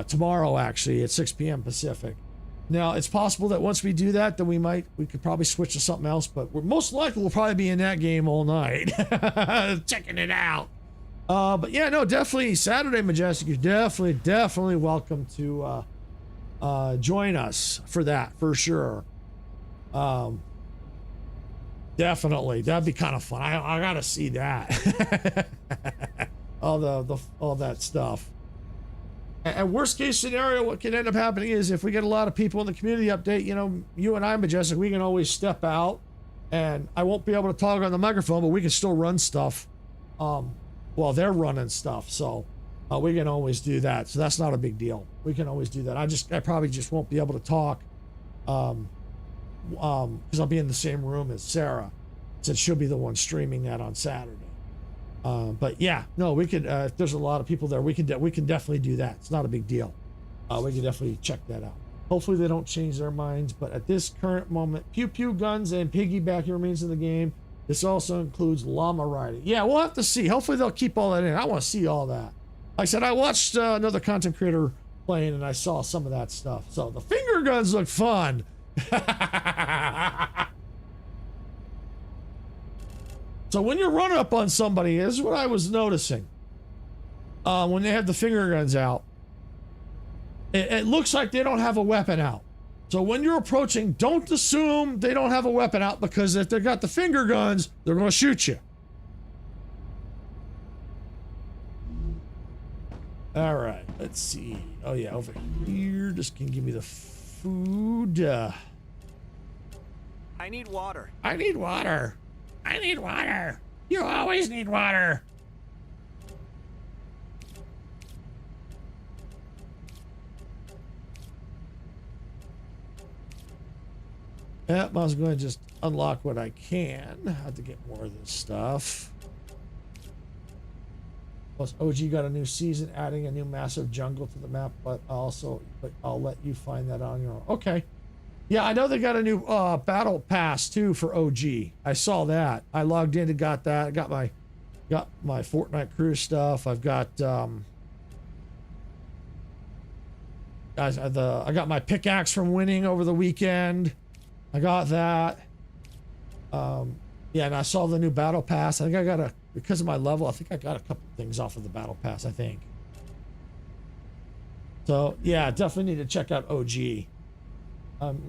Tomorrow, actually, at 6 p.m. Pacific. Now, it's possible that once we do that, then we could probably switch to something else, but we're most likely we'll probably be in that game all night. Checking it out. But yeah, no, definitely Saturday, Majestic. You're definitely welcome to join us for that, for sure. Definitely, that'd be kind of fun. I gotta see that. all that stuff. And worst case scenario, what can end up happening is if we get a lot of people in the community update, you know, you and I, Majestic, we can always step out, and I won't be able to talk on the microphone, but we can still run stuff while they're running stuff. So we can always do that. So that's not a big deal. We can always do that. I probably just won't be able to talk. Because I'll be in the same room as Sarah, since she'll be the one streaming that on Saturday. But yeah, no, we could. If there's a lot of people there, we can definitely do that. It's not a big deal. We can definitely check that out. Hopefully they don't change their minds. But at this current moment, pew pew guns and piggyback remains in the game. This also includes llama riding. Yeah, we'll have to see. Hopefully they'll keep all that in. I want to see all that. Like I said, I watched another content creator playing, and I saw some of that stuff. So the finger guns look fun. So when you run up on somebody, this is what I was noticing. When they have the finger guns out, it looks like they don't have a weapon out. So when you're approaching, don't assume they don't have a weapon out, because if they've got the finger guns, they're going to shoot you. All right, let's see. Oh yeah, over here. Just can give me the food. I need water. I need water. I need water. You always need water. Yep, I was going to just unlock what I can. I have to get more of this stuff. Plus, OG got a new season, adding a new massive jungle to the map, but I'll let you find that on your own. Okay. Yeah, I know they got a new battle pass too for OG. I saw that. I logged in and got that. I got my Fortnite crew stuff. I've got guys, I got my pickaxe from winning over the weekend. I got that. Yeah, and I saw the new battle pass. I think I got because of my level, I think I got a couple things off of the battle pass, I think. So yeah, definitely need to check out OG.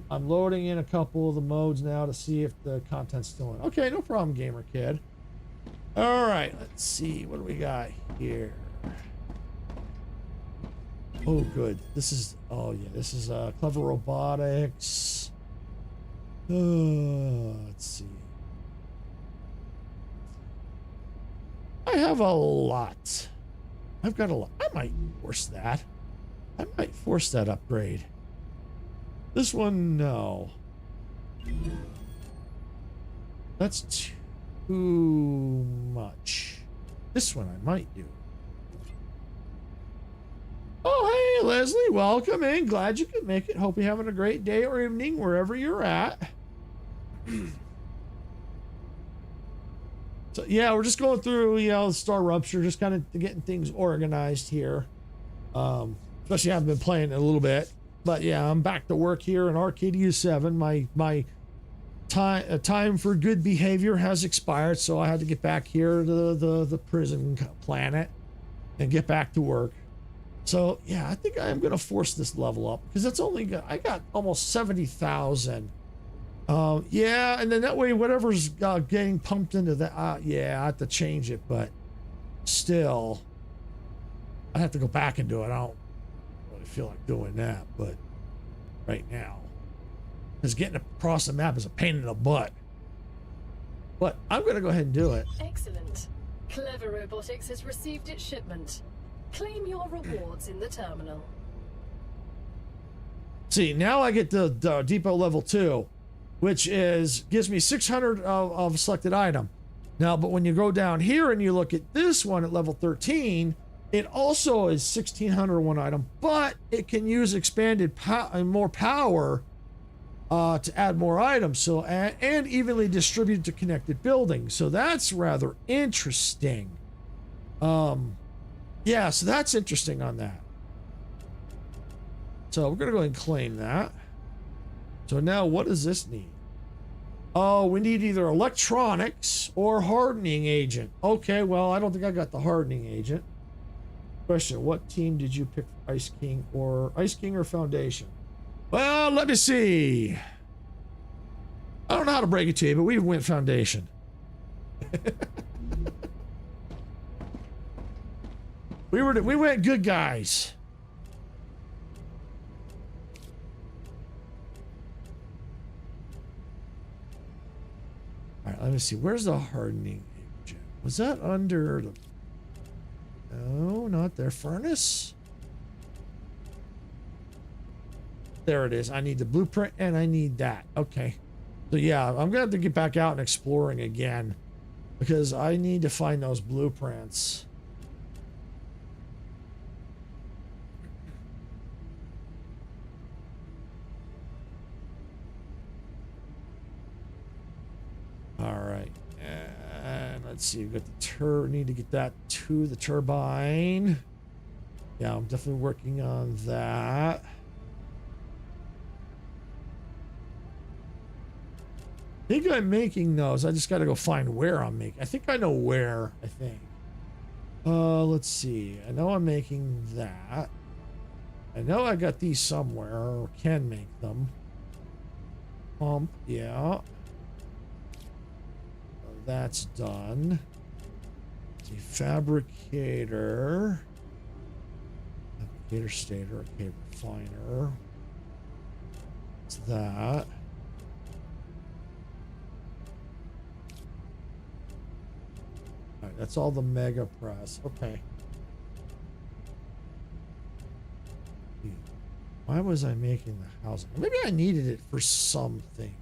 I'm loading in a couple of the modes now to see if the content's still in. Okay, no problem, gamer kid. All right, let's see what do we got here. Oh, good. This is Clever Robotics. Let's see. I have a lot. I've got a lot. I might force that. I might force that upgrade. This one, no. That's too much. This one I might do. Oh, hey, Leslie, welcome in. Glad you could make it. Hope you're having a great day or evening wherever you're at. So, yeah, we're just going through, StarRupture, just kind of getting things organized here. Especially I haven't been playing it a little bit. But yeah, I'm back to work here in Arcadia 7. My time for good behavior has expired, so I had to get back here to the prison planet and get back to work. So yeah, I think I am gonna force this level up because it's only I got almost 70,000. Yeah, and then that way whatever's getting pumped into that, yeah, I have to change it, but still, I have to go back and do it. I don't really feel like doing that, but right now, because getting across the map is a pain in the butt. But I'm gonna go ahead and do it. Excellent. Clever Robotics has received its shipment. Claim your rewards in the terminal. See, now I get the depot level 2, which gives me 600 of a selected item. Now, but when you go down here and you look at this one at level 13, It also is 1600 one item, but it can use expanded more power to add more items. So and evenly distributed to connected buildings. So that's rather interesting. Yeah, so that's interesting on that. So we're gonna go ahead and claim that. So now what does this need? Oh, we need either electronics or hardening agent. Okay, well, I don't think I got the hardening agent. Question, what team did you pick for Ice King or Foundation? Well, let me see. I don't know how to break it to you, but we went Foundation. we went good guys. All right, let me see. Where's the hardening agent? Was that under the... No, not there. Furnace? There it is. I need the blueprint and I need that. Okay. So yeah, I'm gonna have to get back out and exploring again because I need to find those blueprints. All right. And let's see, we've got the need to get that to the turbine. Yeah, I'm definitely working on that. I think I'm making those. I just got to go find where I'm making. I think I know where, I think. Let's see. I know I'm making that. I know I got these somewhere or can make them. Pump, yeah. That's done. The fabricator. Fabricator stator. Okay, refiner. It's that. Alright, that's all the mega press. Okay. Why was I making the housing? Maybe I needed it for something.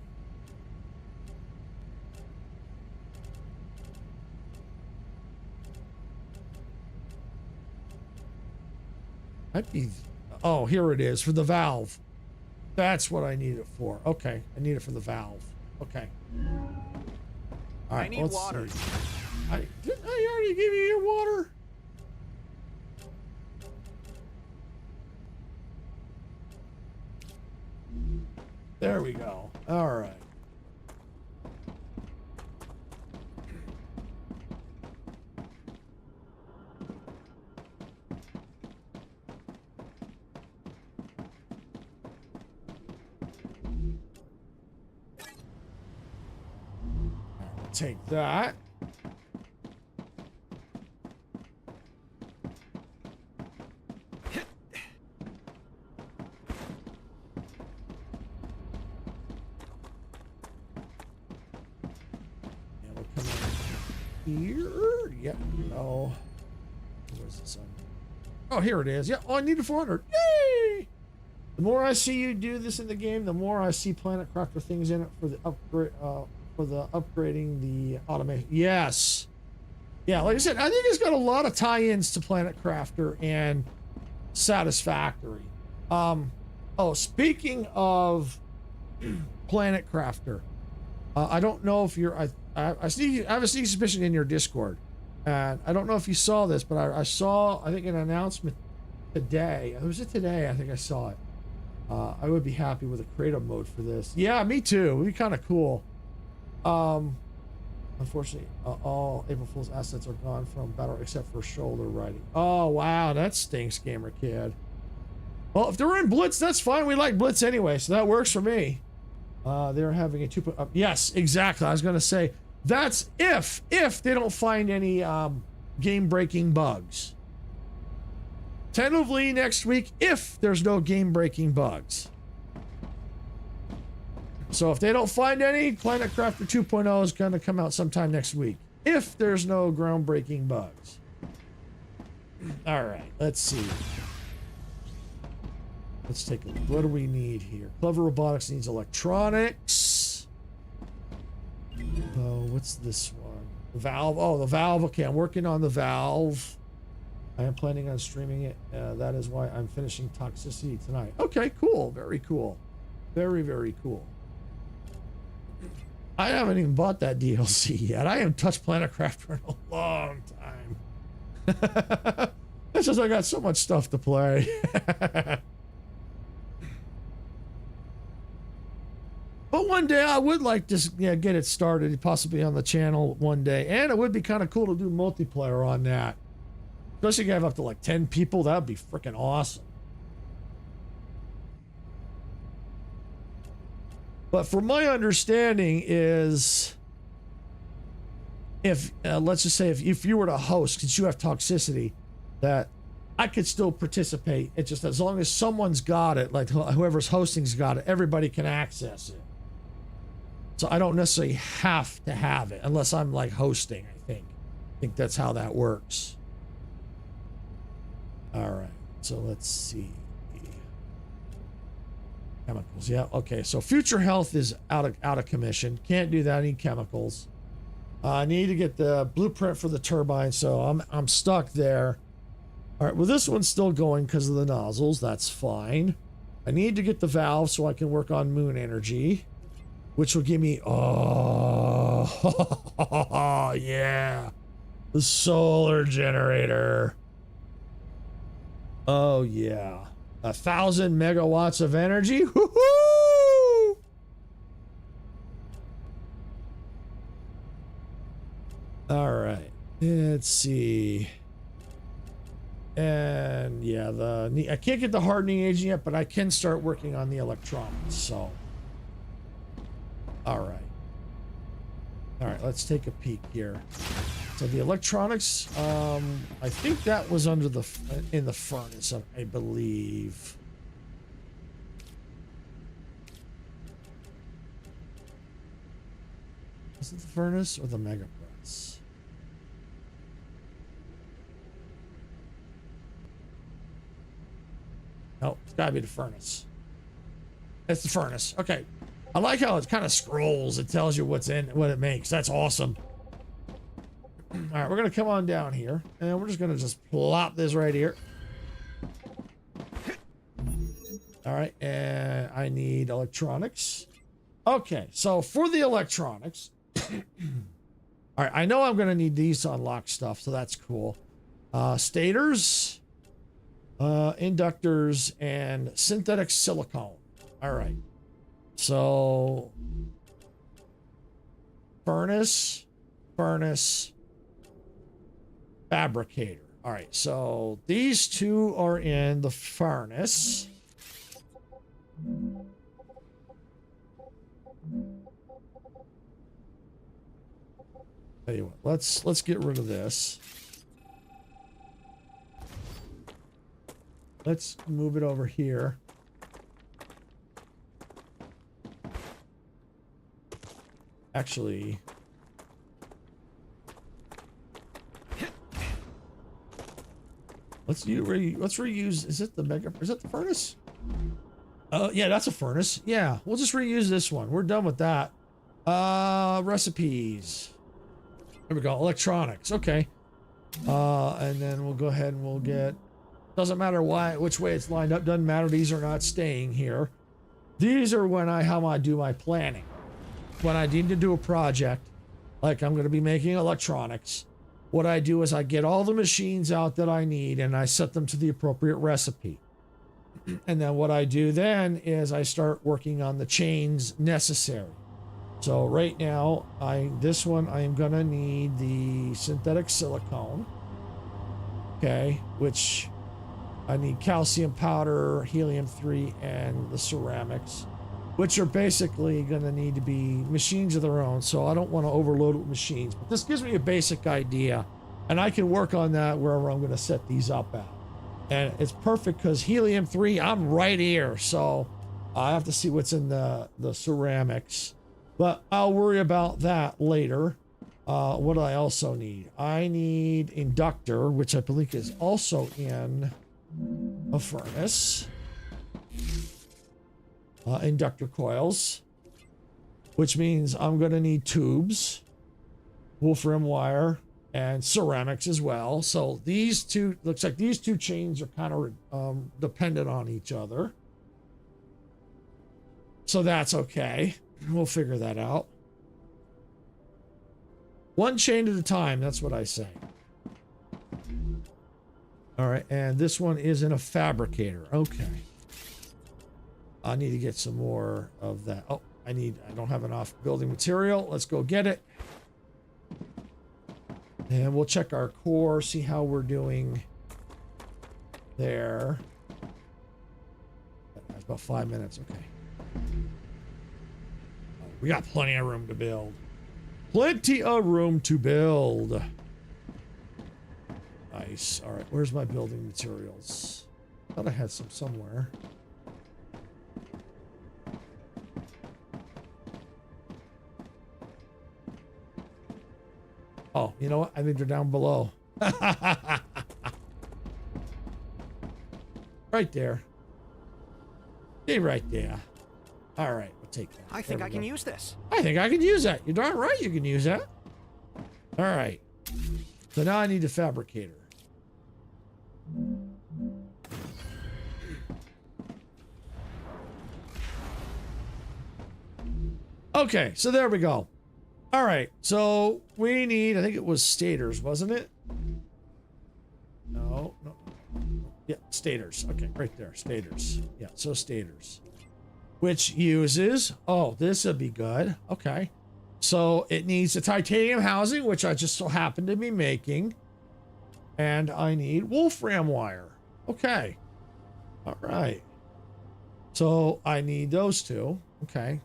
Might be, oh, here it is for the valve. That's what I need it for. Okay, I need it for the valve. Okay. All right, I need water. See. Didn't I already give you your water? There we go. All right. Take that. And we'll come in here. Yep. No. Where's this on? Oh, here it is. Yeah. Oh, I needed 400. Yay! The more I see you do this in the game, the more I see Planet Crafter things in it for the upgrade. For the upgrading the automation. Yes. Yeah, like I said, I think it's got a lot of tie-ins to Planet Crafter and Satisfactory. Oh, speaking of Planet Crafter, I don't know if you're, I have a sneaky suspicion in your Discord, and I don't know if you saw this, but I saw, I think, an announcement today. Was it today? I think I saw it. I would be happy with a creative mode for this. Yeah, me too. It'd be kind of cool. Unfortunately, all April Fool's assets are gone from battle except for shoulder riding. Oh, wow, that stinks, Gamer Kid. Well, if they're in Blitz, that's fine. We like Blitz anyway, so that works for me. They're having a 2. Yes, exactly. I was going to say, that's if they don't find any game-breaking bugs. Tentatively next week, if there's no game-breaking bugs. So if they don't find any, Planet Crafter 2.0 is going to come out sometime next week. If there's no groundbreaking bugs. All right, let's see. Let's take a look. What do we need here? Clever Robotics needs electronics. Oh, what's this one? The valve. Oh, the valve. Okay, I'm working on the valve. I am planning on streaming it. That is why I'm finishing Toxicity tonight. Okay, cool. Very cool. Very, very cool. I haven't even bought that DLC yet. I haven't touched Planet Crafter in a long time. It's just I got so much stuff to play. But one day I would like to get it started, possibly on the channel one day. And it would be kind of cool to do multiplayer on that. Especially if you have up to like 10 people. That would be freaking awesome. But from my understanding is, if let's just say if you were to host, since you have Toxicity, that I could still participate. It's just as long as someone's got it, like whoever's hosting's got it, everybody can access it. So I don't necessarily have to have it unless I'm like hosting, I think that's how that works. All right, so let's see. Chemicals, yeah, okay. So future health is out of commission. Can't do that. I need chemicals. I need to get the blueprint for the turbine, so I'm stuck there. All right, well, this one's still going because of the nozzles. That's fine. I need to get the valve so I can work on moon energy, which will give me, oh, yeah, the solar generator. Oh, yeah. 1,000 megawatts of energy. Woohoo! All right. Let's see. And yeah, I can't get the hardening agent yet, but I can start working on the electronics. So, all right, let's take a peek here. So the electronics, I think that was under in the furnace, I believe. Is it the furnace or the mega press? No, it's gotta be the furnace. It's the furnace. Okay. I like how it kind of scrolls. It tells you what's in, what it makes. That's awesome. All right, we're going to come on down here, and we're just going to just plop this right here. All right, and I need electronics. Okay, so for the electronics, all right, I know I'm going to need these to unlock stuff, so that's cool. Stators, inductors, and synthetic silicone. All right, so furnace, fabricator. All right, so these two are in the furnace. Tell you what, let's get rid of this. Let's move it over here. Actually, let's reuse. Is it the mega? Is it the furnace? Yeah, that's a furnace. Yeah, we'll just reuse this one. We're done with that. Recipes. There we go. Electronics. Okay. And then we'll go ahead and we'll get. Doesn't matter which way it's lined up. Doesn't matter. These are not staying here. These are how I do my planning. When I need to do a project, like I'm going to be making electronics, what I do is I get all the machines out that I need and I set them to the appropriate recipe. And then what I do then is I start working on the chains necessary. So right now, this one I am going to need the synthetic silicone. Okay, which I need calcium powder, helium-3, and the ceramics, which are basically going to need to be machines of their own, so I don't want to overload it with machines. But this gives me a basic idea, and I can work on that wherever I'm going to set these up at. And it's perfect because helium-3, I'm right here, so I have to see what's in the ceramics. But I'll worry about that later. What do I also need? I need inductor, which I believe is also in a furnace. Inductor coils, which means I'm going to need tubes, wolfram wire, and ceramics as well. So these two, looks like these two chains are kind of dependent on each other. So that's okay. We'll figure that out. One chain at a time, that's what I say. All right, and this one is in a fabricator. Okay. I need to get some more of that. Oh, I don't have enough building material. Let's go get it. And we'll check our core, see how we're doing there. That's about 5 minutes. Okay. We got plenty of room to build. Plenty of room to build. Nice. All right, where's my building materials? Thought I had some somewhere. Oh, you know what? I think they're down below. Right there. Stay right there. All right, we'll take that. I think I can use this. I think I can use that. You're darn right you can use that. All right. So now I need a fabricator. Okay, so there we go. All right, so we need, I think it was stators, wasn't it? No. Yeah, stators. Okay, right there, stators. Yeah, so stators. Which uses, oh, this would be good. Okay. So it needs a titanium housing, which I just so happen to be making. And I need wolfram wire. Okay. All right. So I need those two. Okay.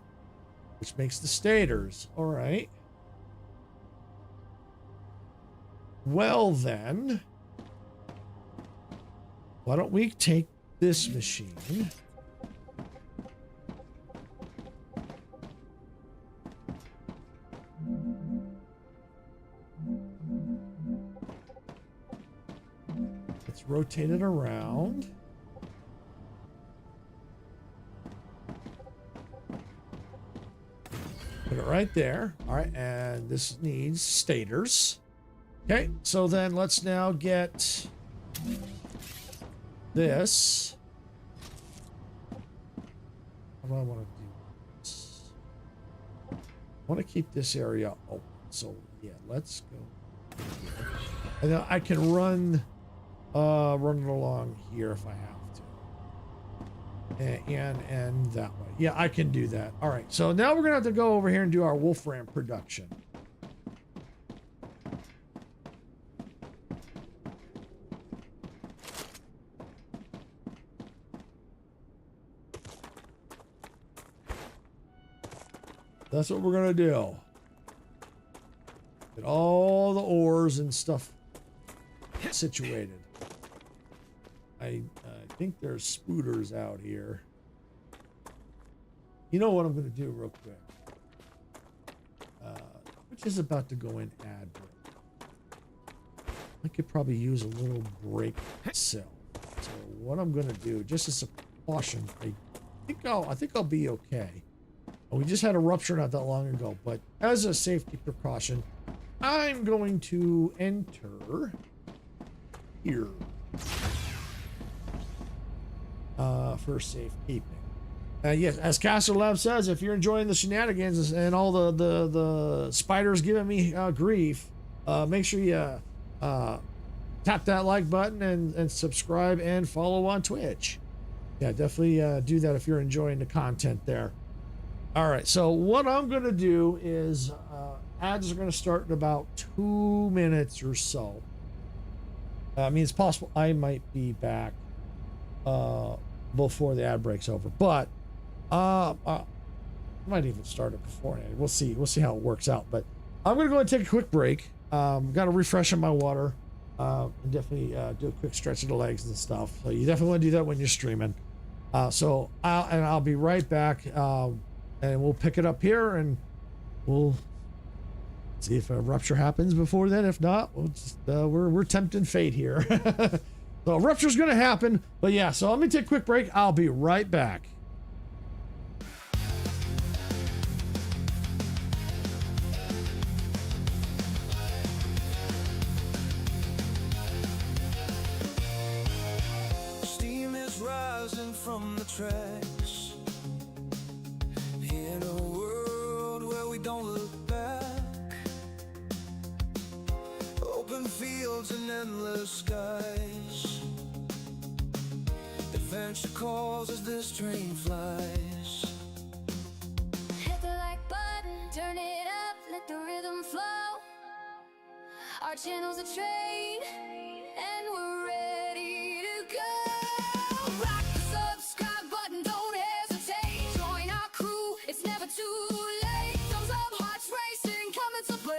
Which makes the stators. All right. Well then, why don't we take this machine? Let's rotate it around. Put it right there. All right, and this needs stators. Okay, so then let's now get this. How do I want to do this? I want to keep this area open. So yeah, let's go here. And then I can run it along here if I have to. And that way. Yeah, I can do that. All right, so now we're gonna have to go over here and do our wolfram production. That's what we're gonna do. Get all the ores and stuff situated. I think there's spooters out here. You know what I'm gonna do real quick? Which is about to go in ad break. I could probably use a little break cell. So what I'm gonna do, just as a precaution, I think I'll be okay. We just had a rupture not that long ago, but as a safety precaution, I'm going to enter here for safekeeping. Yes, as Caster Lab says, if you're enjoying the shenanigans and all the spiders giving me grief, make sure you tap that like button and subscribe and follow on Twitch. Yeah, definitely do that if you're enjoying the content there. All right, so what I'm going to do is ads are going to start in about 2 minutes or so. I mean, it's possible I might be back before the ad break's over, but I might even start it beforehand. We'll see. We'll see how it works out. But I'm going to go and take a quick break. Got to refresh on my water and definitely do a quick stretch of the legs and stuff. So you definitely want to do that when you're streaming. So I'll be right back. And we'll pick it up here and we'll see if a rupture happens before then. If not, we'll just, we're tempting fate here. So a rupture's going to happen, but yeah, so let me take a quick break. I'll be right back. from the tracks. In a world where we don't look back, open fields and endless skies. Adventure calls as this train flies. Hit the like button, turn it up, let the rhythm flow. Our channel's a train, and we're ready to go. Rock the subscribe button, don't hesitate. Join our crew, it's never too late. Thumbs up, hearts racing, coming to play.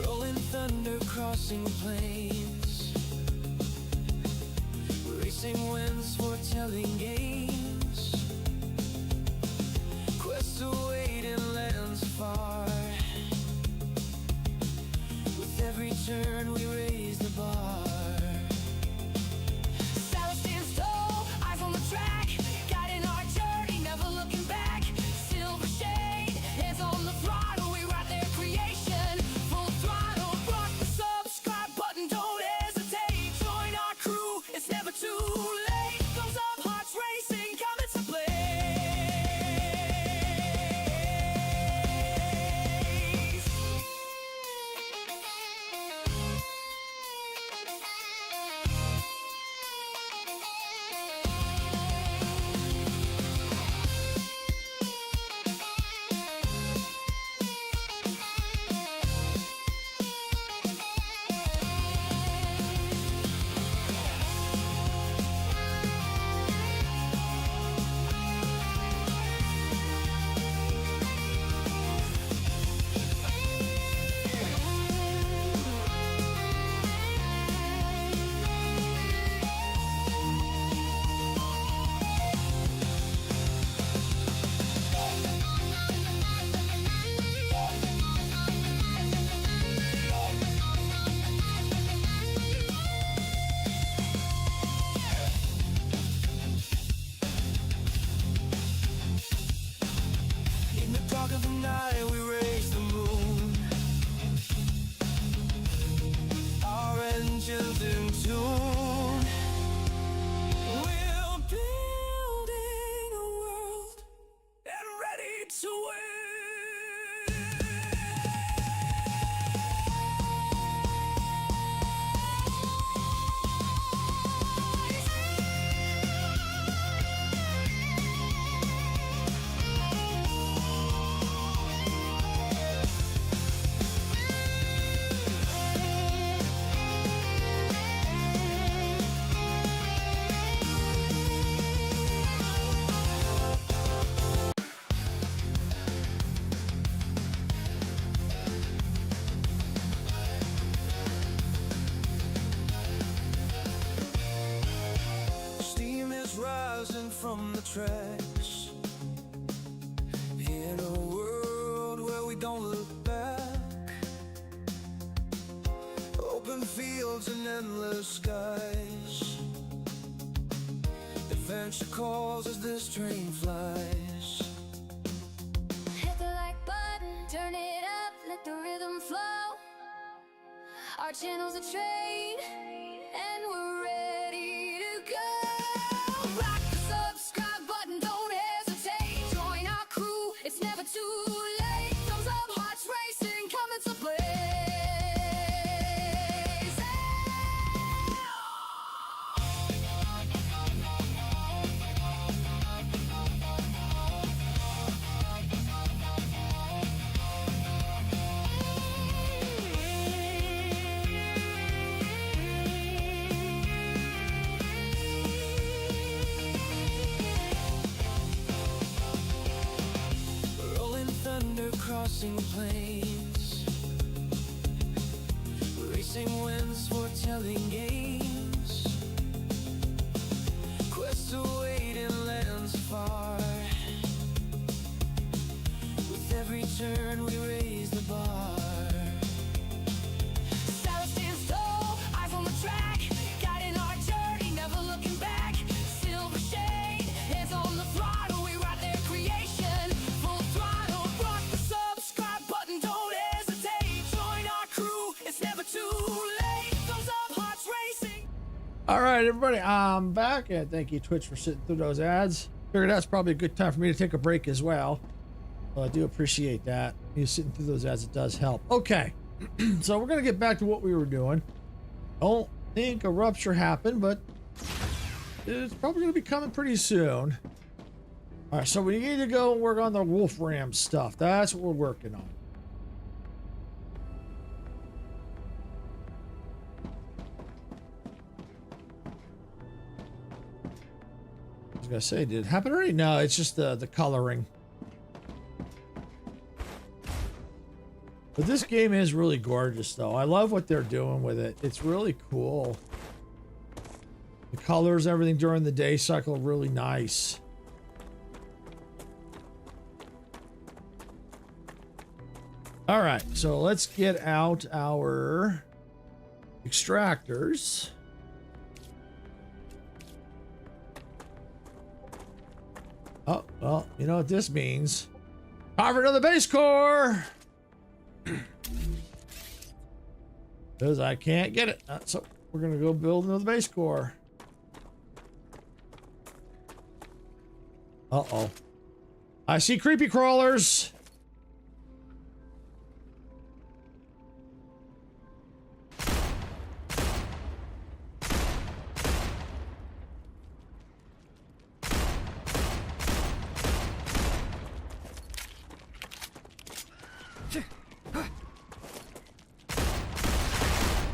Rolling thunder crossing plains, racing winds foretelling games. Quests await in lands far. With every turn we raise the bar. Saddle stands tall, eyes on the track, guiding our journey, never looking back. Silver shade, hands on the throttle, we ride their creation. Full throttle, rock the subscribe button, don't hesitate. Join our crew, it's never too late. Thumbs up, hearts racing, coming to play. In the dark of the night we raise the moon. Our engines in tune. We're building a world and ready to win. Steam is rising from the tracks. In a world where we don't look back, open fields and endless skies. Adventure calls as this train flies. Hit the like button, turn it up, let the rhythm flow. Our channel's a train, and we're ready to go. Rock the subscribe button, don't hesitate. Join our crew, it's never too late. Thumbs up, hearts racing, coming to play. Rolling thunder crossing plains, racing winds foretelling games. Quests await in lands far. With every turn, we raise the bar. Shadows stand tall, eyes on the track, guiding our journey, never looking back. Silver shade, hands on the throttle, we ride their creation. Full throttle, rock the subscribe button, don't hesitate. Join our crew, it's never too late. Thumbs up, hearts racing. All right, everybody, I'm back, and thank you, Twitch, for sitting through those ads. Figured that's probably a good time for me to take a break as well. Well, I do appreciate that. You sitting through those ads, it does help. Okay, so we're gonna get back to what we were doing. Don't think a rupture happened, but it's probably gonna be coming pretty soon. All right, so we need to go and work on the wolf ram stuff. That's what we're working on. I was gonna say, did it happen already? No, it's just the coloring. But this game is really gorgeous, though. I love what they're doing with it. It's really cool. The colors, everything during the day cycle, really nice. All right, so let's get out our extractors. Oh, well, you know what this means. Time for another base core! Because I can't get it. So we're going to go build another base core. Uh-oh. I see creepy crawlers.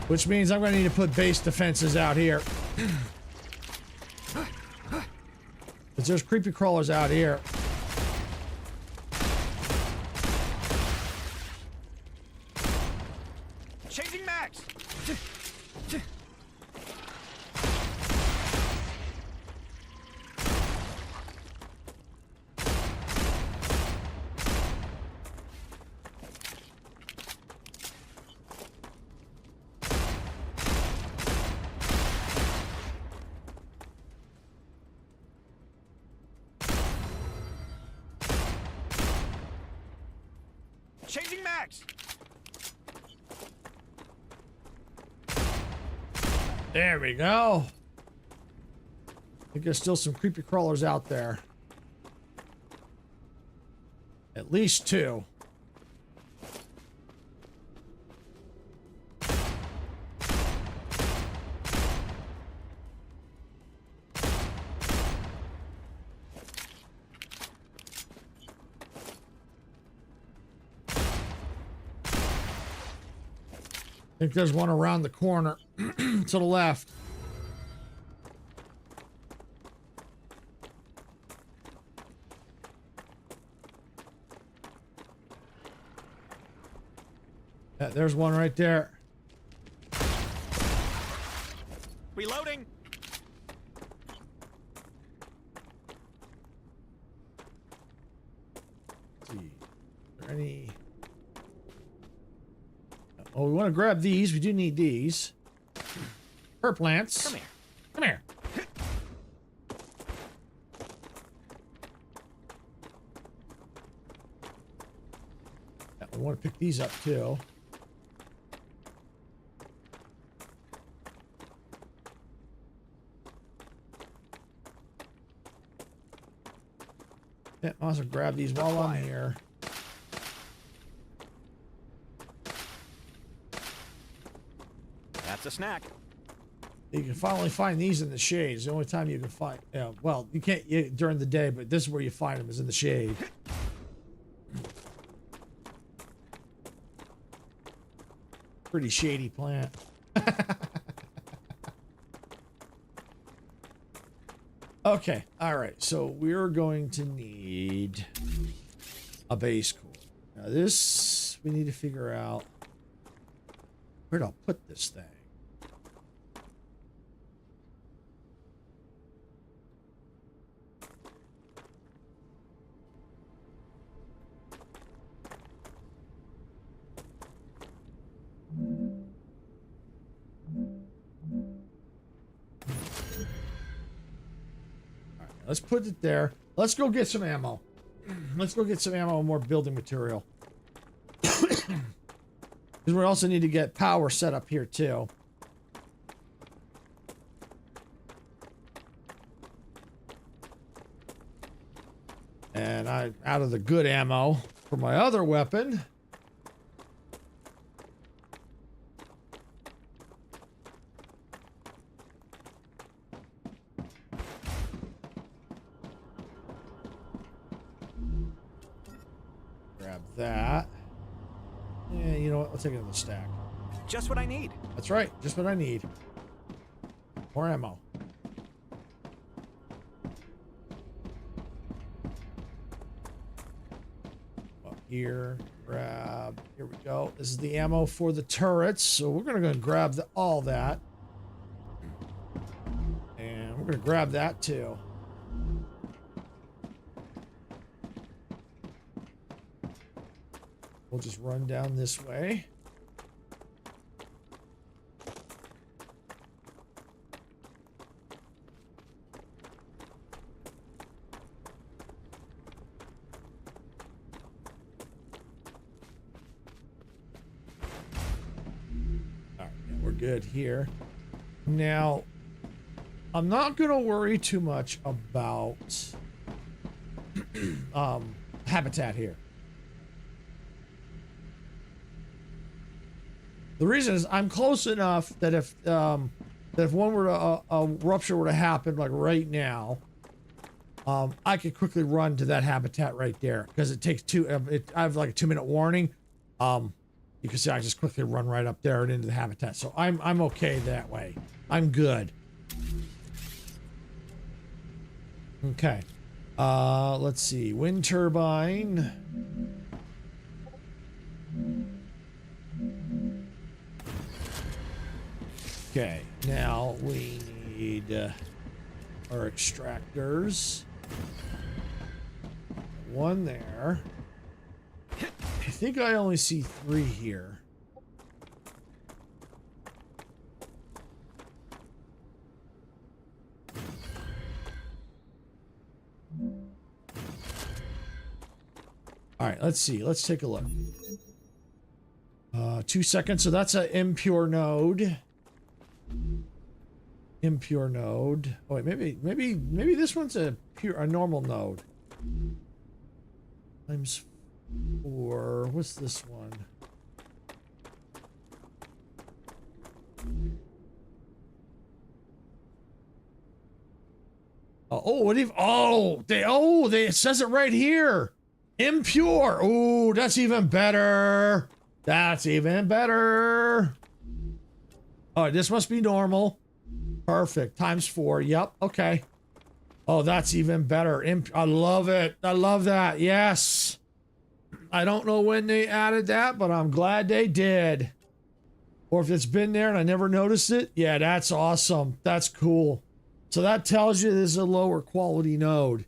Which means I'm going to need to put base defenses out here. Because there's creepy crawlers out here. Changing max. Changing max. There we go. I think there's still some creepy crawlers out there. At least two. I think there's one around the corner to the left. Yeah, there's one right there. Reloading. Let's see. Is there any? Oh, we want to grab these. We do need these. Her plants. Come here. Come here. Yeah, we want to pick these up too. Yeah, I'll also grab these while I'm here. That's a snack. You can finally find these in the shade. It's the only time you can find. Yeah, well, you can't during the day, but this is where you find them, is in the shade. Pretty shady plant. Okay, all right. So we're going to need a base core. Now this we need to figure out where to put this thing. let's put it there. Let's go get some ammo. Let's go get some ammo and more building material. Because we also need to get power set up here too. And I out of the good ammo for my other weapon. Grab that. Yeah, you know what? Let's take it in the stack. Just what I need. That's right. Just what I need. More ammo. Up here. Grab. Here we go. This is the ammo for the turrets. So we're going to go grab all that. And we're going to grab that too. We'll just run down this way. All right, yeah, we're good here. Now, I'm not going to worry too much about habitat here. The reason is I'm close enough that if one were to a rupture were to happen like right now, I could quickly run to that habitat right there because it takes I have like a 2-minute warning. You can see I just quickly run right up there and into the habitat, so I'm okay that way. I'm good. Okay, let's see, wind turbine. Okay, now we need our extractors. One there. I think I only see 3 here. All right, let's see. Let's take a look. 2 seconds. So that's an impure node. Impure node. Oh wait, maybe this one's a normal node. Times 4. What's this one? It says it right here. Impure. Oh, that's even better. That's even better. Oh, this must be normal. Perfect. Times 4. Yep. Okay. Oh, that's even better. I love it. I love that. Yes. I don't know when they added that, but I'm glad they did. Or if it's been there and I never noticed it. Yeah, that's awesome. That's cool. So that tells you this is a lower quality node.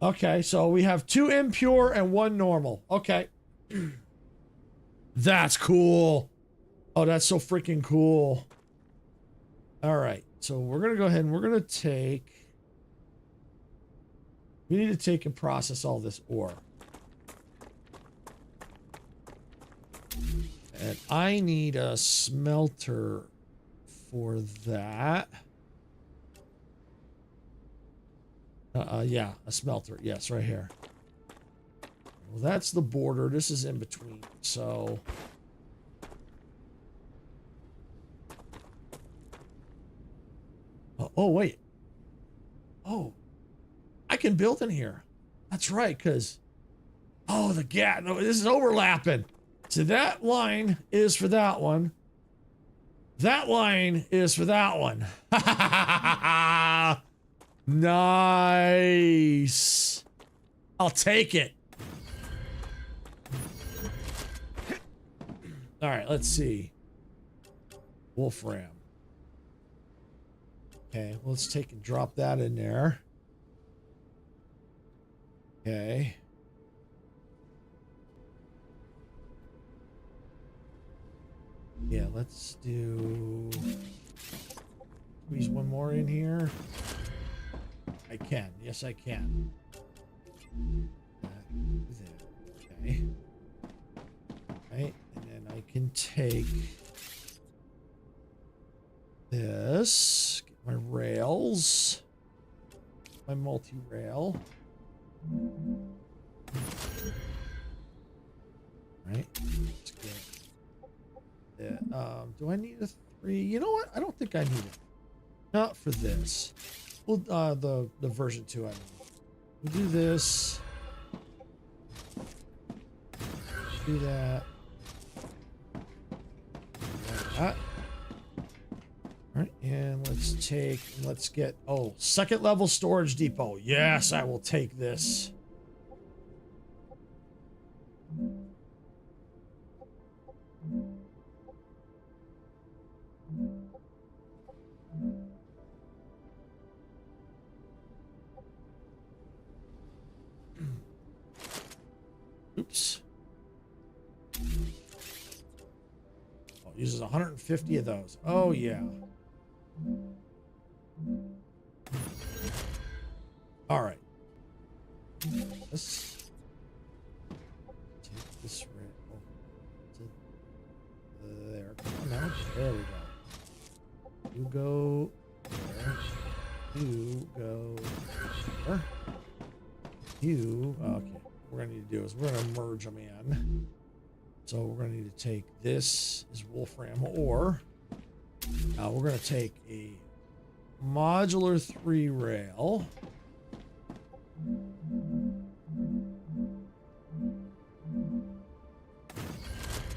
Okay, so we have 2 impure and 1 normal. Okay. That's cool. Oh, that's so freaking cool. All right, so we're going to go ahead and we're going to take... We need to take and process all this ore. And I need a smelter for that. Yeah, a smelter. Yes, right here. Well, that's the border. This is in between, so... Oh, wait. Oh. I can build in here. That's right, because... Oh, the gap. No, this is overlapping. So that line is for that one. That line is for that one. Nice. I'll take it. All right, let's see. Wolfram. Okay, let's take and drop that in there. Okay. Yeah, let's do... Squeeze one more in here. I can. Yes, I can. Okay. Right, and then I can take this, get my rails, my multi-rail. Right, let's get that. Do I need a 3? You know what? I don't think I need it. Not for this. Well, the version 2, I mean. We'll do this. Do that. That. All right, and let's get, oh, second level storage depot. Yes, I will take this. Oops. Oh, uses 150 of those. Oh, yeah. All right. Let's take this right over to there. Come on now. There we go. You go there. You go there. You, okay. What we're gonna need to do is we're gonna merge them in. So we're gonna need to take this is wolfram ore. We're gonna take a modular 3 rail.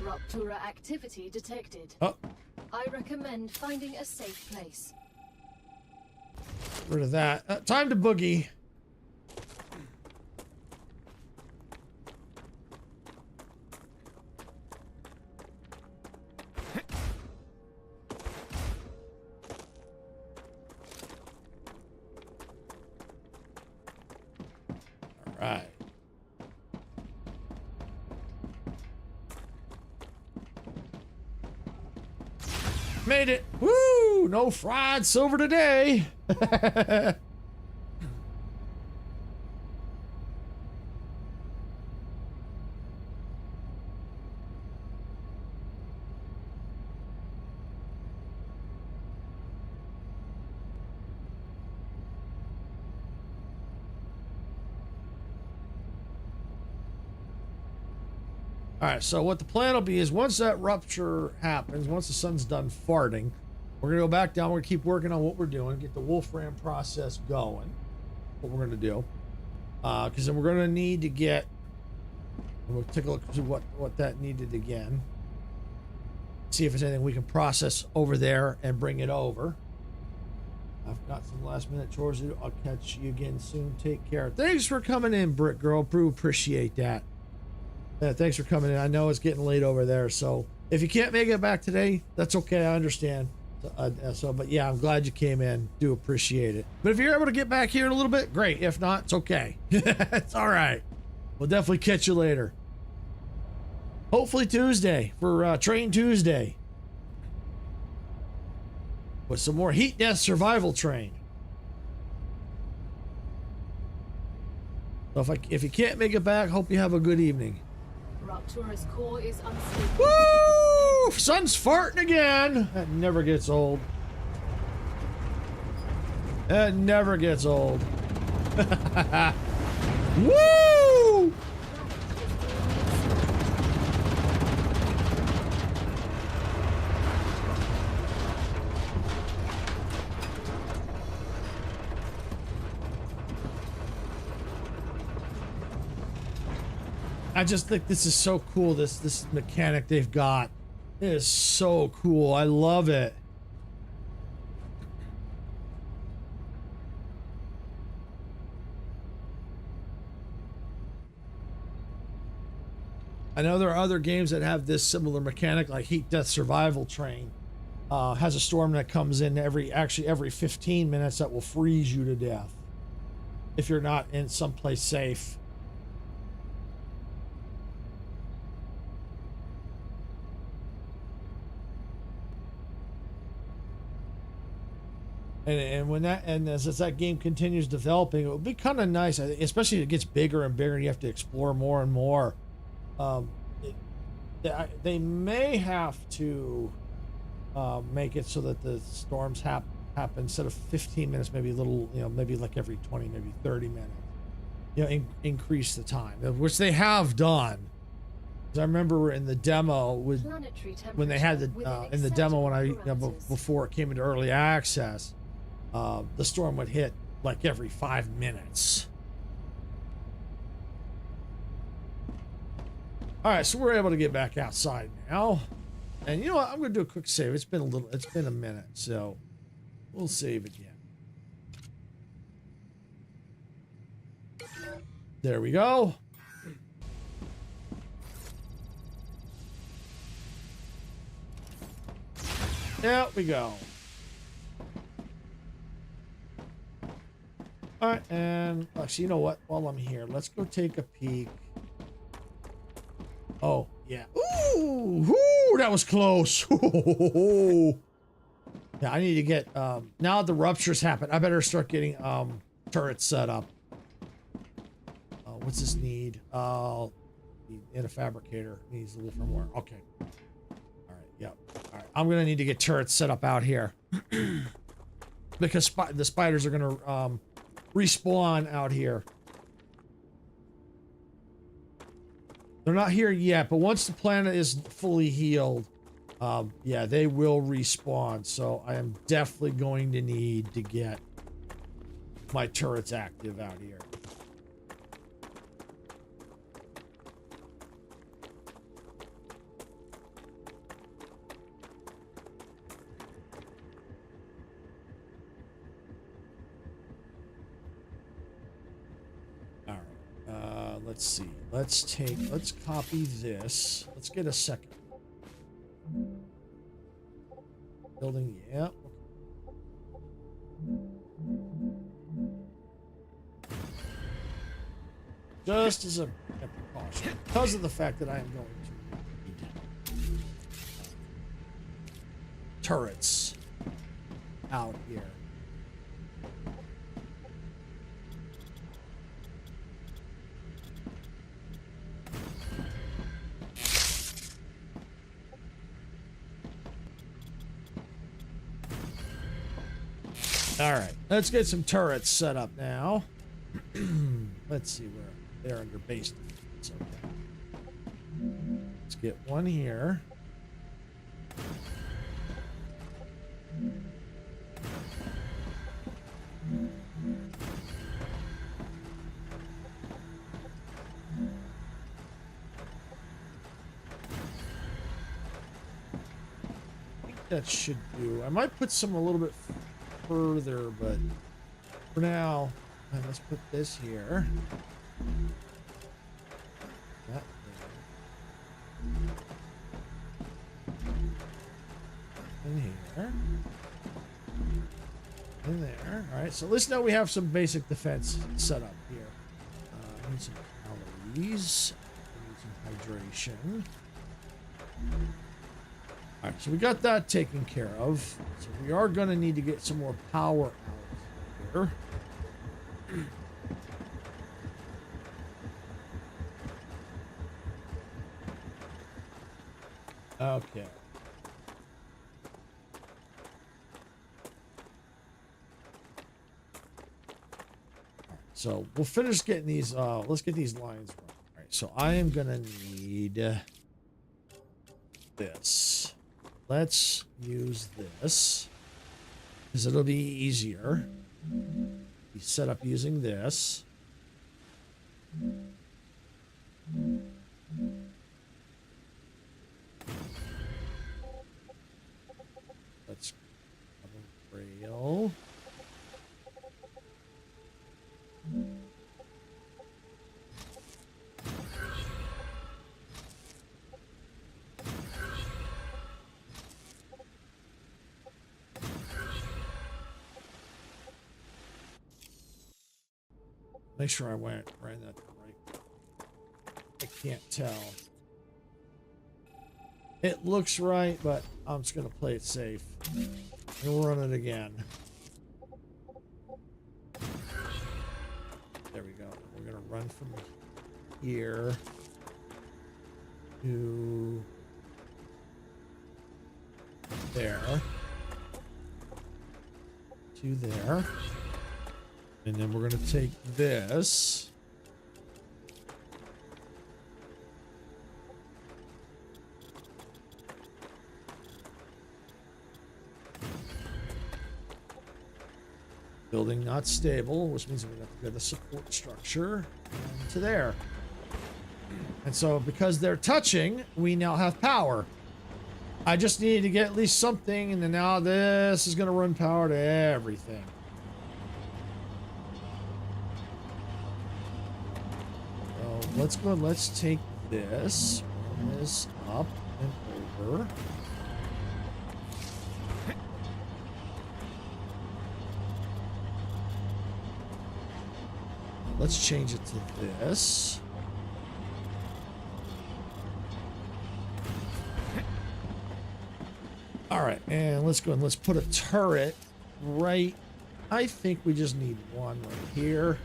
Ruptura activity detected. Oh, I recommend finding a safe place. get rid of that. Time to boogie. Right. Made it. Woo! No fried silver today. All right, so what the plan will be is once that rupture happens, once the sun's done farting, we're going to go back down. We're going to keep working on what we're doing, get the wolfram process going, what we're going to do. Because then we're going to need to get, we'll take a look at what that needed again. See if there's anything we can process over there and bring it over. I've got some last minute chores to do. I'll catch you again soon. Take care. Thanks for coming in, Brick Girl. Appreciate that. Yeah, thanks for coming in. I know it's getting late over there, so if you can't make it back today, that's okay. I understand. But yeah, I'm glad you came in. Do appreciate it. But if you're able to get back here in a little bit, great. If not, it's okay. It's all right. We'll definitely catch you later. Hopefully Tuesday for Train Tuesday with some more heat death survival train. So if you can't make it back, hope you have a good evening. Ruptura's core is unstable. Woo! Sun's farting again. That never gets old. That never gets old. Woo! I just think this is so cool. This mechanic they've got. It is so cool. I love it. I know there are other games that have this similar mechanic, like Heat Death Survival Train. Has a storm that comes in every 15 minutes that will freeze you to death if you're not in someplace safe. And when that, and as that game continues developing, it will be kind of nice, especially as it gets bigger and bigger and you have to explore more and more. They may have to make it so that the storms happen instead of 15 minutes, maybe a little, maybe like every 20, maybe 30 minutes, increase the time, which they have done. I remember in the demo when they had in the demo before it came into early access, the storm would hit like every 5 minutes. All right, so we're able to get back outside now, and you know what? I'm gonna do a quick save. It's been a minute, so we'll save again. There we go. There we go. All right, and actually, you know what? While I'm here, let's go take a peek. Oh, yeah. Ooh, that was close. Yeah, I need to get, now the ruptures happen, I better start getting, turrets set up. What's this need? In a fabricator. Needs a little firmware. Okay. All right, yep. All right, I'm gonna need to get turrets set up out here. Because the spiders are gonna, respawn out here. They're not here yet, but once the planet is fully healed, yeah, they will respawn. So I am definitely going to need to get my turrets active out here. Let's see. Let's copy this. Let's get a second. Building, yeah. Just as a precaution, because of the fact that I am going to need turrets out here. All right, let's get some turrets set up now. Let's see where they're under base defense. Okay. Let's get one here. I think that should do. I might put some a little bit further, but for now, let's put this here. That there. In here. In there. All right, so at least now we have some basic defense set up here. I need some calories. I need some hydration. All right, so we got that taken care of. So we are going to need to get some more power out here. Okay. So we'll finish getting these, let's get these lines running. All right, so I am going to need this. Let's use this because it'll be easier. We set up using this. Let's have a rail. Make sure I ran that right. I can't tell. It looks right, but I'm just gonna play it safe. And we'll run it again. here to there to there. And then we're going to take this. Building not stable, which means we have to get the support structure to there. And so because they're touching, we now have power. I just need to get at least something, and then now this is going to run power to everything. So let's go, let's take this, run this up and over. Let's change it to this. All right, and let's go and let's put a turret right. I think we just need one right here.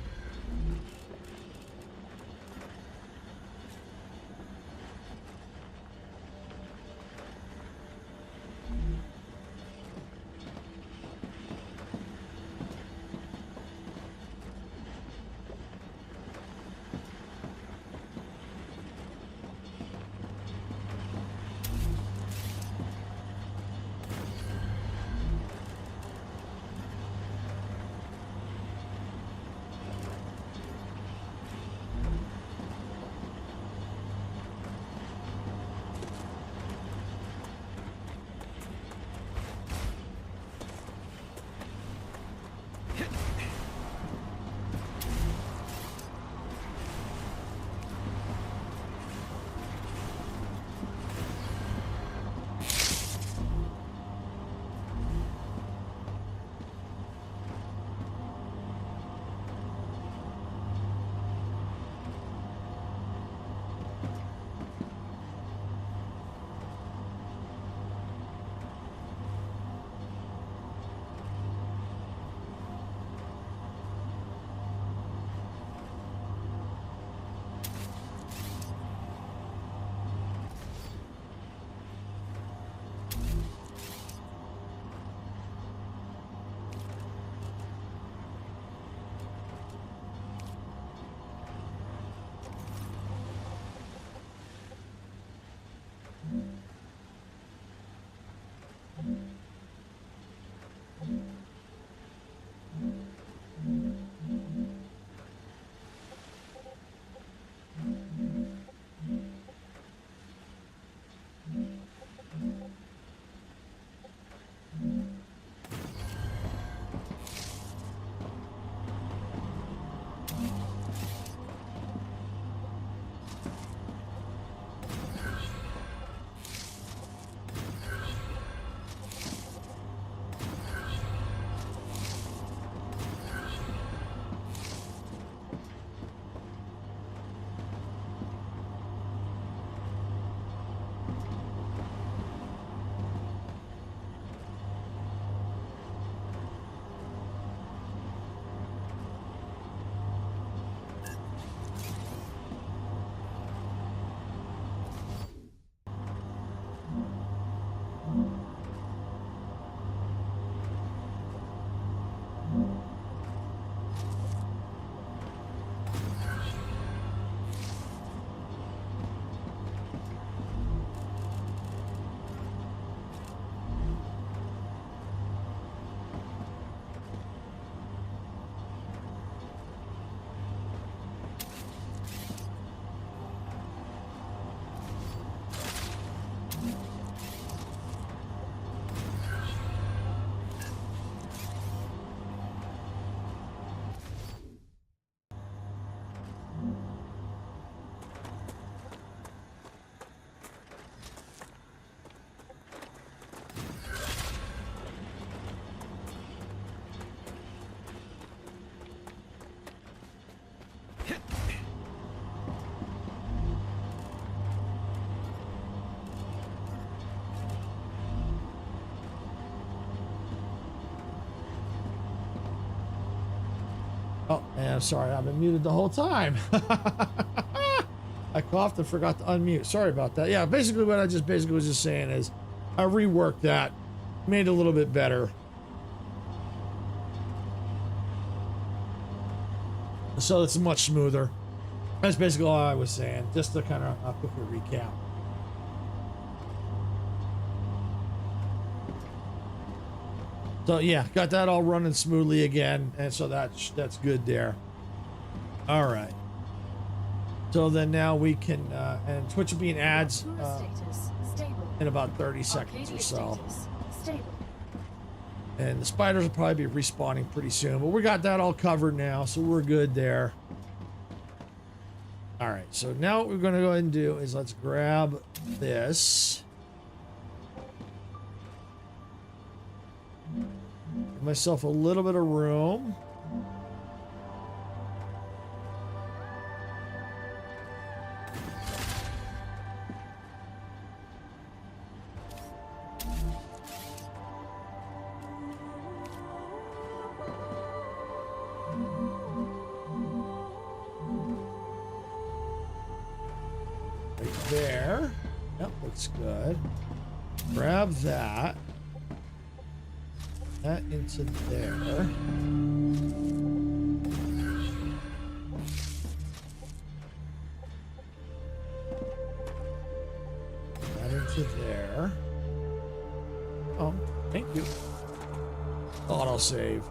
Oh, man, I'm sorry. I've been muted the whole time. I coughed and forgot to unmute. Sorry about that. Yeah, basically what I just was just saying is I reworked that, made it a little bit better. So it's much smoother. That's basically all I was saying, just to kind of quickly recap. So yeah, got that all running smoothly again, and so that's good there. All right. So then now we can, and Twitch will be in ads Status stable. in about 30 seconds or Arcadia so. status stable. And the spiders will probably be respawning pretty soon, but we got that all covered now, so we're good there. All right, so now what we're going to go ahead and do is let's grab this. Give myself a little bit of room. There. Yep, looks good. Grab that. That into there. That into there. Oh, thank you. Autosave.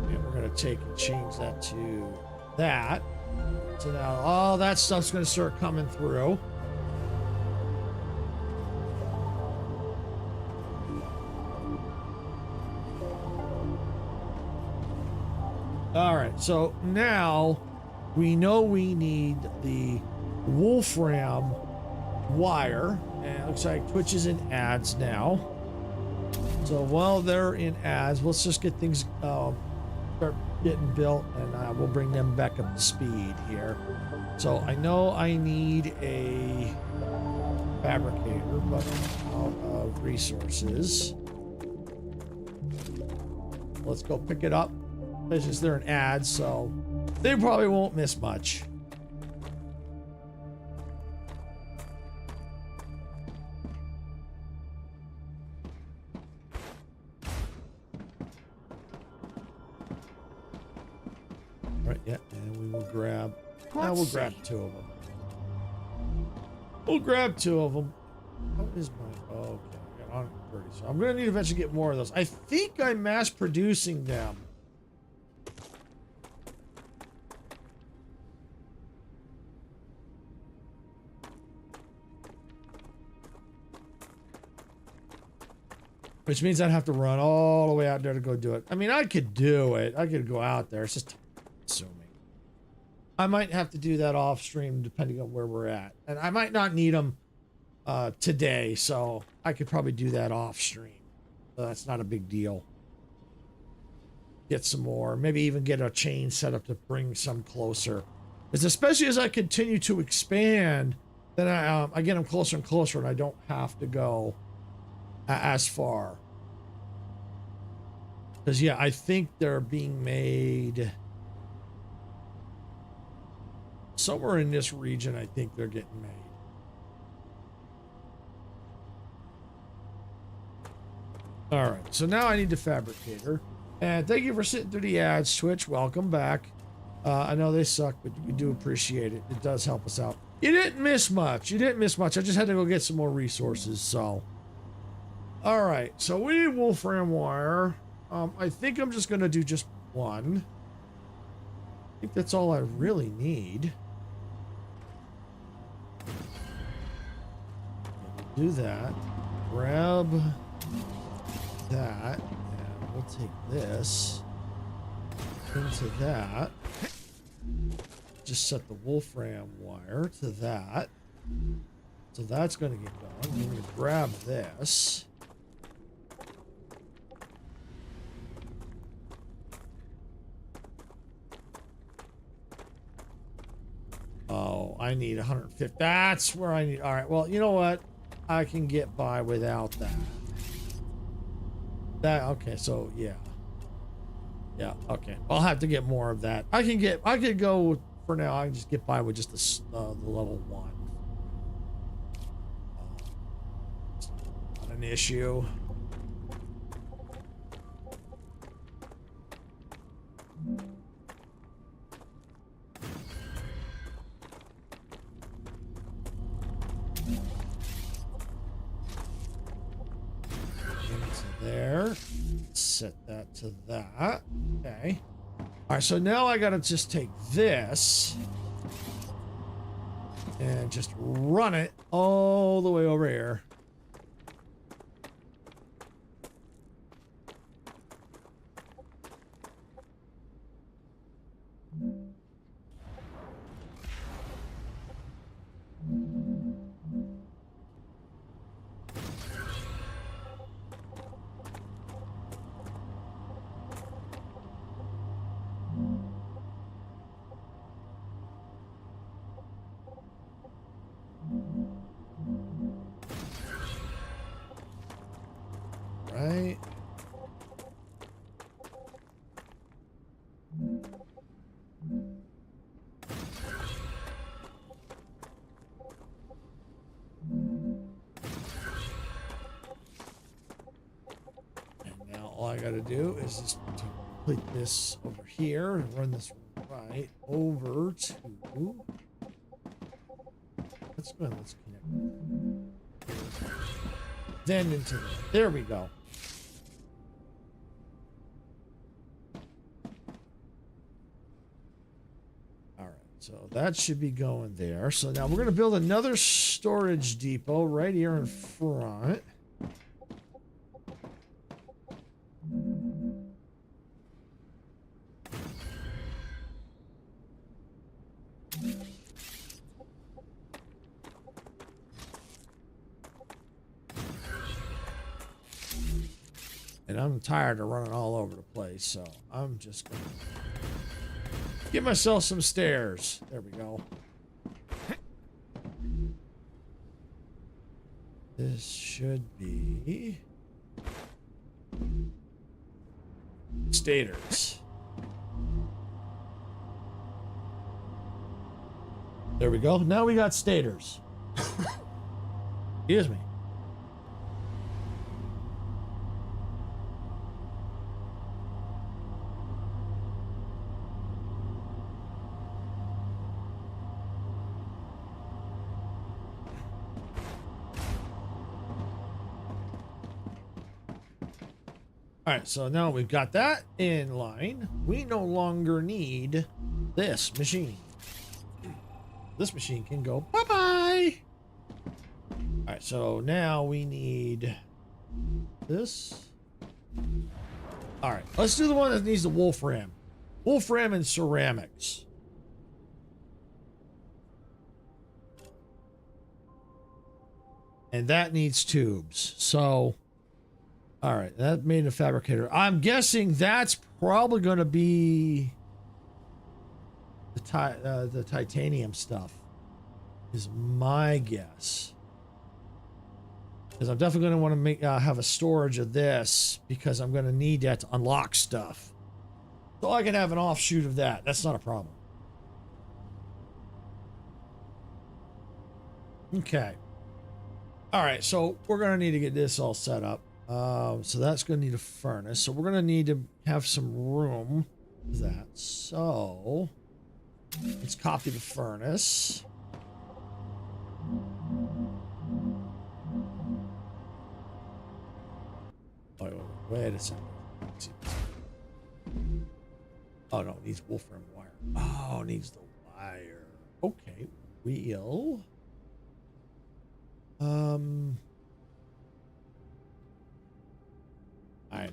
And we're going to take and change that to that. So now all that stuff's going to start coming through. All right, so now we know we need the wolfram wire, and it looks like Twitch is in ads now. So while they're in ads, let's just get things start getting built, and we'll bring them back up to speed here. So I know I need a fabricator, but out of resources. Let's go pick it up. This is they're an ad, so they probably won't miss much. Right, yeah, and we will grab. We'll grab two of them. We'll grab two of them. What is my? Okay, I got 130. So I'm gonna need to eventually get more of those. I think I'm mass producing them. Which means I'd have to run all the way out there to go do it. I mean, I could do it. I could go out there. It's just assuming. I might have to do that off stream depending on where we're at. And I might not need them today, so I could probably do that off stream. So that's not a big deal. Get some more. Maybe even get a chain set up to bring some closer. Because especially as I continue to expand, then I get them closer and closer, and I don't have to go as far. Because yeah, I think they're being made somewhere in this region. I think they're getting made. All right, so now I need the fabricator, and thank you for sitting through the ads. Twitch, welcome back. I know they suck, but we do appreciate it. It does help us out. You didn't miss much. You didn't miss much. I just had to go get some more resources. So all right, so we need wolfram wire. I think I'm just gonna do just one. I think that's all I really need. Do that. Grab that, and we'll take this into that. Just set the wolfram wire to that. So that's gonna get going. I'm gonna grab this. Oh, I need 150. That's where I need. All right. Well, you know what? I can get by without that. Okay. So yeah. Yeah, okay. I'll have to get more of that. I could go for now. I can just get by with just the level 1. Not an issue. There. Set that to that. Okay. All right, so now I gotta just take this and just run it all the way over here. Right. And now all I gotta do is just complete this over here and run this right over to. Let's go ahead, let's connect. Then into there. There we go. All right, so that should be going there. So now we're going to build another storage depot right here in front. And I'm tired of running all over the place, so I'm just gonna give myself some stairs. There we go. This should be stators. There we go. Now we got stators. Excuse me. All right, so now we've got that in line. We no longer need this machine. This machine can go bye-bye. All right, so now we need this. All right, let's do the one that needs the wolfram. Wolfram and ceramics. And that needs tubes. So... all right, that made a fabricator. I'm guessing that's probably going to be the titanium stuff, is my guess. Because I'm definitely going to want to make have a storage of this, because I'm going to need that to unlock stuff. So I can have an offshoot of that. That's not a problem. Okay. All right, so we're going to need to get this all set up. So that's going to need a furnace. So we're going to need to have some room for that. So let's copy the furnace. Oh, wait a second. Let's see. Oh, no, it needs wolfram wire. Oh, it needs the wire. Okay, we'll... I know.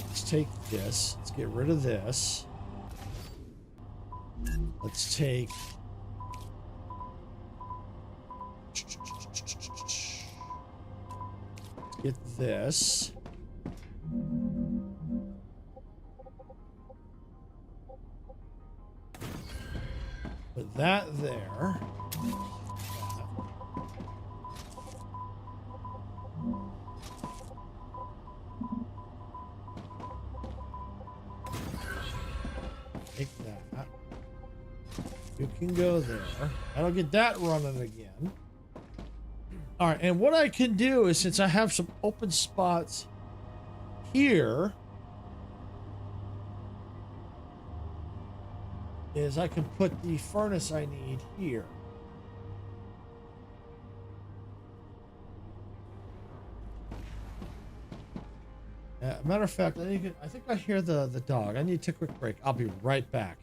Let's take this. Let's get rid of this. Let's take... get this. Put that there. You can go there. That'll get that running again. All right, and what I can do is, since I have some open spots here, is I can put the furnace I need here. Matter of fact, I think I hear the dog. I need to take a quick break. I'll be right back.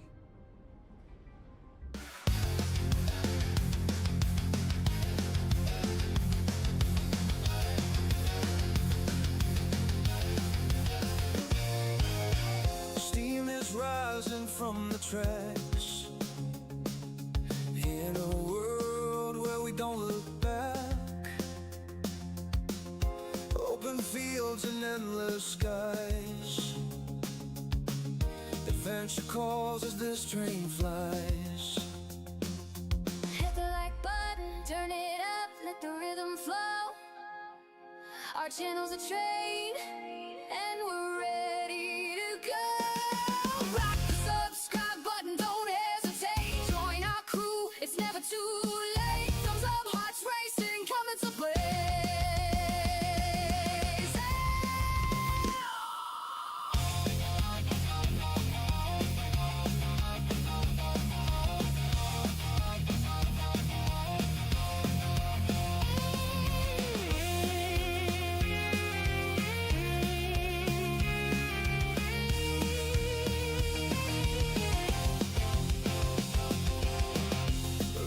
Steam is rising from the tracks in a world where we don't look back. Open fields and endless skies. Adventure calls as this train flies. Hit the like button, turn it up, let the rhythm flow. Our channel's a train, and we're ready to go. Rock the subscribe button, don't hesitate. Join our crew, it's never too late. Thumbs up, hearts racing, coming to play.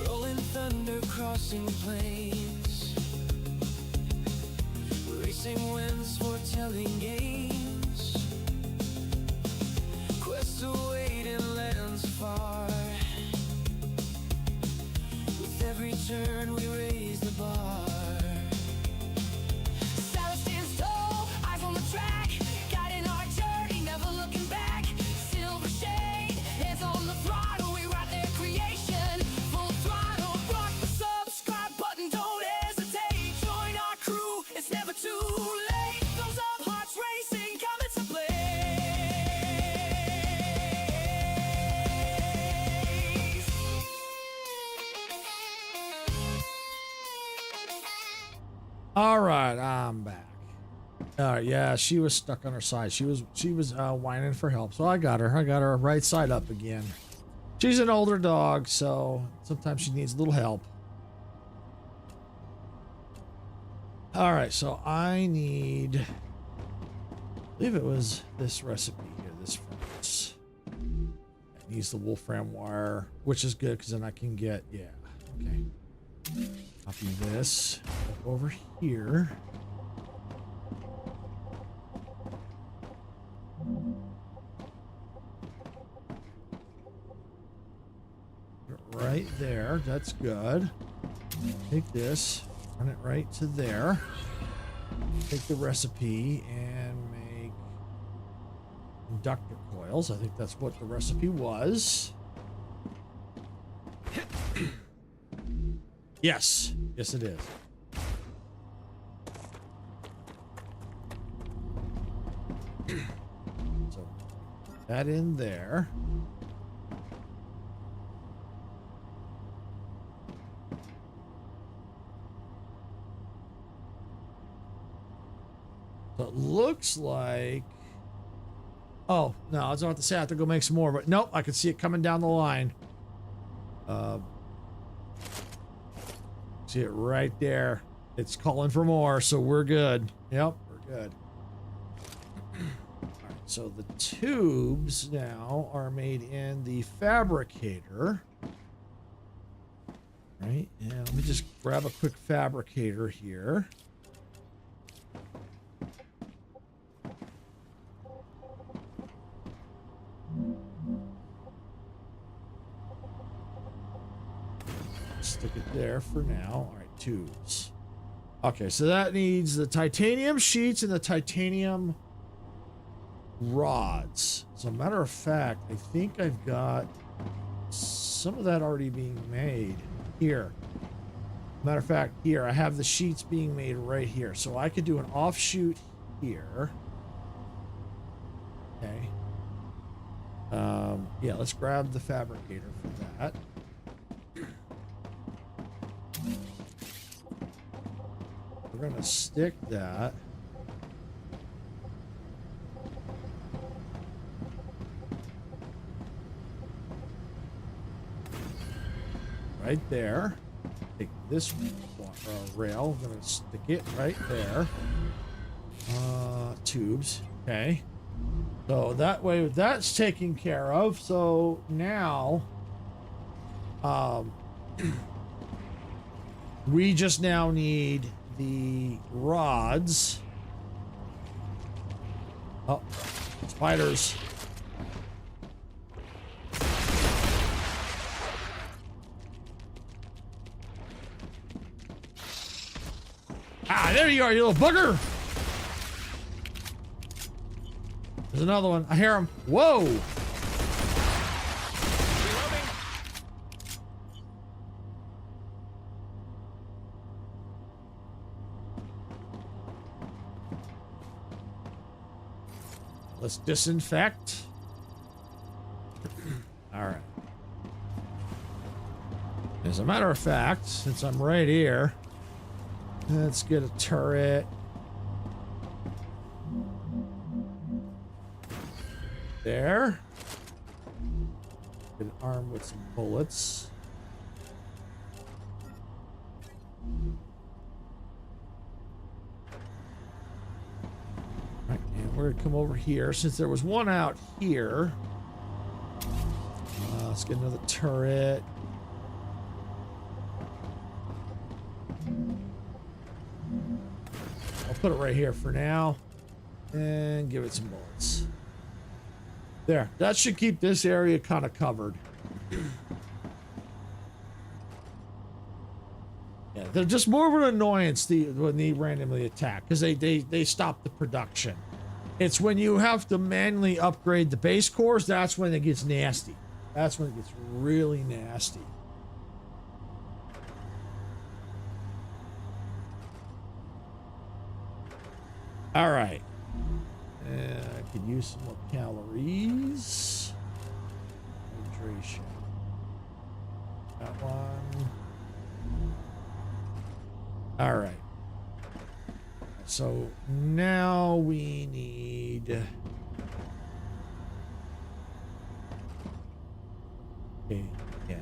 Rolling thunder crossing plains. Racing winds foretelling gains. Quests await in lands far. With every turn we raise the bar. Silence stands tall, eyes on the track, guiding our journey, never looking back. Silver shade, hands on the throttle, we ride their creation. Full throttle, rock the subscribe button, don't hesitate. Join our crew, it's never too late. Thumbs up, hearts racing, coming to play. All right, I'm back. All right, yeah, she was stuck on her side. She was whining for help, so I got her. I got her right side up again. She's an older dog, so sometimes she needs a little help. All right, so I need, I believe it was this recipe here, this furnace. It needs the wolfram wire, which is good because then I can get, yeah, okay. Copy this over here. Right there, that's good. Take this, run it right to there. Take the recipe and make inductor coils. I think that's what the recipe was. Yes, yes it is. So that in there. So it looks like, oh no, I was about to say I have to go make some more, but nope, I can see it coming down the line. See it right there. It's calling for more, so we're good. Yep, we're good. All right, so the tubes now are made in the fabricator. Right, and let me just grab a quick fabricator here. Stick it there for now. All right, tubes. Okay, so that needs the titanium sheets and the titanium rods. As a matter of fact, I think I've got some of that already being made here. Matter of fact, here I have the sheets being made right here, so I could do an offshoot here. Okay. Yeah, let's grab the fabricator for that. we're gonna stick that. Right there. Take this rail. I'm gonna stick it right there. Tubes. Okay. So that way that's taken care of. So now, we just now need the rods. Oh, spiders. Ah, there you are, you little bugger. There's another one. I hear him. Whoa. Reloading. Let's disinfect. All right. As a matter of fact, since I'm right here, let's get a turret. There. Get an arm with some bullets. Right, and we're gonna come over here. Since there was one out here, let's get another turret. I'll put it right here for now and give it some bullets. There, that should keep this area kind of covered. Yeah, they're just more of an annoyance when they randomly attack because they stop the production. It's when you have to manually upgrade the base cores, that's when it gets nasty. That's when it gets really nasty. All right. I could use some more calories. Hydration. That one. All right. So now we need. Okay, yeah.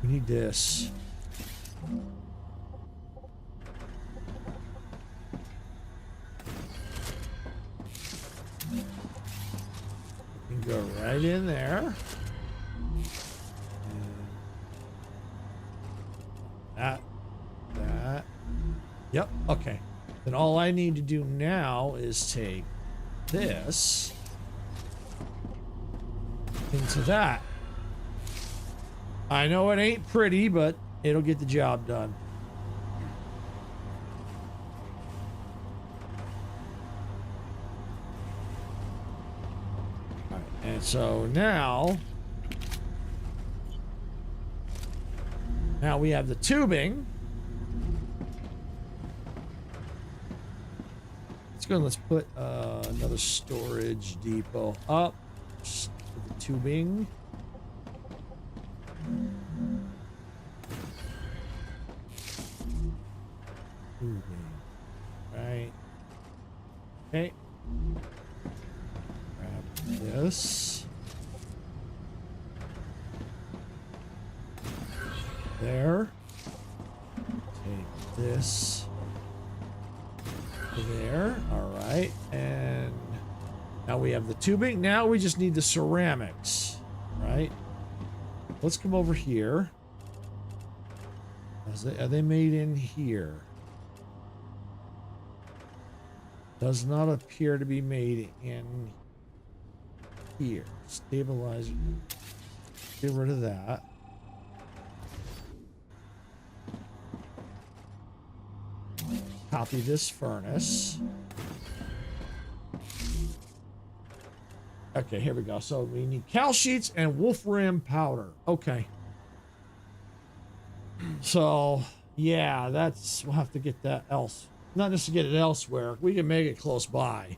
We need this. Go right in there. And that. Yep, okay. Then all I need to do now is take this into that. I know it ain't pretty, but it'll get the job done. And so now we have the tubing. Let's put another storage depot up for the tubing. Right. Okay. Grab this. There. Take this. There. All right. And now we have the tubing. Now we just need the ceramics. Right. Let's come over here. Are they made in here? Does not appear to be made in here. Stabilizer. Get rid of that. Copy this furnace. Okay, here we go. So we need cal sheets and wolfram powder. Okay. So yeah, we'll have to get that else. Not just to get it elsewhere. We can make it close by.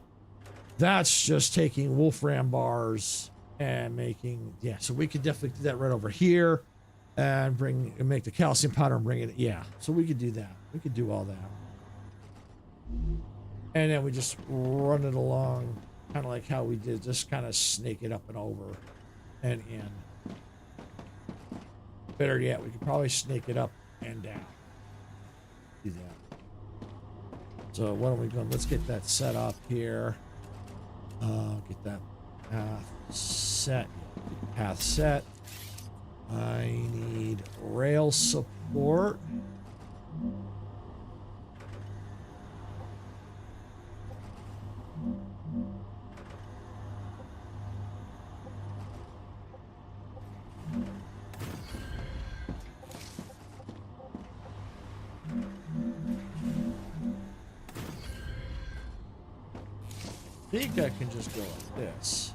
That's just taking wolfram bars and making, yeah, so we could definitely do that right over here. and make the calcium powder and bring it. Yeah, so we could do that. We could do all that. And then we just run it along, kind of like how we did, just kind of snake it up and over and in. Better yet, we could probably snake it up and down. Do that. So what are we going? Let's get that set up here. Get that path set. Path set. I need rail support. I think I can just go like this.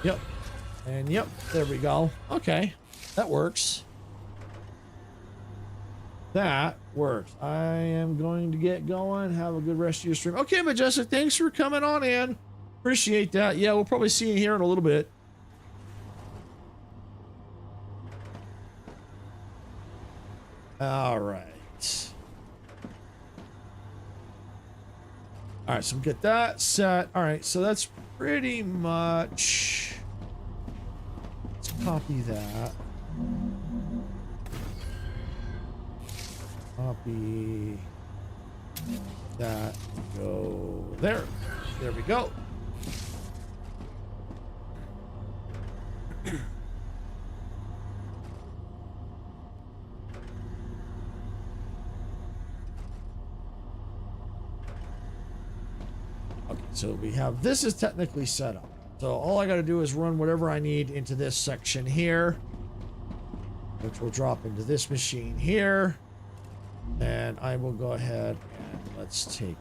Yep. And yep, there we go. Okay, that works. That works. I am going to get going. Have a good rest of your stream. Okay, Majestic, thanks for coming on in. Appreciate that. Yeah, we'll probably see you here in a little bit. All right. All right, so we get that set. All right, so that's pretty much. Let's copy that. Copy that. Go there. There we go. Okay, so we have, this is technically set up. So all I got to do is run whatever I need into this section here, which will drop into this machine here. And I will go ahead and let's take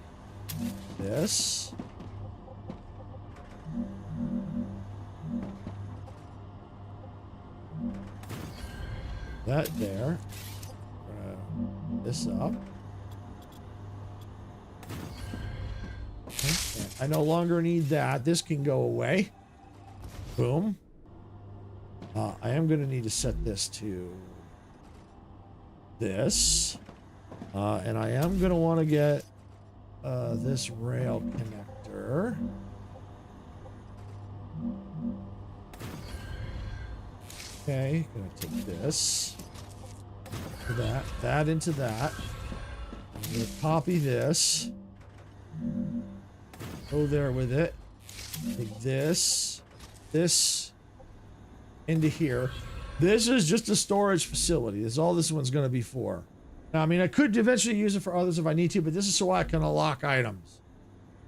this. That there. This up. Okay. I no longer need that. This can go away. Boom. I am going to need to set this to this. And I am going to want to get this rail connector. Okay, going to take this. That into that. I'm going to copy this. Go there with it. Take this into here. This is just a storage facility. This is all this one's going to be for. Now, I mean, I could eventually use it for others if I need to, but this is so I can unlock items.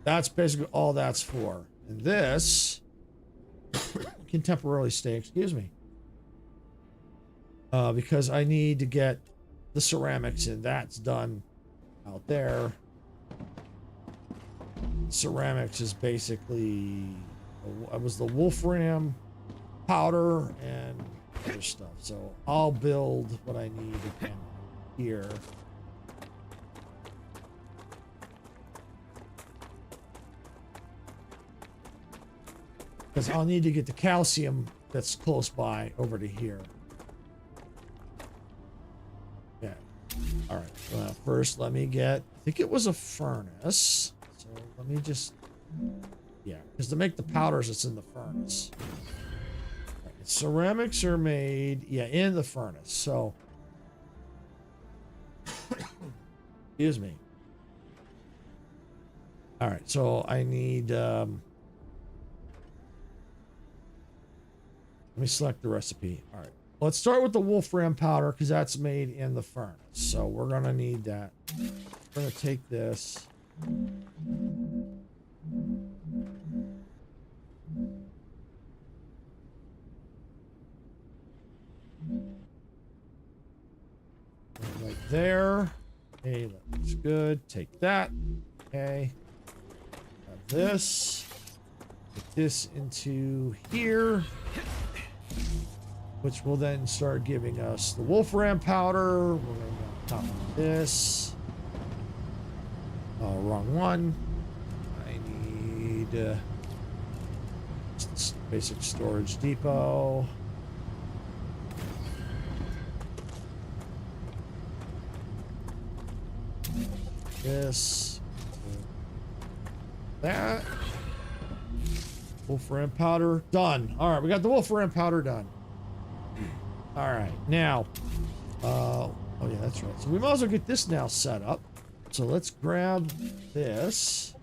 That's basically all that's for. And this can temporarily stay, excuse me. Because I need to get the ceramics in. That's done out there. Ceramics is basically, it was the wolfram powder and other stuff. So I'll build what I need again here. Because I'll need to get the calcium that's close by over to here. Okay. All right. Well, first, let me get, I think it was a furnace. So let me just, yeah, because to make the powders, it's in the furnace. Right. Ceramics are made, yeah, in the furnace. So, excuse me. All right. So I need, let me select the recipe. All right. Let's start with the wolfram powder because that's made in the furnace. So we're going to need that. We're going to take this. Right there. Okay, that looks good. Take that. Okay. Have this. Put this into here, which will then start giving us the wolfram powder. We're going to top this. Wrong one. I need just this basic storage depot. this. That. Wolfram powder done. All right, we got the Wolfram powder done. All right, now, oh yeah, that's right. So we might as well get this now set up. So let's grab this.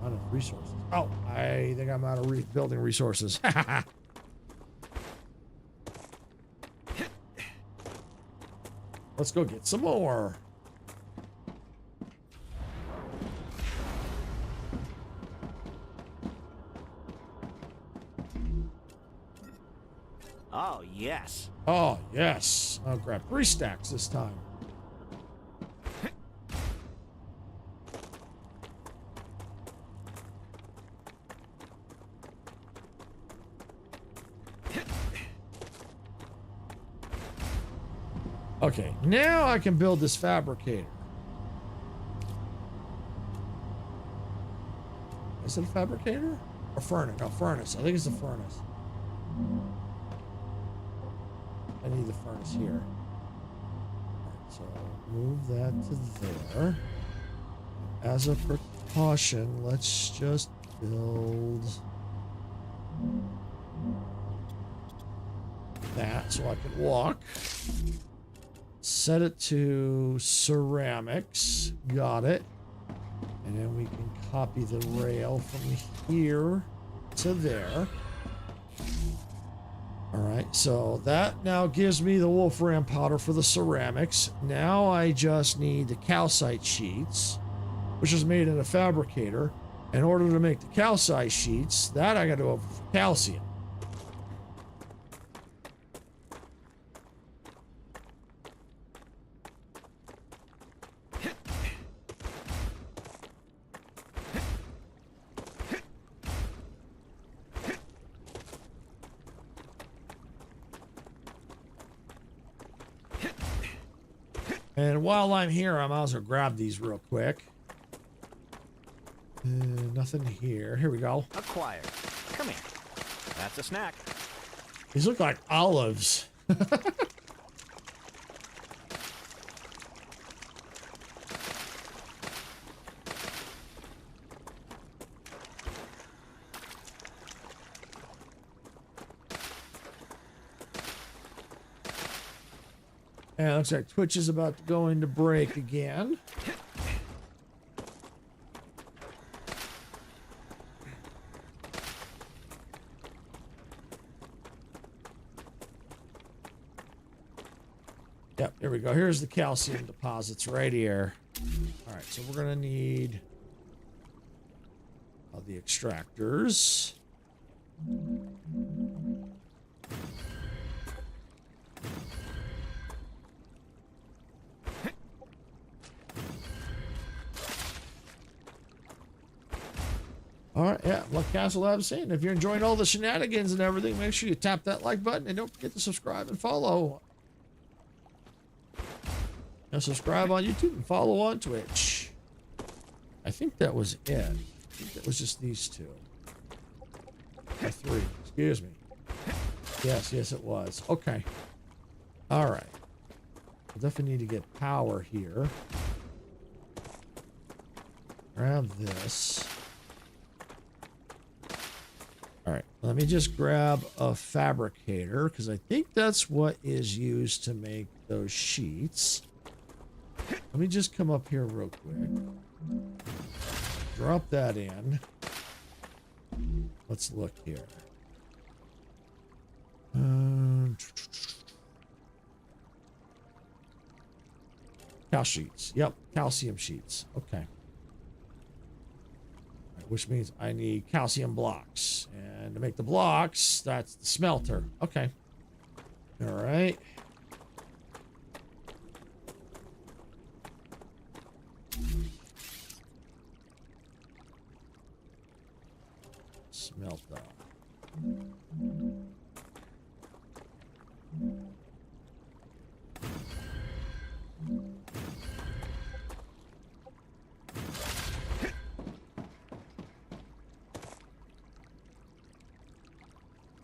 Out of resources. Oh, I think I'm out of building resources. Let's go get some more. Oh, yes. Oh, yes. I'll grab 3 stacks this time. Okay, now I can build this fabricator. Is it a fabricator? Or furnace? No, furnace. I think it's a furnace. I need the furnace here. Alright, so move that to there. As a precaution, let's just build that so I can walk. Set it to ceramics. Got it. And then we can copy the rail from here to there. All right, so that now gives me the wolfram powder for the ceramics. Now I just need the calcite sheets, which is made in a fabricator. In order to make the calcite sheets, that I got to go for calcium. And while I'm here, I might as well grab these real quick. Nothing here. Here we go. Acquired. Come here. That's a snack. These look like olives. And it looks like Twitch is about to go into break again. Yep, here we go. Here's the calcium deposits right here. All right, so we're going to need the extractors. All right, yeah, like Castle Lab saying, if you're enjoying all the shenanigans and everything, make sure you tap that like button and don't forget to subscribe and follow. Now subscribe on YouTube and follow on Twitch. I think that was it. I think that was just these two. Or 3, excuse me. Yes, it was. Okay. All right. I definitely need to get power here. Grab this. All right, let me just grab a fabricator because I think that's what is used to make those sheets. Let me just come up here real quick. Drop that in. Let's look here. Cal sheets. Yep, calcium sheets. Okay. Which means I need calcium blocks. And to make the blocks, that's the smelter. Okay. All right. Smelter.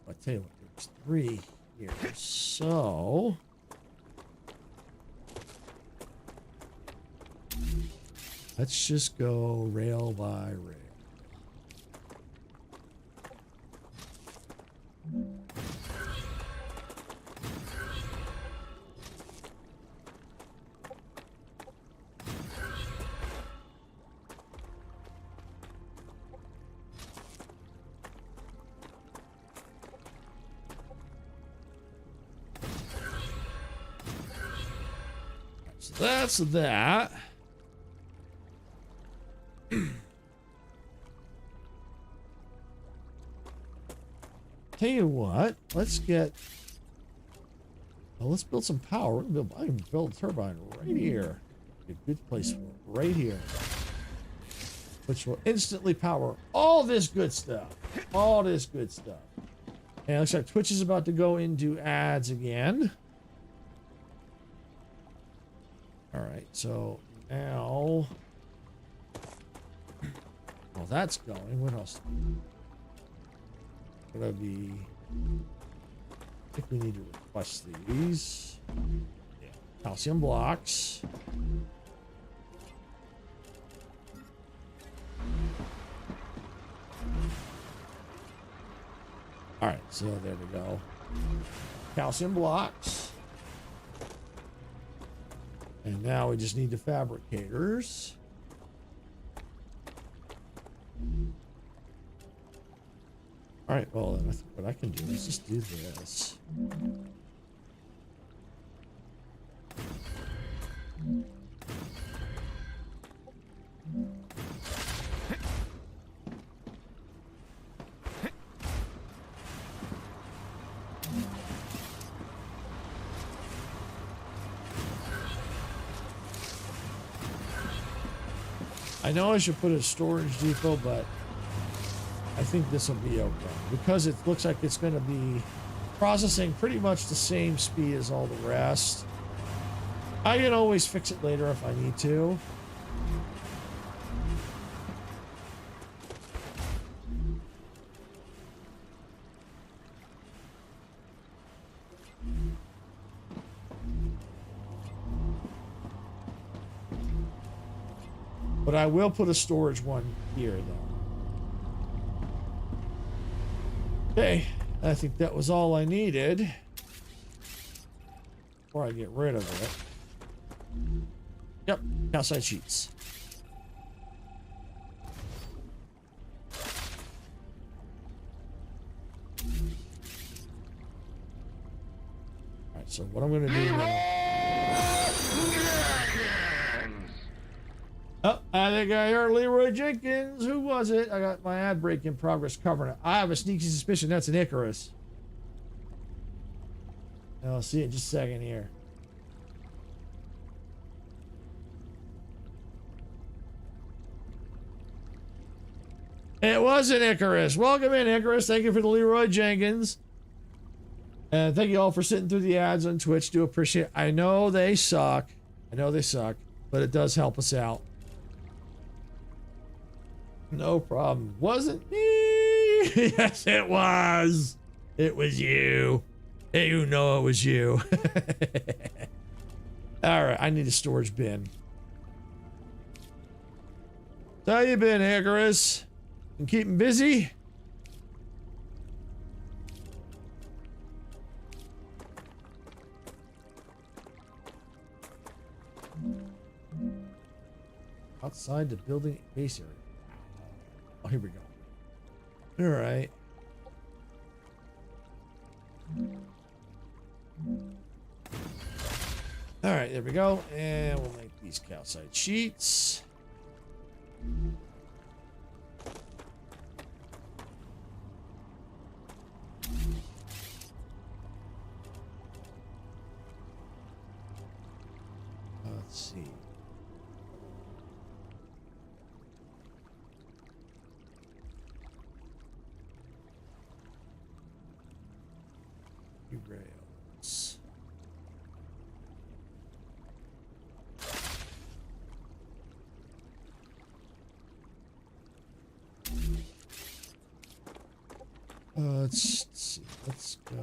I tell you what, there's 3 here. So let's just go rail by rail. So that's that. Tell you what, let's get. Well, let's build some power. I can build a turbine right here. A good place for it, right here, which will instantly power all this good stuff. All this good stuff. And it looks like Twitch is about to go into ads again. All right, so now, well, that's going. What else? Gonna be. I think we need to request these. Yeah. Calcium blocks. All right, so there we go. Calcium blocks. And now we just need the fabricators. All right, well, then I think what I can do is just do this. I know I should put a storage depot, but I think this will be okay because it looks like it's going to be processing pretty much the same speed as all the rest. I can always fix it later if I need to. But I will put a storage one here, though. Okay, I think that was all I needed before I get rid of it. Yep, calcite sheets. Alright, so what I'm going to do now... Oh, I think I heard Leroy Jenkins. Who was it? I got my ad break in progress covering it. I have a sneaky suspicion that's an Icarus. I'll see it in just a second here. It was an Icarus. Welcome in, Icarus. Thank you for the Leroy Jenkins. And thank you all for sitting through the ads on Twitch. Do appreciate it. I know they suck. But it does help us out. No problem. Wasn't me. Yes, it was. It was you. Hey, you know it was you. All right, I need a storage bin. So how you been, Icarus? Been keeping busy? Outside the building base area. Oh, here we go. All right. All right, there we go. And we'll make these calcite sheets. Let's see. Rails. Let's see. Let's go.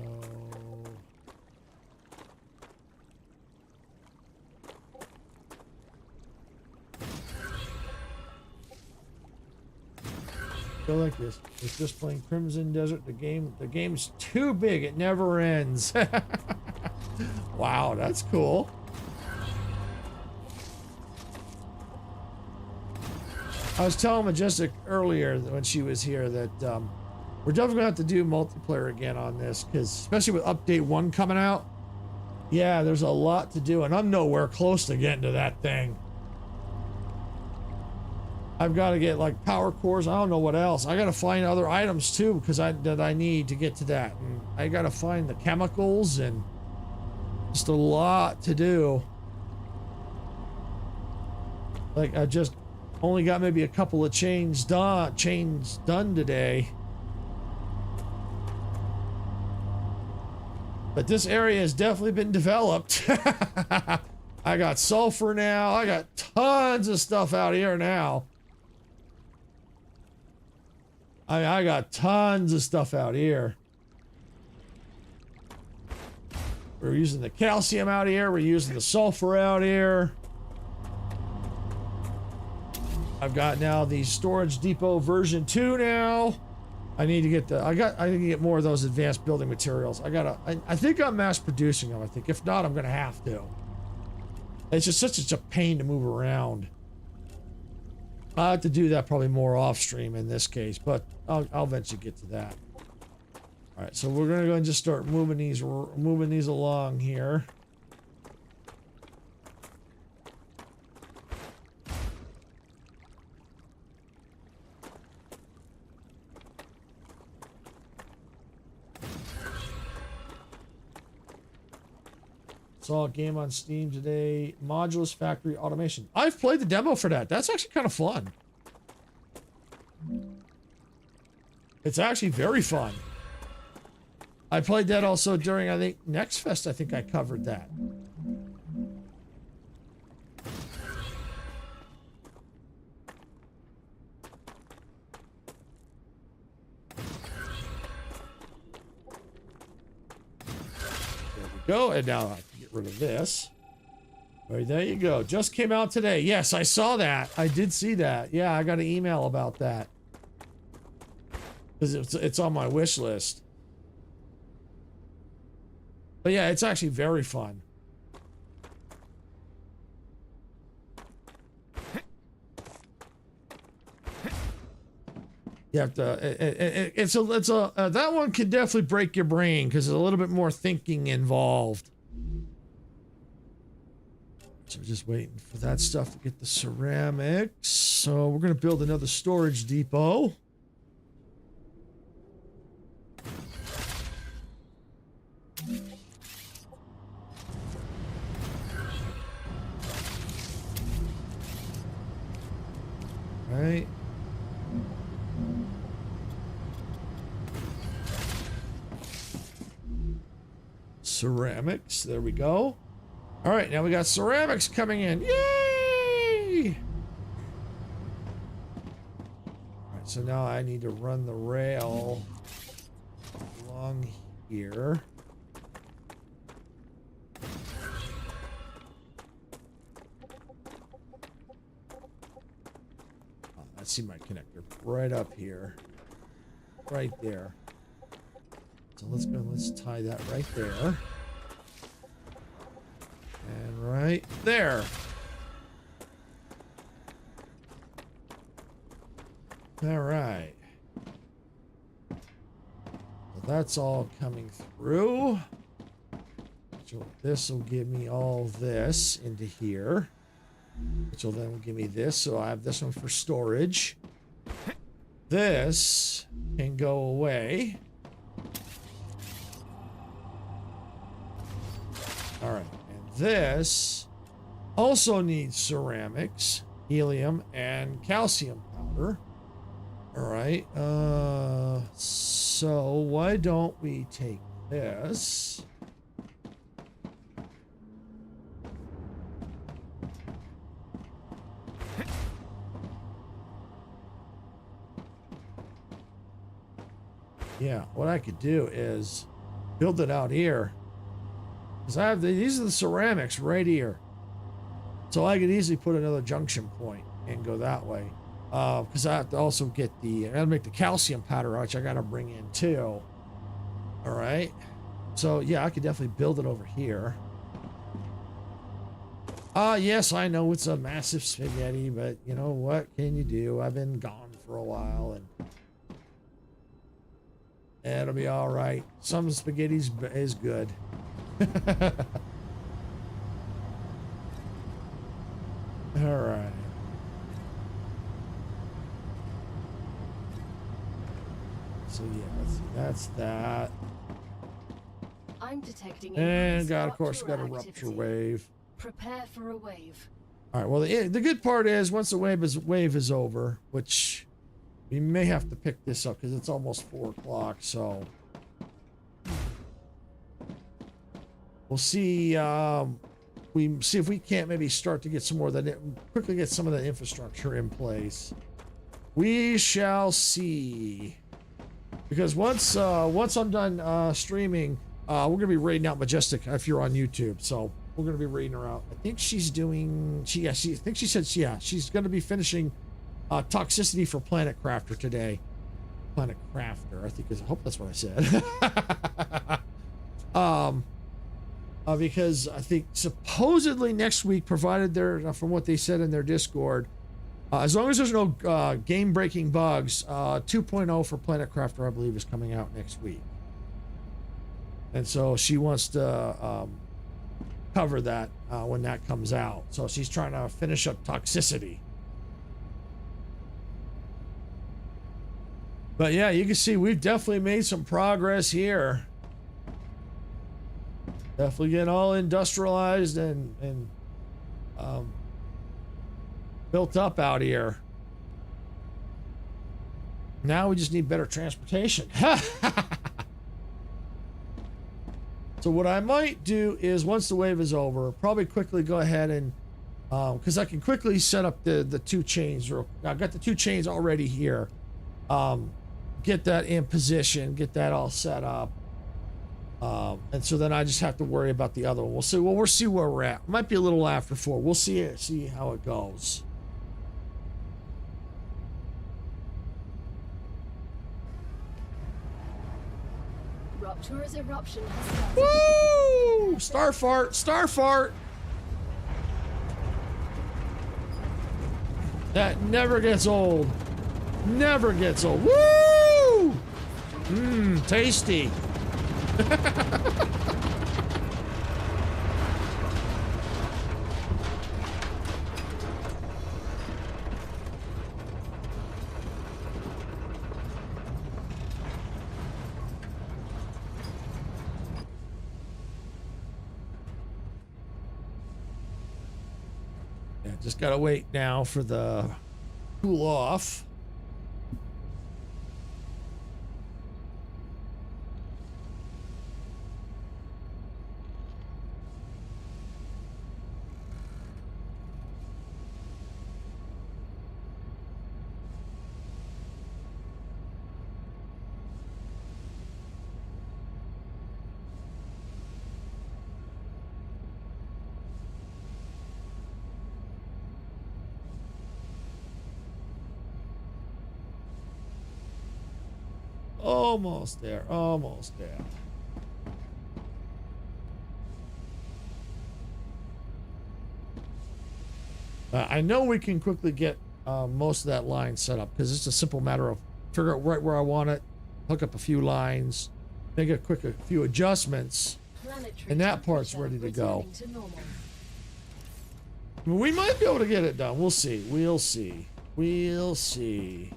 Go like this. It's just playing Crimson Desert. The game's too big. It never ends. Wow, that's cool. I was telling Majestic earlier when she was here that we're definitely gonna have to do multiplayer again on this, because especially with update 1 coming out. Yeah, there's a lot to do, and I'm nowhere close to getting to that thing. I've got to get like power cores. I don't know what else. I got to find other items too, because that I need to get to that. And I got to find the chemicals, and just a lot to do. Like I just only got maybe a couple of chains done today. But this area has definitely been developed. I got sulfur now. I got tons of stuff out here now. I got tons of stuff out here. We're using the calcium out here. We're using the sulfur out here. I've got now the storage depot version 2 now. I need to get I need to get more of those advanced building materials. I think I'm mass producing them. I think if not, I'm gonna have to. It's just such a pain to move around. I'll have to do that probably more off stream in this case, but I'll eventually get to that. All right, so we're gonna go and just start moving these along here. Saw a game on Steam today, Modulus Factory Automation. I've played the demo for that. That's actually kind of fun. It's actually very fun. I played that also during, I think, Next Fest. I think I covered that. There we go. And now I can get rid of this. All right, there you go. Just came out today. Yes, I saw that. I did see that. Yeah, I got an email about that. Because it's on my wish list. But yeah, it's actually very fun. You have to. That one can definitely break your brain because there's a little bit more thinking involved. So we're just waiting for that stuff to get the ceramics. So we're gonna build another storage depot. All right. Ceramics. There we go. All right, now we got ceramics coming in. Yay! All right, so now I need to run the rail along here. I see my connector right up here. Right there. So let's tie that right there. And right there. All right. So that's all coming through. So this will give me all this into here. Which will then give me this. So I have this one for storage. This can go away. All right. This also needs ceramics, helium, and calcium powder. All right. So why don't we take this? yeah, what I could do is build it out here. Because I have these are the ceramics right here. So I could easily put another junction point and go that way. Because I have to also get I gotta make the calcium powder, which I gotta bring in too. All right. So yeah, I could definitely build it over here. Yes, I know it's a massive spaghetti, but you know what can you do? I've been gone for a while, and it'll be all right. Some spaghetti's is good. All right. So yeah, let's see. That's that. I'm detecting And increased of course, got a rupture rupture activity. wave. Prepare for a wave. All right. Well, the good part is once the wave is over, which we may have to pick this up because it's almost 4 o'clock. So we'll see. We see if we can't maybe start to get some more of that. Quickly get some of the infrastructure in place. We shall see. Because once I'm done streaming, we're gonna be raiding out Majestic if you're on YouTube. So we're gonna be raiding her out. I think she's doing. I think she said she's gonna be finishing toxicity for Planet Crafter today. Planet Crafter, I think I hope that's what I said. Because I think supposedly next week, provided from what they said in their Discord, as long as there's no game-breaking bugs, 2.0 for Planet Crafter, I believe, is coming out next week. And so she wants to cover that when that comes out. So she's trying to finish up toxicity. But yeah, you can see we've definitely made some progress here. Definitely getting all industrialized and built up out here. Now we just need better transportation. So what I might do is once the wave is over, probably quickly go ahead and because I can quickly set up the 2 chains. I've got the 2 chains already here. Get that in position, get that all set up. And so then I just have to worry about the other one. We'll see where we're at. Might be a little after 4. We'll see how it goes. Rupture's eruption has started. Woo! Star fart, star fart. That never gets old. Never gets old. Woo! Mmm, tasty. Yeah, just gotta wait now for the cool off. Almost there, almost there. I know we can quickly get most of that line set up because it's a simple matter of figure out right where I want it, hook up a few lines, make a few adjustments, and that part's ready to go. We might be able to get it done. We'll see. We'll see. We'll see.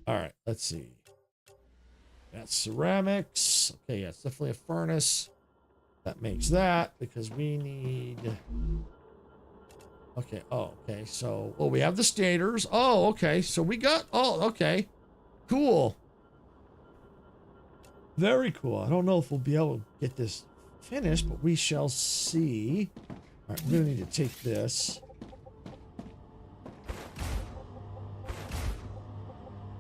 All right, let's see. That's ceramics. Okay, yeah, it's definitely a furnace. That makes that because we need... Okay, oh, okay, so... Oh, we have the stators. Oh, okay, so we got... Oh, okay. Cool. Very cool. I don't know if we'll be able to get this finished, but we shall see. All right, we're gonna need to take this.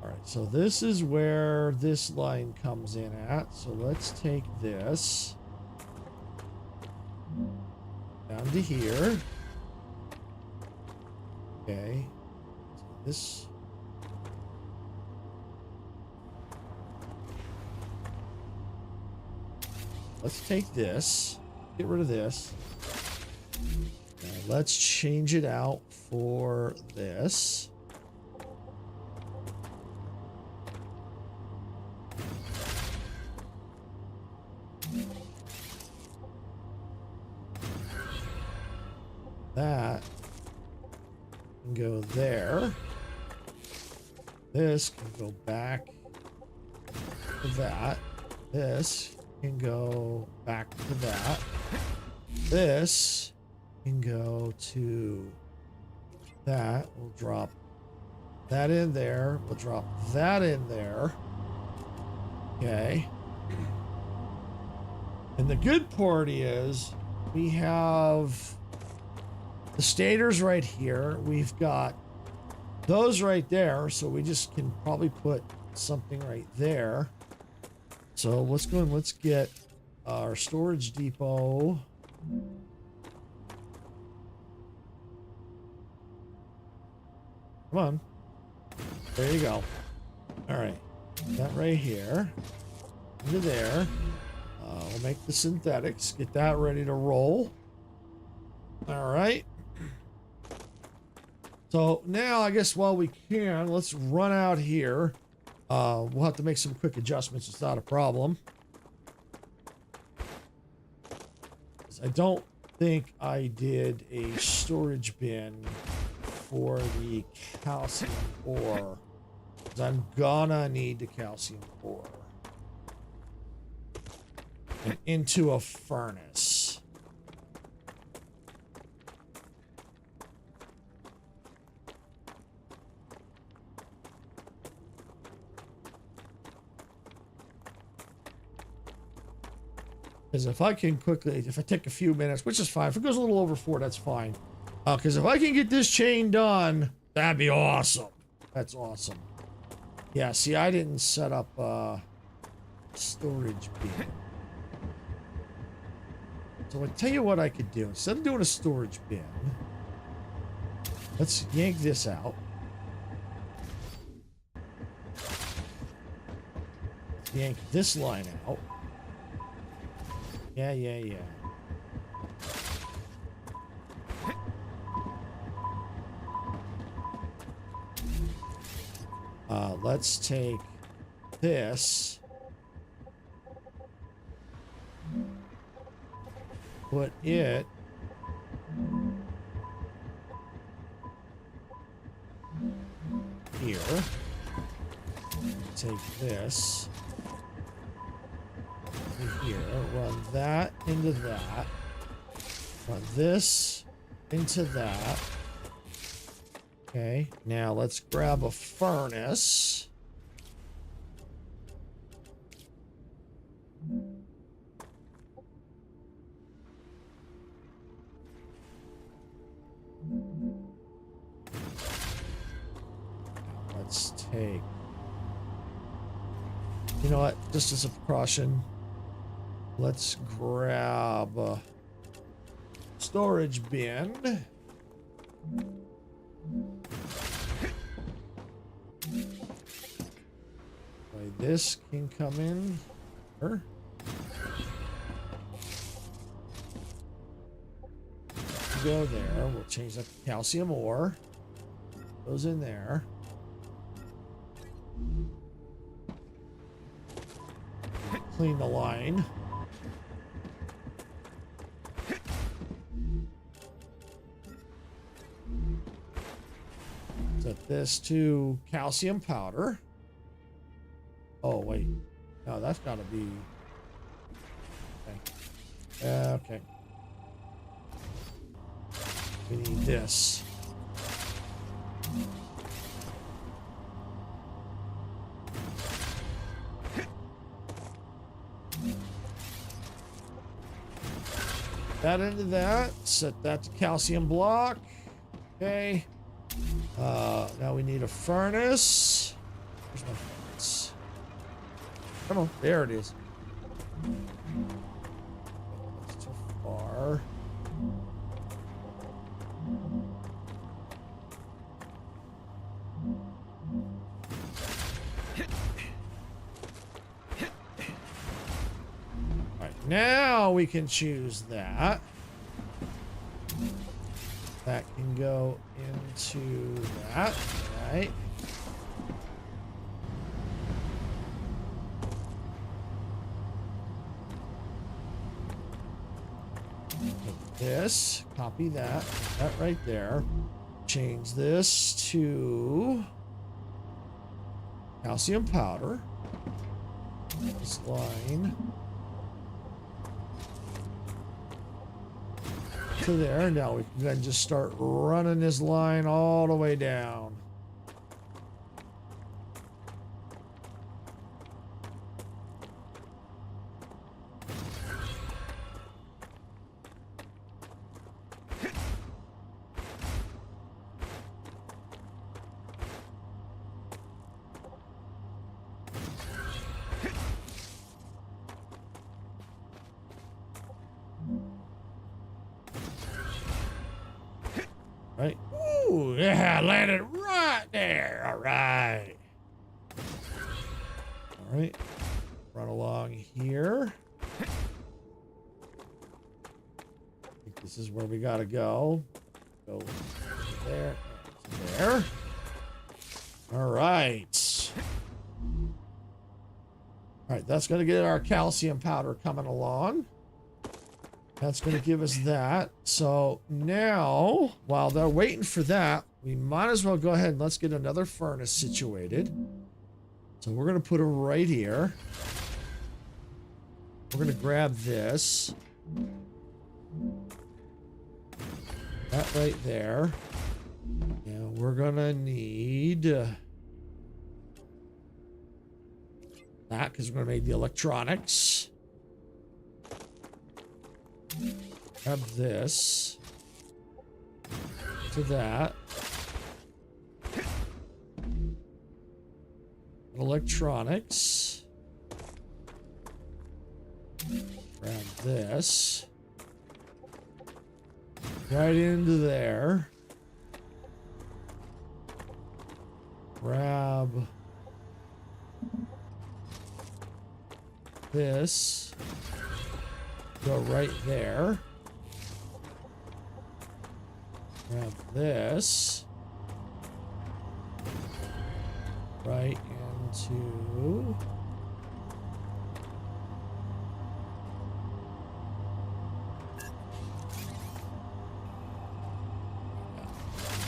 All right, so this is where this line comes in at. So let's take this down to here. Okay. So this. Let's take this, get rid of this. Now let's change it out for this. That can go there. This can go back to that. This can go back to that. This can go to that. We'll drop that in there. We'll drop that in there. Okay. And the good part is we have the stators right here. We've got those right there. So we just can probably put something right there. So let's go and let's get our storage depot. Come on. There you go. All right. That right here. Into there. We'll make the synthetics. Get that ready to roll. All right. So now I guess while we can, let's run out here. We'll have to make some quick adjustments. It's not a problem. I don't think I did a storage bin for the calcium ore. 'Cause I'm gonna need the calcium ore. And into a furnace. Because if I can quickly, if I take a few minutes, which is fine. If it goes a little over 4, that's fine. Because if I can get this chain done, that'd be awesome. That's awesome. Yeah, see, I didn't set up storage bin. So I tell you what I could do. Instead of doing a storage bin, let's yank this out. Let's yank this line out. Yeah. Let's take this. Put it here. Take this. Here, run that into that, run this into that. Okay, now let's grab a furnace. Now let's take, you know what, just as a precaution, let's grab a storage bin. This can come in here. Go there. We'll change that to calcium ore. Goes in there. Clean the line. Set this to calcium powder. Oh, wait. No, that's got to be... Okay. Okay. We need this. that into that. Set that to calcium block. Okay. Now we need a furnace. Where's my furnace? Come on, there it is. That's too far. Alright, now we can choose that. That can go into that, right? Take this, copy that, put that right there. Change this to calcium powder. This line to there. Now we can then just start running this line all the way down. Right? Ooh, yeah, landed right there. All right. All right. Run along here. I think this is where we gotta go. Go there. To there. All right. All right, that's gonna get our calcium powder coming along. That's going to give us that. So now, while they're waiting for that, we might as well go ahead and let's get another furnace situated. So we're going to put it right here. We're going to grab this. That right there. And we're going to need that because we're going to make the electronics. Grab this to that. Electronics. Grab this. Right into there. Grab this. Go right there. Grab this. Right into...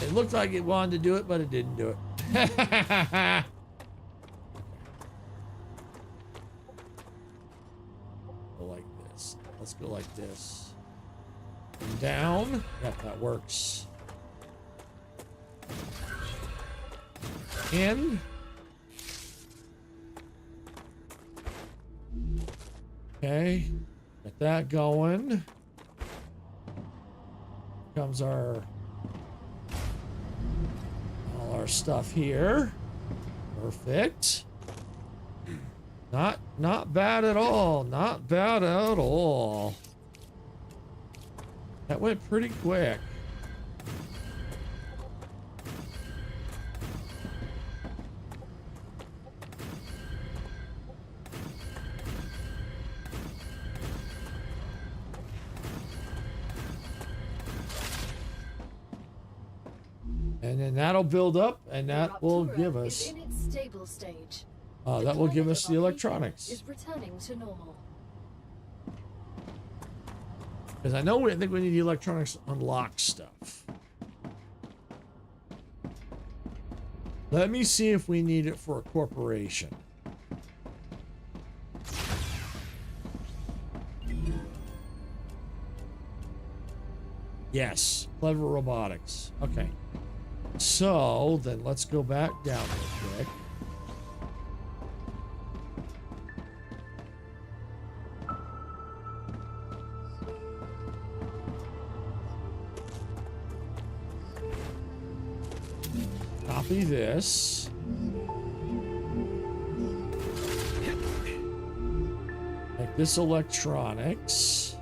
It looked like it wanted to do it, but it didn't do it. Go like this. Let's go like this. And down. Yep, that works. In. Okay. Get that going. Comes our all our stuff here. Perfect. Not bad at all. Not bad at all. That went pretty quick. And then that'll build up, and that will give us. In its stable stage. That will give us the electronics. Is returning to normal. Because I know I think we need the electronics to unlock stuff. Let me see if we need it for a corporation. Yes, clever robotics. Okay. So then let's go back down real quick. Copy this. Make this electronics.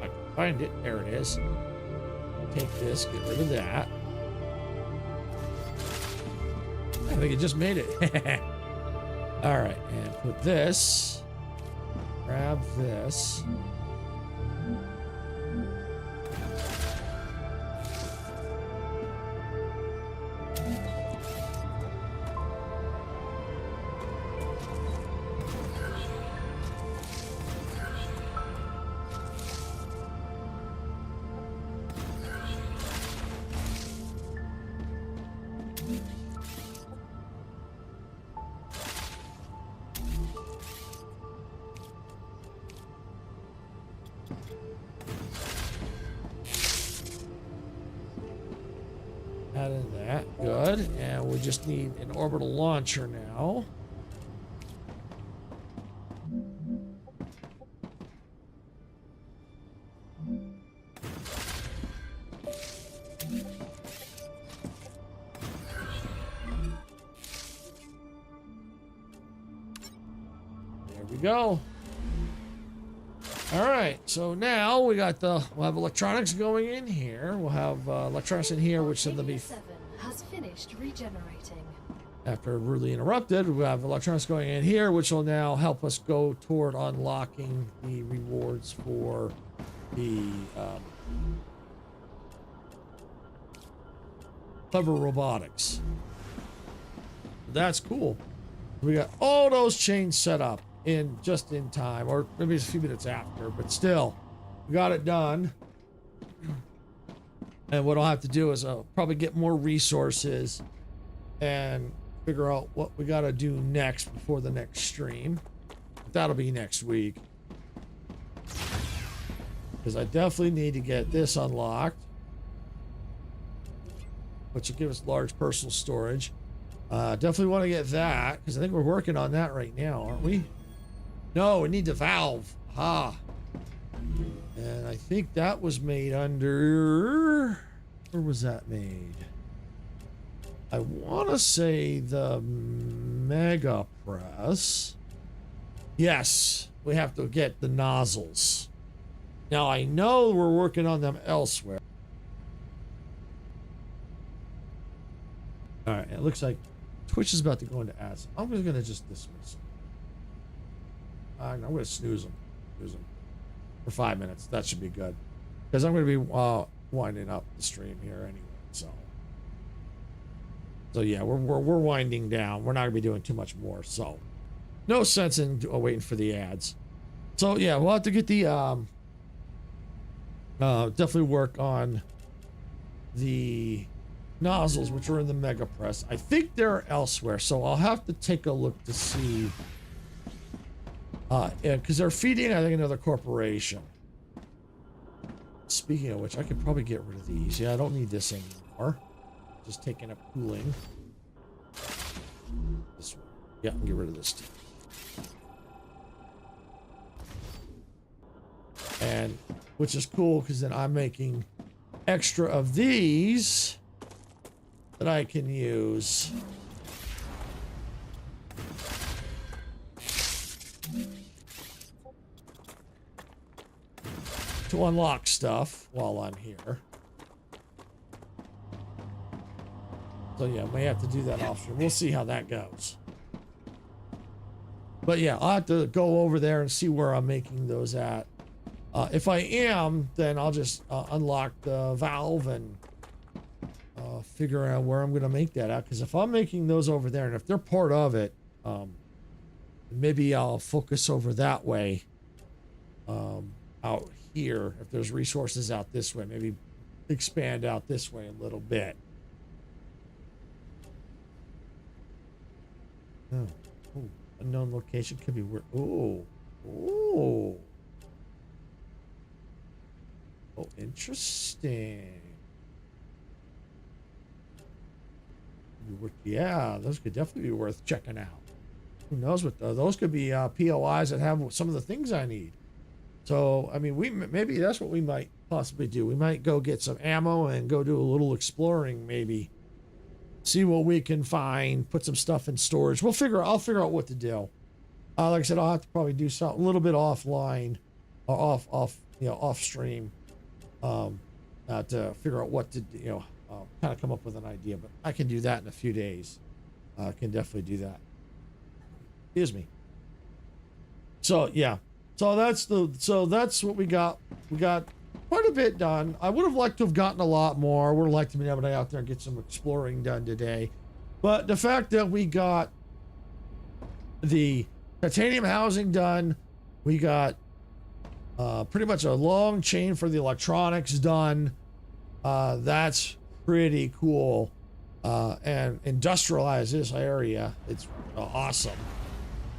I can find it. There it is. Take this, get rid of that. I think it just made it. All right, and put this. Grab this. Add in that, good. And we just need an orbital launcher now. There we go. All right, so now we'll have electronics going in here. We'll have electronics in here, which then they'll be 7 has finished regenerating. after rudely interrupted. We'll have electronics going in here, which will now help us go toward unlocking the rewards for the clever robotics. That's cool. We got all those chains set up just in time, or maybe it's a few minutes after, but still, we got it done. And what I'll have to do is I'll probably get more resources and figure out what we got to do next before the next stream. That'll be next week, because I definitely need to get this unlocked, which will give us large personal storage. Definitely want to get that, because I think we're working on that right now, aren't we? No, we need the valve. And I think that was made under... Where was that made? I want to say the Mega Press. Yes, we have to get the nozzles. Now, I know we're working on them elsewhere. All right, it looks like Twitch is about to go into ads. I'm just going to just dismiss them. I'm going to snooze them. For 5 minutes. That should be good, because I'm going to be winding up the stream here anyway. So yeah, we're winding down. We're not going to be doing too much more. So no sense in waiting for the ads. So yeah, we'll have to get the definitely work on the nozzles, which are in the Mega Press. I think they're elsewhere, so I'll have to take a look to see. Because they're feeding, I think, another corporation. Speaking of which, I could probably get rid of these. Yeah, I don't need this anymore. Just taking up cooling. This one. Yeah, I'll get rid of this too. And which is cool, because then I'm making extra of these that I can use to unlock stuff while I'm here. So yeah, may have to do that option. We'll see how that goes. But yeah, I'll have to go over there and see where I'm making those at. If I am, then I'll just unlock the valve and figure out where I'm going to make that at. Because if I'm making those over there, and if they're part of it, maybe I'll focus over that way. Out here, if there's resources out this way, maybe expand out this way a little bit. Oh, ooh, unknown location could be where. Oh, interesting. Yeah, those could definitely be worth checking out. Who knows what those could be POIs that have some of the things I need. So, I mean, maybe that's what we might possibly do. We might go get some ammo and go do a little exploring, maybe. See what we can find, put some stuff in storage. I'll figure out what to do. Like I said, I'll have to probably do something a little bit offline or off stream, to figure out what to, kind of come up with an idea, but I can do that in a few days. I can definitely do that. Excuse me. So yeah. So that's what we got. We got quite a bit done. I would have liked to have gotten a lot more. I would have liked to be able to get out there and get some exploring done today. But the fact that we got the titanium housing done, we got pretty much a long chain for the electronics done. That's pretty cool. And industrialize this area. It's awesome.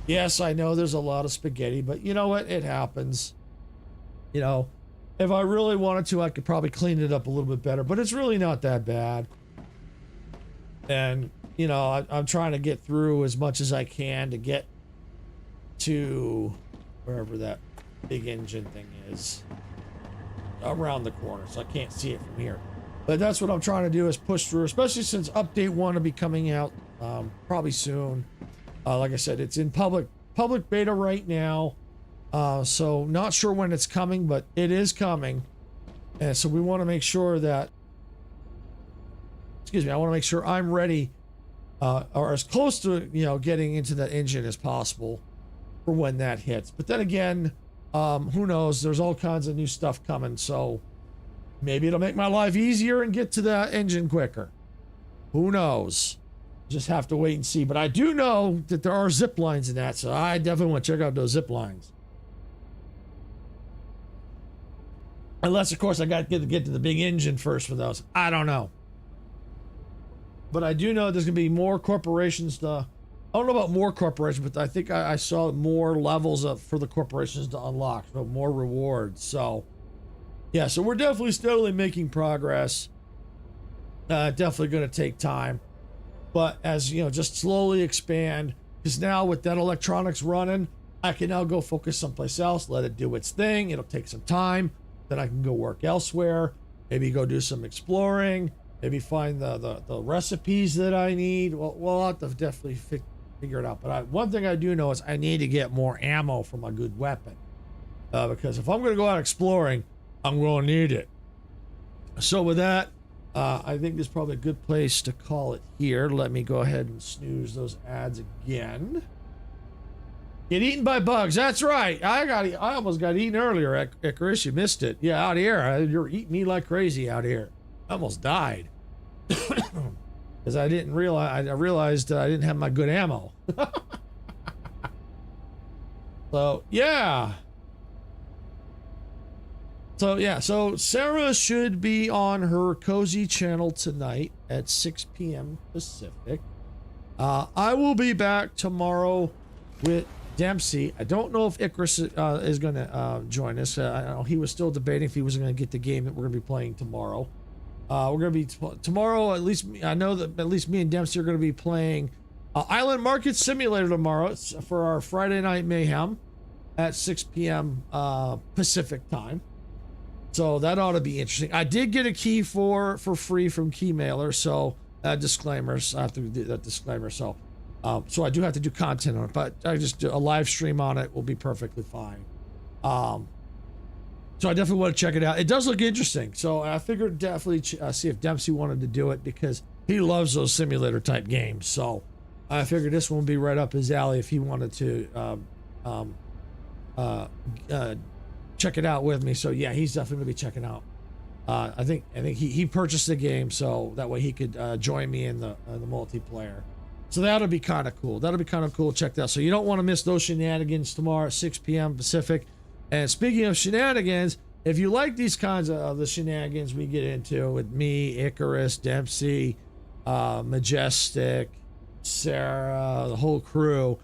Yes, I know there's a lot of spaghetti, but you know what? It happens. You know, if I really wanted to, I could probably clean it up a little bit better, but it's really not that bad. And, you know, I'm trying to get through as much as I can to get to wherever that big engine thing is around the corner, so I can't see it from here. But that's what I'm trying to do, is push through, especially since update 1 will be coming out probably soon. Like I said, it's in public beta right now, so not sure when it's coming, but it is coming. And so we want to make sure that, excuse me, I want to make sure I'm ready, or as close to, getting into that engine as possible for when that hits. But then again, who knows? There's all kinds of new stuff coming, so maybe it'll make my life easier and get to that engine quicker. Who knows? Just have to wait and see. But I do know that there are zip lines in that, so I definitely want to check out those zip lines. Unless, of course, I got to get to the big engine first for those. I don't know. But I do know there's going to be more corporations to... I don't know about more corporations, but I think I saw more levels for the corporations to unlock. So more rewards. So, yeah, so we're definitely steadily making progress. Definitely going to take time. But as, just slowly expand. Because now with that electronics running, I can now go focus someplace else, let it do its thing. It'll take some time. Then I can go work elsewhere. Maybe go do some exploring. Maybe find the recipes that I need. Well, I'll have to definitely figure it out. But one thing I do know is I need to get more ammo for my good weapon. Because if I'm going to go out exploring, I'm going to need it. So with that, I think this is probably a good place to call it here. Let me go ahead and snooze those ads again. Get eaten by bugs. That's right. I almost got eaten earlier, Icarus. You missed it. Yeah, out here. You're eating me like crazy out here. I almost died. Because I didn't realize, I realized I didn't have my good ammo. So, yeah. So Sarah should be on her cozy channel tonight at 6 p.m. Pacific. I will be back tomorrow with Dempsey. I don't know if Icarus is going to join us. I know he was still debating if he was going to get the game that we're going to be playing tomorrow. We're going to be tomorrow, at least I know that at least me and Dempsey are going to be playing Island Market Simulator tomorrow. It's for our Friday Night Mayhem at 6 p.m. Pacific time. So that ought to be interesting. I did get a key for free from Keymailer, so disclaimers. I have to do that disclaimer. So I do have to do content on it, but I just do a live stream on it will be perfectly fine. So I definitely want to check it out. It does look interesting. So I figured definitely see if Dempsey wanted to do it because he loves those simulator type games. So I figured this one would be right up his alley if he wanted to check it out with me. So yeah, he's definitely gonna be checking out. I think he purchased the game so that way he could join me in the multiplayer. So that'll be kind of cool. That'll be kind of cool. Check that out. So you don't want to miss those shenanigans tomorrow at 6 p.m. Pacific. And speaking of shenanigans, if you like these kinds of the shenanigans we get into with me, Icarus, Dempsey, Majestic, Sarah, the whole crew,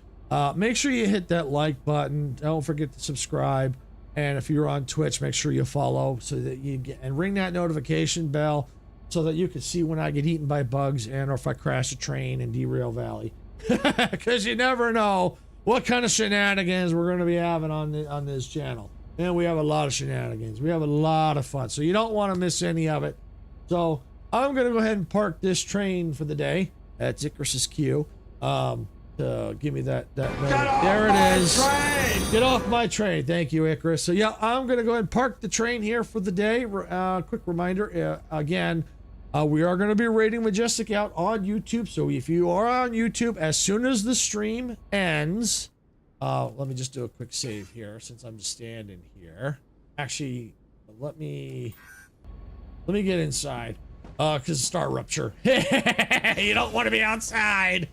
make sure you hit that like button. Don't forget to subscribe. And if you're on Twitch, make sure you follow so that you get, and ring that notification bell so that you can see when I get eaten by bugs and or if I crash a train in Derail Valley. Because you never know what kind of shenanigans we're going to be having on this channel. And we have a lot of shenanigans. We have a lot of fun. So you don't want to miss any of it. So I'm going to go ahead and park this train for the day. That's Icarus's cue. To give me that there it is. Train! Get off my train. Thank you, Icarus. So yeah, I'm going to go ahead and park the train here for the day. Quick reminder, again, we are going to be rating Majestic out on YouTube. So if you are on YouTube, as soon as the stream ends, let me just do a quick save here since I'm just standing here. Actually, let me get inside. Because StarRupture. You don't want to be outside.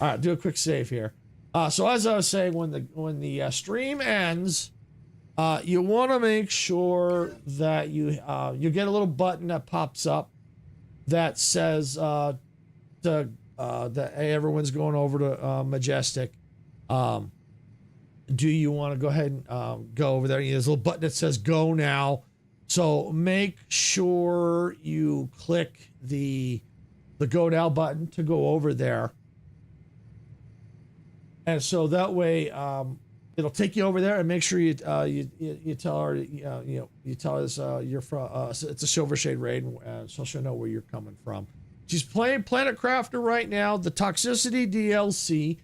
All right, do a quick save here. So as I was saying, when the stream ends, you want to make sure that you get a little button that pops up that says that hey, everyone's going over to Majestic. Do you want to go ahead and go over there? There's a little button that says "Go Now." So make sure you click the Go Now button to go over there. And so that way, it'll take you over there, and make sure you tell her, you tell us you're from, it's a Silver Shade raid, so she'll know where you're coming from. She's playing Planet Crafter right now, the Toxicity DLC.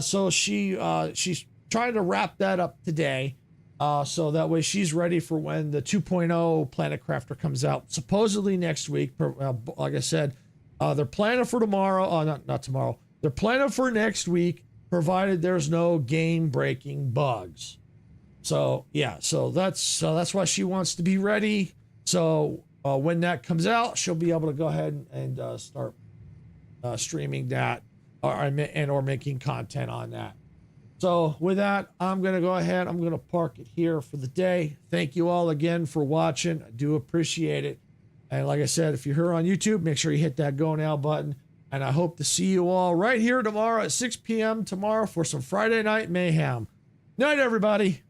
So she's trying to wrap that up today. So that way she's ready for when the 2.0 Planet Crafter comes out, supposedly next week. Like I said, they're planning for tomorrow. Not tomorrow. They're planning for next week, provided there's no game-breaking bugs. So yeah, so that's why she wants to be ready. So when that comes out, she'll be able to go ahead and start streaming that or making content on that. So with that, I'm going to go ahead. I'm going to park it here for the day. Thank you all again for watching. I do appreciate it. And like I said, if you're here on YouTube, make sure you hit that Go Now button. And I hope to see you all right here tomorrow at 6 p.m. tomorrow for some Friday Night Mayhem. Night, everybody.